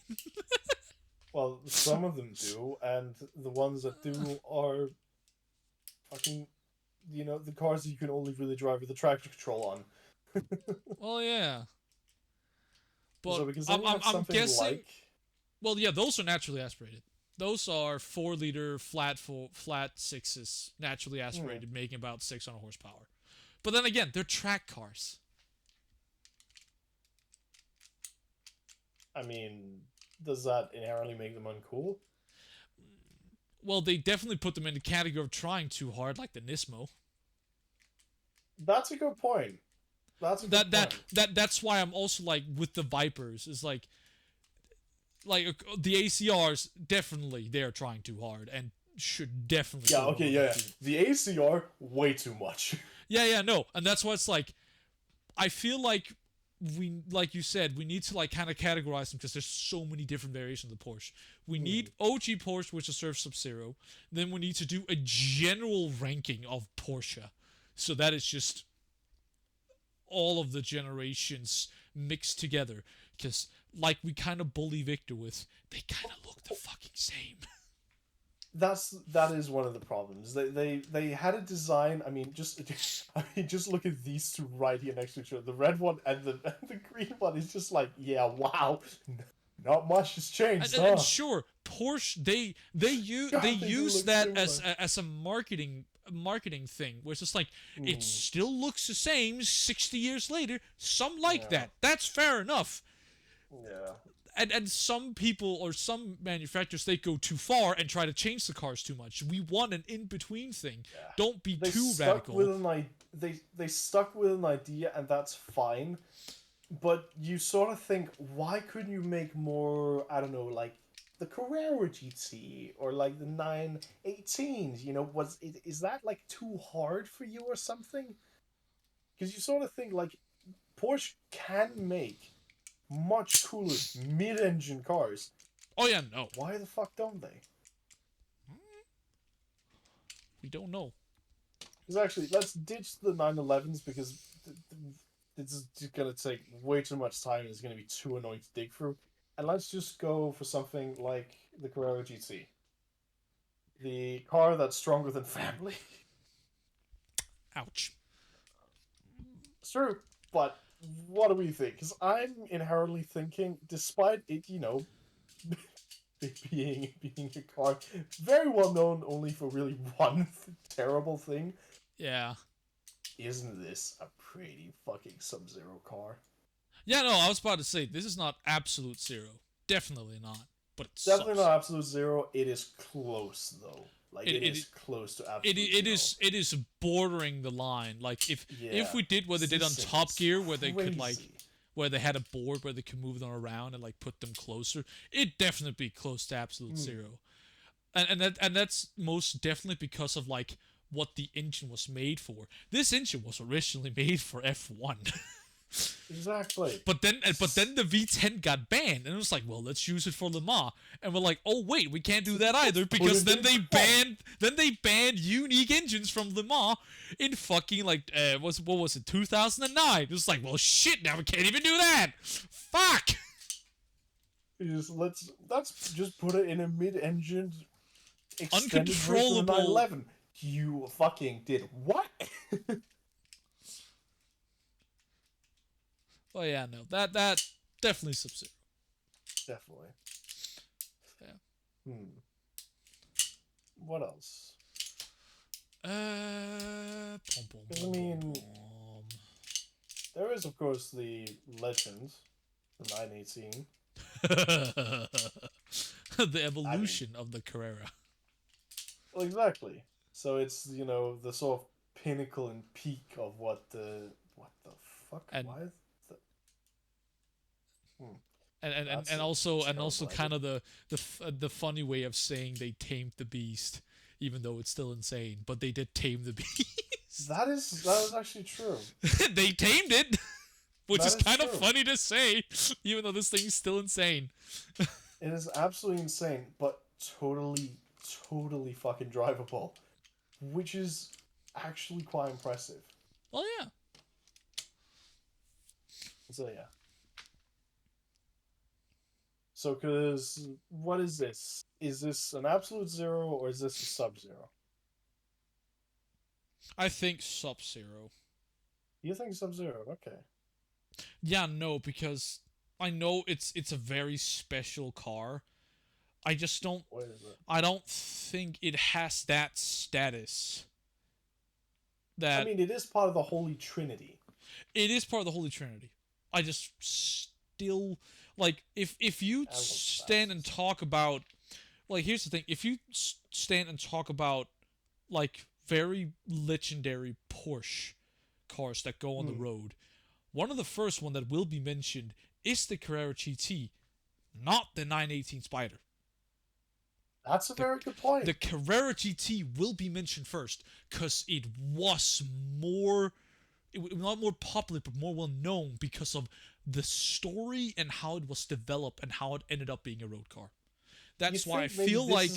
Well, some of them do, and the ones that do are fucking, the cars that you can only really drive with the traction control on. Well, yeah. But so because I'm guessing. Like... Well, yeah, those are naturally aspirated. Those are 4-liter flat sixes, naturally aspirated, making about 600 horsepower. But then again, they're track cars. I mean, does that inherently make them uncool? Well, they definitely put them in the category of trying too hard, like the Nismo. That's a good point. That's that's why I'm also like with the Vipers is like the ACRs definitely they're trying too hard and should definitely the ACR way too much. No, and that's why it's like I feel like we, like you said, we need to like kind of categorize them because there's so many different variations of the Porsche. We need OG Porsche, which is serves Sub-Zero. Then we need to do a general ranking of Porsche, so that it's just all of the generations mixed together. Because like we kind of bully Victor with, they kind of look the fucking same. That is one of the problems. They had a design. I mean, just look at these two right here next to each other. The red one and the green one is just like, yeah, wow, not much has changed. And sure, Porsche they use that as a marketing marketing thing where it's just like it still looks the same 60 years later. Some like that. That's fair enough. Yeah. And some people or some manufacturers, they go too far and try to change the cars too much. We want an in-between thing. Yeah. Don't be They too stuck radical. With they stuck with an idea, and that's fine. But you sort of think, why couldn't you make more, I don't know, like the Carrera GT or like the 918s? You know, is that like too hard for you or something? Because you sort of think like Porsche can make much cooler mid-engine cars. Oh yeah, no. Why the fuck don't they? We don't know. Because actually, let's ditch the 911s because it's just gonna take way too much time and it's gonna be too annoying to dig through. And let's just go for something like the Carrera GT. The car that's stronger than family. Ouch. It's true, but what do we think? Because I'm inherently thinking, despite it, you know, being a car very well known only for really one terrible thing, Yeah. isn't this a pretty fucking Sub-Zero car? Yeah, no, I was about to say, this is not absolute zero. Definitely not. But it's Definitely not absolute zero. It is close though. Like it is close to absolute zero. It is bordering the line. Like if we did what they did on This Top is Gear, where they could like crazy. where they had a board where they could move them around and like put them closer, it'd definitely be close to absolute zero. And that's most definitely because of like what the engine was made for. This engine was originally made for F1. Exactly. But then the V10 got banned, and it was like, well, let's use it for Le Mans. And we're like, oh wait, we can't do that either because then they banned unique engines from Le Mans in fucking like what was it 2009? It was like, well shit, now we can't even do that. Fuck. Let's just put it in a mid-engine extended version of Uncontrollable. 911. You fucking did what? Oh yeah, no, that definitely Sub-Zero. Definitely. Yeah. What else? Pom, I mean, there is of course the Legend, the 918. The evolution of the Carrera. Well, exactly. So it's, you know, the sort of pinnacle and peak of what the fuck? And- Why is the... And also terrible kind of the funny way of saying they tamed the beast, even though it's still insane. But they did tame the beast. That is actually true. They tamed it, which That is is kind of true. funny to say, even though this thing's still insane. It is absolutely insane, but totally fucking drivable, which is actually quite impressive. Well, yeah. So yeah. So, cause what is this? Is this an absolute zero or is this a Sub-Zero? I think Sub-Zero. You think Sub-Zero? Okay. Yeah, no, because I know it's a very special car. I just don't. What is it? I don't think it has that status. That I mean, it is part of the Holy Trinity. it is part of the Holy Trinity. I just still like if you I love stand and talk about like here's the thing, if you stand and talk about like very legendary Porsche cars that go on the road, one of the first one that will be mentioned is the Carrera GT, not the 918 Spider. That's a very good point. The Carrera GT will be mentioned first because it was more, not more popular, but more well known because of the story and how it was developed and how it ended up being a road car. That's You why I think maybe feel this like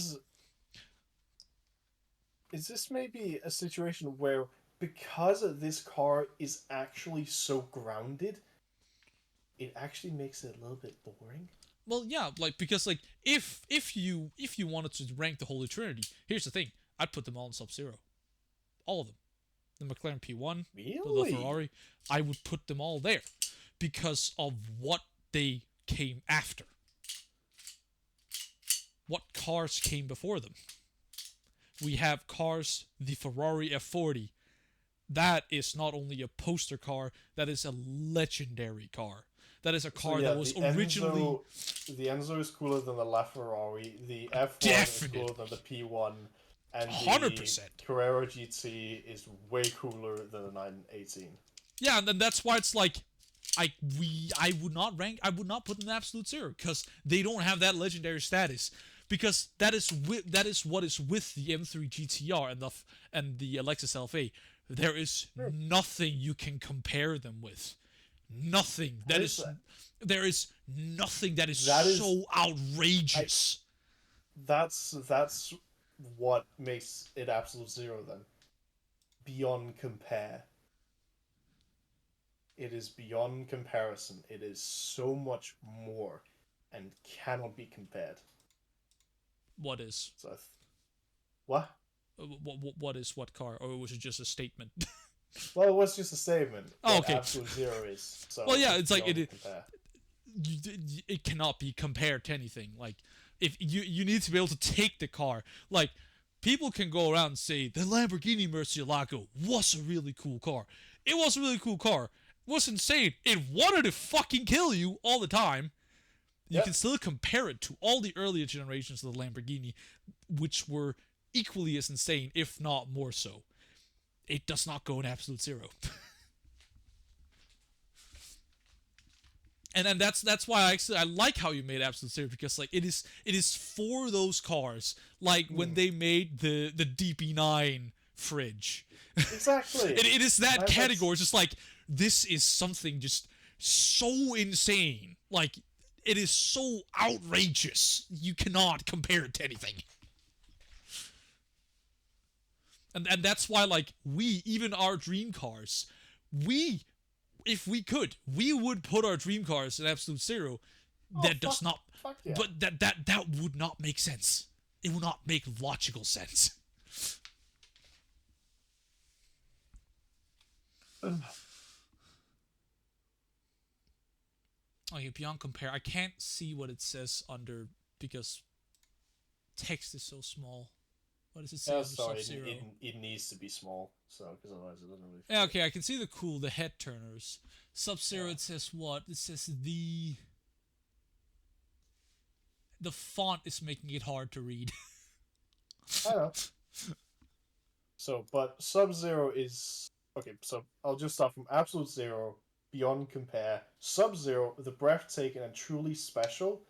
is this maybe a situation where because this car is actually so grounded, it actually makes it a little bit boring? well, yeah, like because like if you wanted to rank the Holy Trinity, here's the thing: I'd put them all in Sub-Zero, all of them. The McLaren P1, Really? the Ferrari, I would put them all there because of what they came after. What cars came before them? We have cars, the Ferrari F40. That is not only a poster car, that is a legendary car. That is a car that was originally... The Enzo is cooler than the LaFerrari, the F1 is cooler than the P1, and the 100%. Carrera GT is way cooler than the 918. Yeah, and then that's why it's like, I would not put them in absolute zero, because they don't have that legendary status. Because that is what is with the M3 GTR and the Lexus LFA. There is nothing you can compare them with. Nothing. There is nothing that is so outrageous. That's what makes it absolute zero then. Beyond compare. It is beyond comparison. It is so much more and cannot be compared. What is? So, what? What is what car? Or was it just a statement? Well, it was just a statement. Oh, okay. Absolute zero is. So well, yeah, it's like it cannot be compared to anything. Like, if you need to be able to take the car. Like, people can go around and say the Lamborghini Murcielago was a really cool car. It was a really cool car. It was insane. It wanted to fucking kill you all the time. You can still compare it to all the earlier generations of the Lamborghini, which were equally as insane, if not more so. It does not go in absolute zero. and that's why I like how you made absolute zero, because like it is for those cars, like when they made the DB9 fridge. Exactly. it is that category. It's just like, this is something just so insane. Like, it is so outrageous. You cannot compare it to anything. And that's why, like, even our dream cars, if we could, we would put our dream cars in absolute zero. Does not, yeah. But that would not make sense. It would not make logical sense. Okay, beyond compare, I can't see what it says under, because text is so small. What does it say under Sub-Zero? It needs to be small, so because otherwise it doesn't really fit. Yeah, okay, I can see the head turners. Sub-Zero, it says what? It says the font is making it hard to read. I know. So, but Sub-Zero is... Okay, so I'll just start from absolute zero, beyond compare. Sub-Zero, the breathtaking and truly special.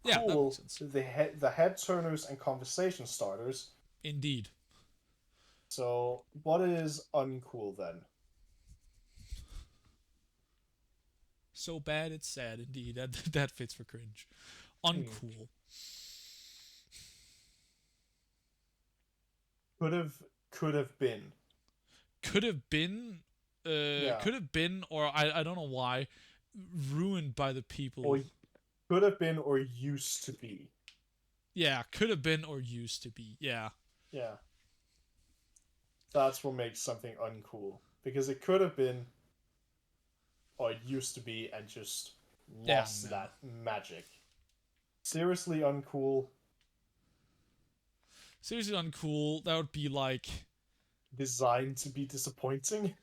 Yeah, cool, that makes sense. The head turners and conversation starters. Indeed. So, what is uncool then? So bad it's sad, indeed. That fits for cringe. Uncool. Could have been. Could have been. Could have been, or I don't know why, ruined by the people. Or could have been, or used to be. Yeah, could have been or used to be. Yeah. Yeah. That's what makes something uncool. Because it could have been, or it used to be, and just lost that magic. Seriously uncool. Seriously uncool, that would be like... Designed to be disappointing?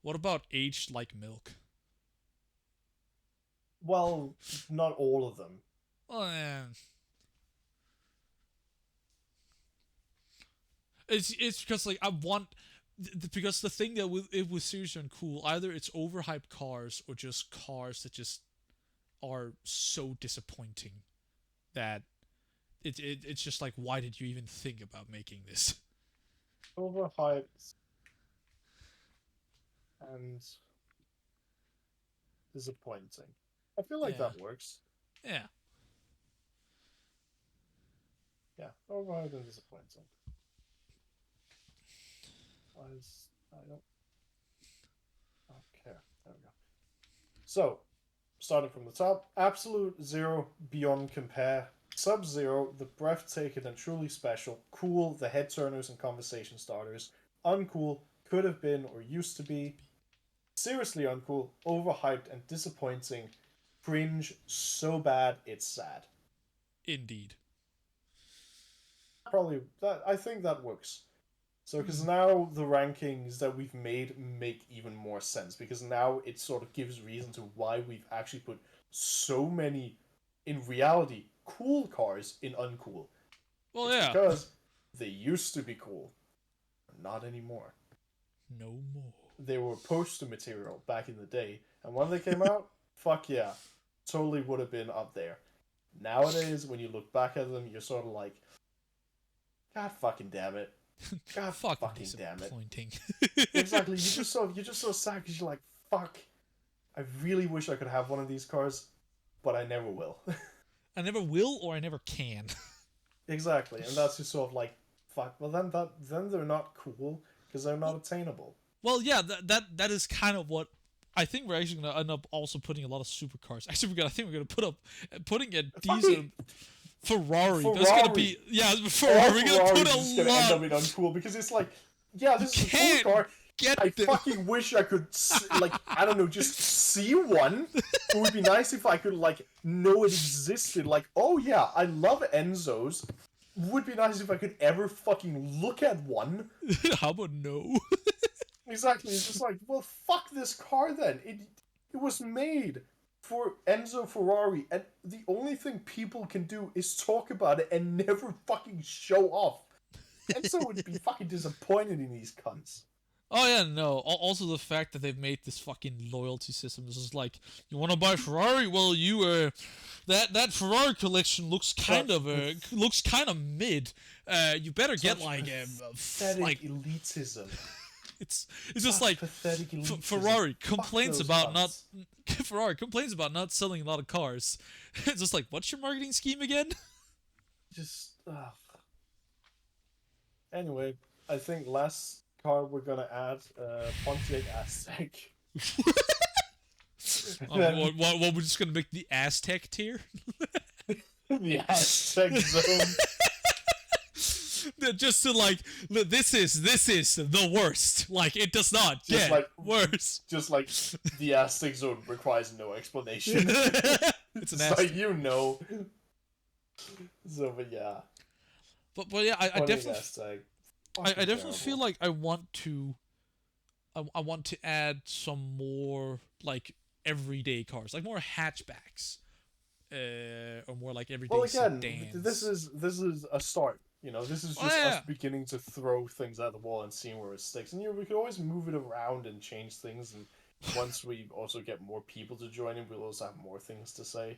What about aged like milk? Well, not all of them. Well, It's because like I want, because the thing that it was seriously uncool, either it's overhyped cars or just cars that just are so disappointing that it's just like, why did you even think about making this? Overhyped and disappointing. I feel like that works. Yeah. Yeah, overhyped and disappointing. I don't care. There we go. So, starting from the top, absolute zero, beyond compare, Sub-Zero, the breathtaking and truly special. Cool, the head turners and conversation starters. Uncool, could have been or used to be. Seriously uncool, overhyped and disappointing. Cringe, so bad it's sad. Indeed. Probably that. I think that works. So, because now the rankings that we've made make even more sense, because now it sort of gives reason to why we've actually put so many, in reality, cool cars in uncool. Well, It's yeah. because they used to be cool, not anymore. No more. They were poster material back in the day, and when they came out, fuck yeah, totally would have been up there. Nowadays, when you look back at them, you're sort of like, God fucking damn it. God fucking damn it. Disappointing. Exactly, you're just so sad because you're like, fuck. I really wish I could have one of these cars, but I never will. I never will or I never can. Exactly, and that's just sort of like, fuck. Well, then they're not cool because they're not attainable. Well, yeah, that is kind of what I think we're actually gonna end up also putting a lot of supercars. Actually, I think we're gonna putting a decent Ferrari. That's gonna be Ferrari. We're gonna put a just gonna end up in uncool because it's like, yeah, this is a cool car. I fucking wish I could, like, I don't know, just see one. It would be nice if I could, like, know it existed. Like, oh yeah, I love Enzo's. Would be nice if I could ever fucking look at one. How about no? Exactly. It's just like, well, fuck this car then. It was made for Enzo Ferrari, and the only thing people can do is talk about it and never fucking show off. Enzo would be fucking disappointed in these cunts. Oh yeah, no. Also the fact that they've made this fucking loyalty system is just like, you want to buy Ferrari? Well, you that Ferrari collection looks kind of mid. You better get like pathetic elitism. It's just like Ferrari complains about not Ferrari complains about not selling a lot of cars. It's just like, what's your marketing scheme again? Just anyway, I think last car we're gonna add Pontiac Aztec. What we're just gonna make the Aztec tier? The Aztec zone. Just to like, this is the worst. Like, it does not get worse. Just like the Aztec zone requires no explanation. It's an Aztec. Like, you know. So, but yeah. But yeah, I definitely. I definitely terrible. feel like I want to add some more like everyday cars, like more hatchbacks, or more like everyday sedans. This is a start. You know, this is just us beginning to throw things at the wall and seeing where it sticks. And we could always move it around and change things. And once we also get more people to join in, we'll also have more things to say.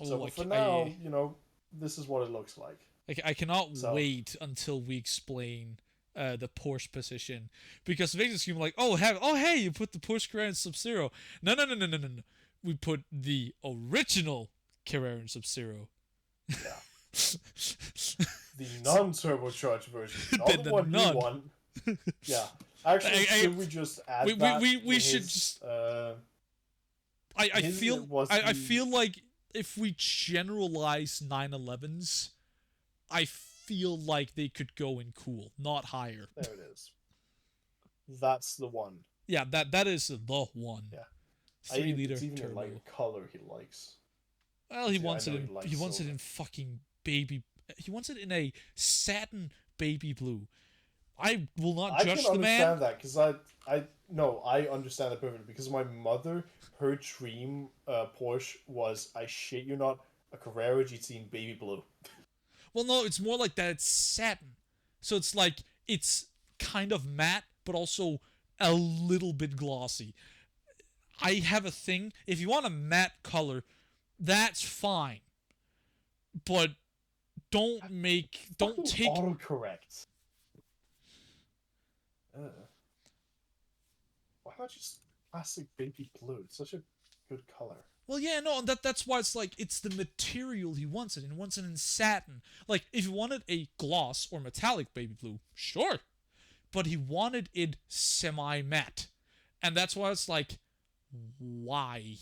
So like, for now, you know, this is what it looks like. I cannot wait until we explain the Porsche position, because they just seem like, hey, you put the Porsche Carrera in Sub-Zero. No. We put the original Carrera in Sub-Zero. Yeah. The non-turbocharged version, not the one you want. Yeah. Actually, should we just add that? We should just. I feel like if we generalize 911s, I feel like they could go in cool, not higher. There it is. That's the one. Yeah, that is the one. Yeah. 3-liter it's even turbo. like a color he likes. Well, he wants it in fucking baby. He wants it in a satin baby blue. I will not judge the man. I can understand that because I understand that perfectly, because my mother, her dream Porsche was, I shit you not, a Carrera GT in baby blue. Well, no, it's more like that. It's satin, so it's like it's kind of matte, but also a little bit glossy. I have a thing. If you want a matte color, that's fine, but don't take autocorrect. Why not just classic baby blue? It's such a good color. Well, yeah, no, that's why it's like, it's the material he wants it, and he wants it in satin. Like, if he wanted a gloss or metallic baby blue, sure, but he wanted it semi-matte, and that's why it's like, why?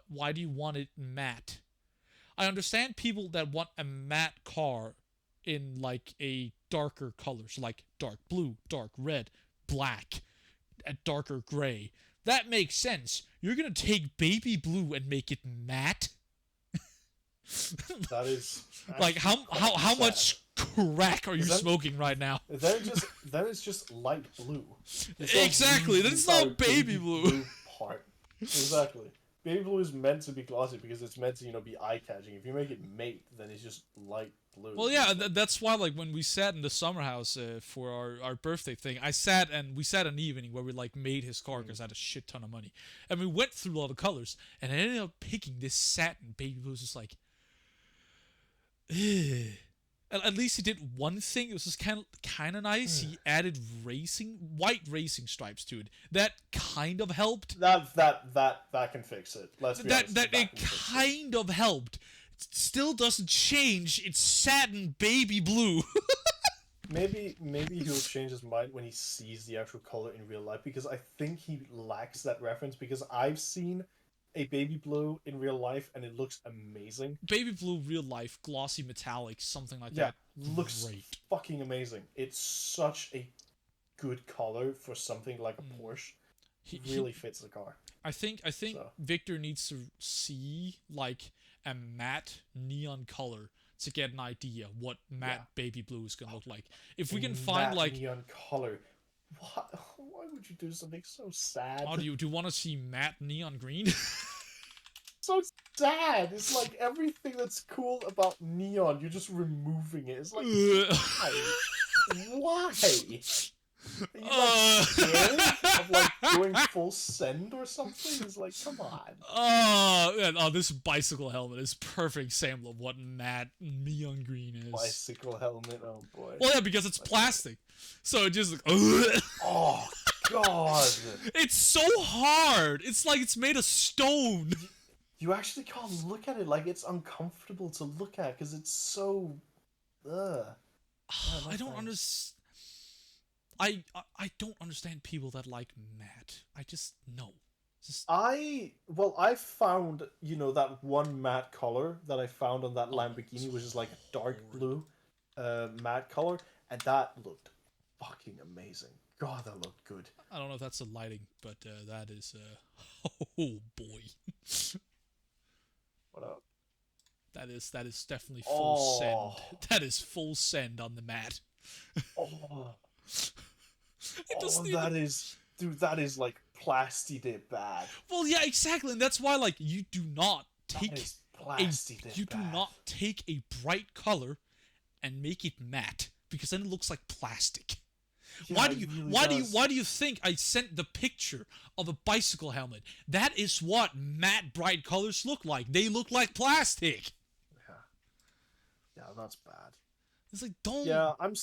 Why do you want it matte? I understand people that want a matte car in like a darker colors, like dark blue, dark red, black, a darker gray. That makes sense. You're gonna take baby blue and make it matte? That is Like actually how sad. much crack are you Then- smoking right now? Then it's just light blue. Exactly. That's not baby blue. Part. Exactly. Baby blue is meant to be glossy because it's meant to, be eye-catching. If you make it mate, then it's just light blue. Well, yeah, that's why, like, when we sat in the summer house for our birthday thing, we sat an evening where we, like, made his car because I had a shit ton of money. And we went through all the colors, and I ended up picking this satin baby blue. It was just like, ugh. At least he did one thing. It was just kind of nice. He added white racing stripes to it. That kind of helped. That can fix it. Let's be honest. That it kind of helped. It still doesn't change. It's satin baby blue. Maybe he'll change his mind when he sees the actual color in real life, because I think he lacks that reference, because I've seen a baby blue in real life and it looks amazing. Baby blue real life, glossy metallic, something like that. Looks great. Fucking amazing. It's such a good color for something like a Porsche. It really fits the car. I think Victor needs to see like a matte neon color to get an idea what matte baby blue is gonna look like. If we can find matte like neon color. Why would you do something so sad? Oh, do you want to see matte neon green? So sad. It's like everything that's cool about neon, you're just removing it. It's like why? Are you like scared of like going full send or something? It's like, come on. Oh, this bicycle helmet is perfect sample of what matte neon green is. Bicycle helmet, oh boy. Well, yeah, because it's plastic, so it just like, oh god, it's so hard. It's like it's made of stone. You actually can't look at it. Like, it's uncomfortable to look at because it's so. I don't understand. I don't understand people that like matte. I just no. I found that one matte color that I found on that Lamborghini, which is like a dark blue, matte color, and that looked fucking amazing. God, that looked good. I don't know if that's the lighting, but that is oh boy. What up? That is definitely full send. That is full send on the matte. That is like plastic it bad. Well, yeah, exactly, and that's why like you do not take a bright color and make it matte, because then it looks like plastic. Yeah, why do you think I sent the picture of a bicycle helmet? That is what matte bright colors look like. They look like plastic. Yeah, that's bad. It's like don't. Yeah, I'm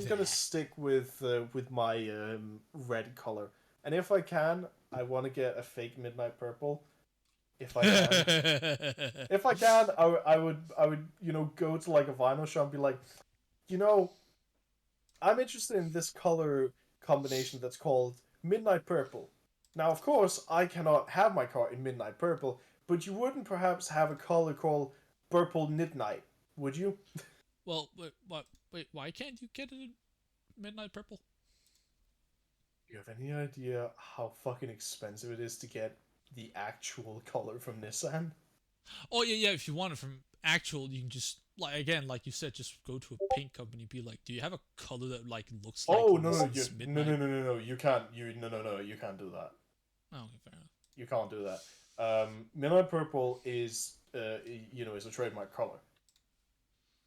gonna stick with my red color, and if I can, I want to get a fake midnight purple. If I can, I would go to like a vinyl shop and be like, I'm interested in this color combination that's called midnight purple. Now, of course, I cannot have my car in midnight purple, but you wouldn't perhaps have a color called purple midnight, would you? Well, wait, why can't you get it in midnight purple? Do you have any idea how fucking expensive it is to get the actual color from Nissan? Oh yeah. If you want it from actual, you can just like you said, just go to a paint company, be like, do you have a color that like looks like? No, you can't. You can't do that. Oh, okay, fair enough. You can't do that. Midnight purple is is a trademark color.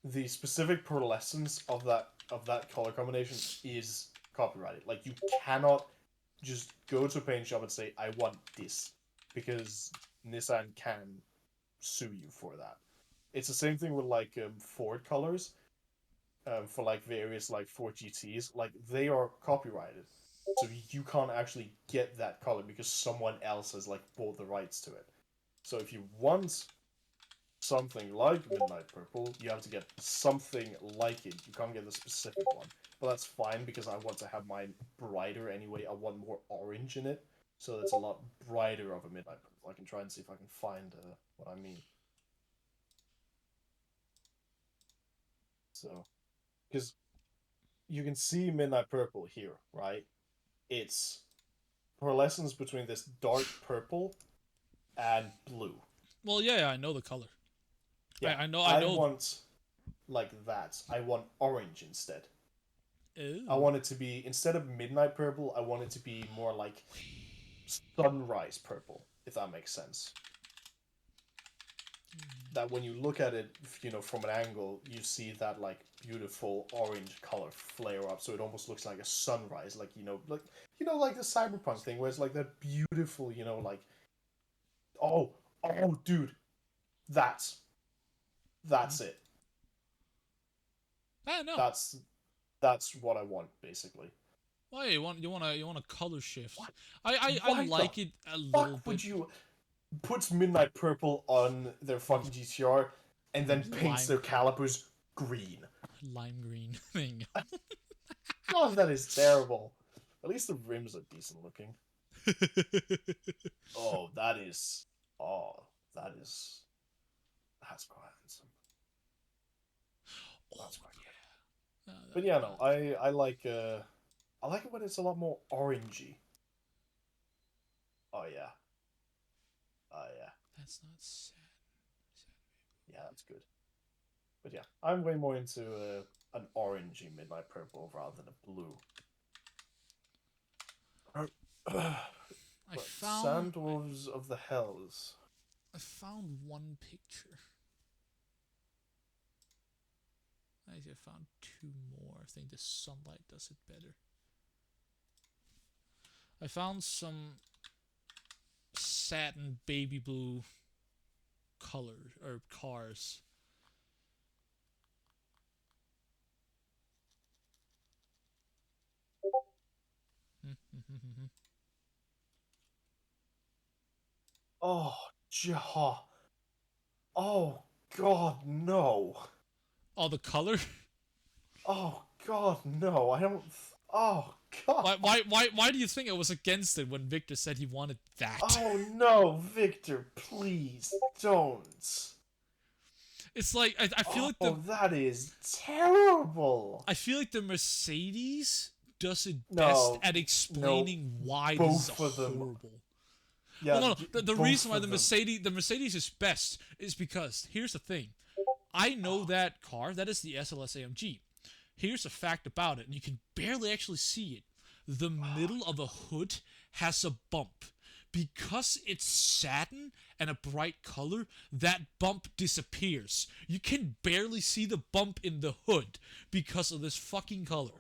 The specific pearlescence of that color combination is copyrighted. Like, you cannot just go to a paint shop and say, I want this, because Nissan can sue you for that. It's the same thing with like Ford colors, for like various like Ford GTs. Like, they are copyrighted, so you can't actually get that color because someone else has like bought the rights to it. So if you want something like midnight purple, you have to get something like it. You can't get the specific one, but that's fine because I want to have mine brighter anyway. I want more orange in it, so it's a lot brighter of a midnight purple. I can try and see if I can find what I mean. So, because you can see Midnight Purple here, right? It's pearlescence between this dark purple and blue. Well, yeah, I know the color. Yeah, I know. I want like that. I want orange instead. I Ooh. want it to be, instead of midnight purple, I want it to be more like sunrise purple, if that makes sense. That when you look at it, from an angle, you see that like beautiful orange color flare up, so it almost looks like a sunrise, like like the cyberpunk thing, where it's like that beautiful, like oh, dude, that's it. I know. That's what I want, basically. Why you want a color shift? What? I Why like the it a little fuck bit. would you put midnight purple on their fucking GTR and then paints their calipers green? Lime green thing. Oh, that is terrible. At least the rims are decent looking. Oh, that is. Oh, that is. That's quite handsome. That's quite good. But yeah, no, I like. I like it when it's a lot more orangey. Oh yeah. Oh yeah. That's not sad. Yeah, that's good. But yeah, I'm way more into an orangey midnight purple rather than a blue. I Sandwolves of the Hells. I found one picture. I found two more. I think the sunlight does it better. I found some satin baby blue color or cars. Oh, jaw. Oh, God, no. Oh, the color? Oh, God, no. I don't. Oh, God. Why do you think I was against it when Victor said he wanted that? Oh, no, Victor, please don't. It's like I feel like Oh, that is terrible. I feel like the Mercedes does it best No, at explaining why this is both of them. horrible. Yeah, Well, no, the both reason why of them. the Mercedes is best is because here's the thing. I know that car. That is the SLS AMG. Here's a fact about it, and you can barely actually see it. The middle of the hood has a bump. Because it's satin and a bright color, that bump disappears. You can barely see the bump in the hood because of this fucking color.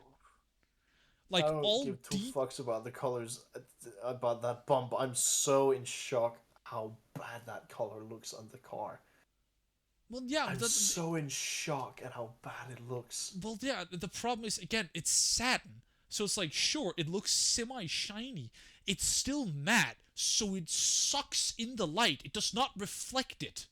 Like, I don't all give two deep... fucks about the colors, about that bump. I'm so in shock how bad that color looks on the car. Well, yeah, I'm so in shock at how bad it looks. well, yeah, the problem is, again, it's satin. So it's like, sure, it looks semi-shiny. It's still matte, so it sucks in the light. It does not reflect it.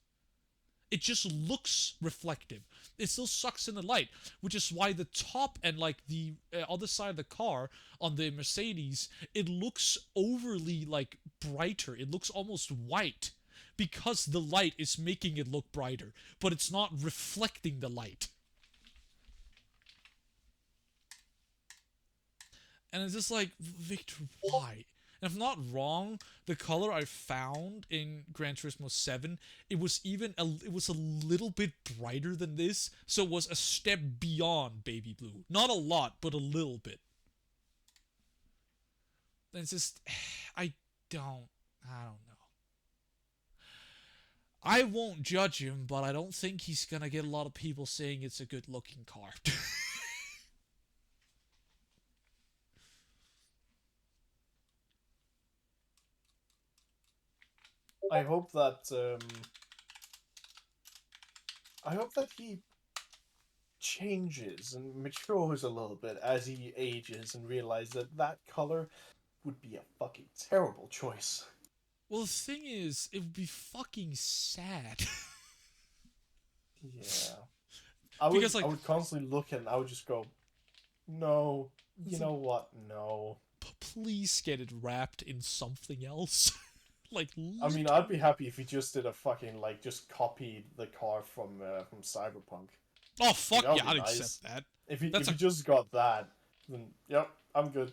It just looks reflective. It still sucks in the light, which is why the top and like the other side of the car on the Mercedes, it looks overly like brighter. It looks almost white because the light is making it look brighter, but it's not reflecting the light. And it's just like, Victor, why? And if I'm not wrong, the color I found in Gran Turismo 7, it was a little bit brighter than this, so it was a step beyond baby blue. Not a lot, but a little bit. And it's just, I don't know. I won't judge him, but I don't think he's gonna get a lot of people saying it's a good looking car. I hope that he changes and matures a little bit as he ages and realizes that that color would be a fucking terrible choice. Well, the thing is, it would be fucking sad. Yeah. Because, I like, would constantly look and I would just go, no, you know what? No. please get it wrapped in something else. Like, I mean, I'd be happy if he just did a fucking, like, just copied the car from Cyberpunk. Oh fuck That'd yeah, be I'd nice. accept that. If you That's just got that, then yep, I'm good.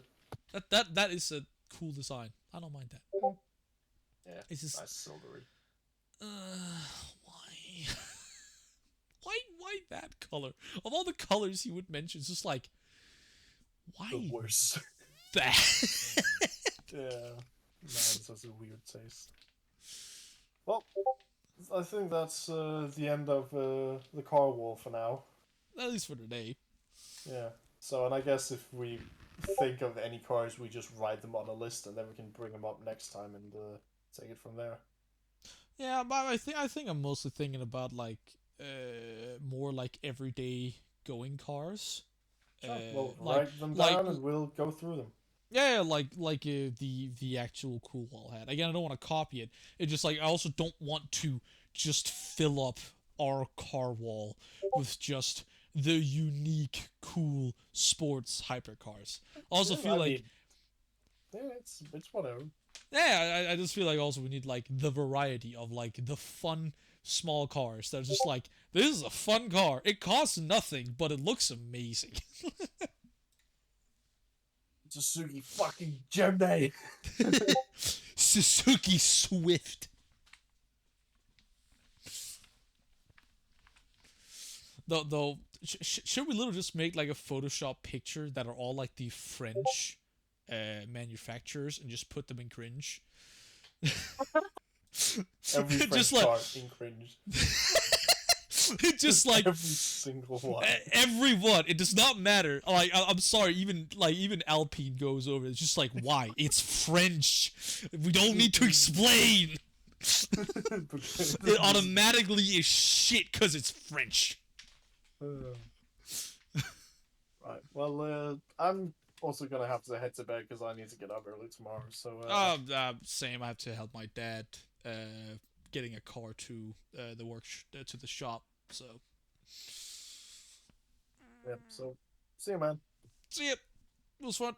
That is a cool design. I don't mind that. Yeah, It's just nice silvery. why? why that color? Of all the colors he would mention, it's just like why The worst. that? Yeah, man, such a weird taste. Well, I think that's the end of the car wall for now. At least for today. Yeah. So, and I guess if we think of any cars, we just write them on a list, and then we can bring them up next time and take it from there. Yeah, but I think I'm mostly thinking about like more like everyday going cars. Sure. Well, Like write them like down, and we'll go through them. yeah, like the actual cool wall hat. Again, I don't want to copy it. It's just like I also don't want to just fill up our car wall with just the unique cool sports hypercars. I also Yeah, feel I like mean, yeah, it's whatever. yeah, I just feel like also we need like the variety of like the fun small cars that are just like this is a fun car. It costs nothing, but it looks amazing. Suzuki fucking Gemini. Suzuki Swift. Though, should we literally just make like a Photoshop picture that are all like the French manufacturers and just put them in cringe? Every French just like car in cringe. just like every single one. Everyone. It does not matter. Like I'm sorry, even Alpine goes over. It's just like why? It's French. We don't need to explain. It automatically is shit because it's French. Right. Well, I'm also gonna have to head to bed because I need to get up early tomorrow. So. Same. I have to help my dad getting a car to the work to the shop. So. Yep. So, see you, man. See ya. It was fun.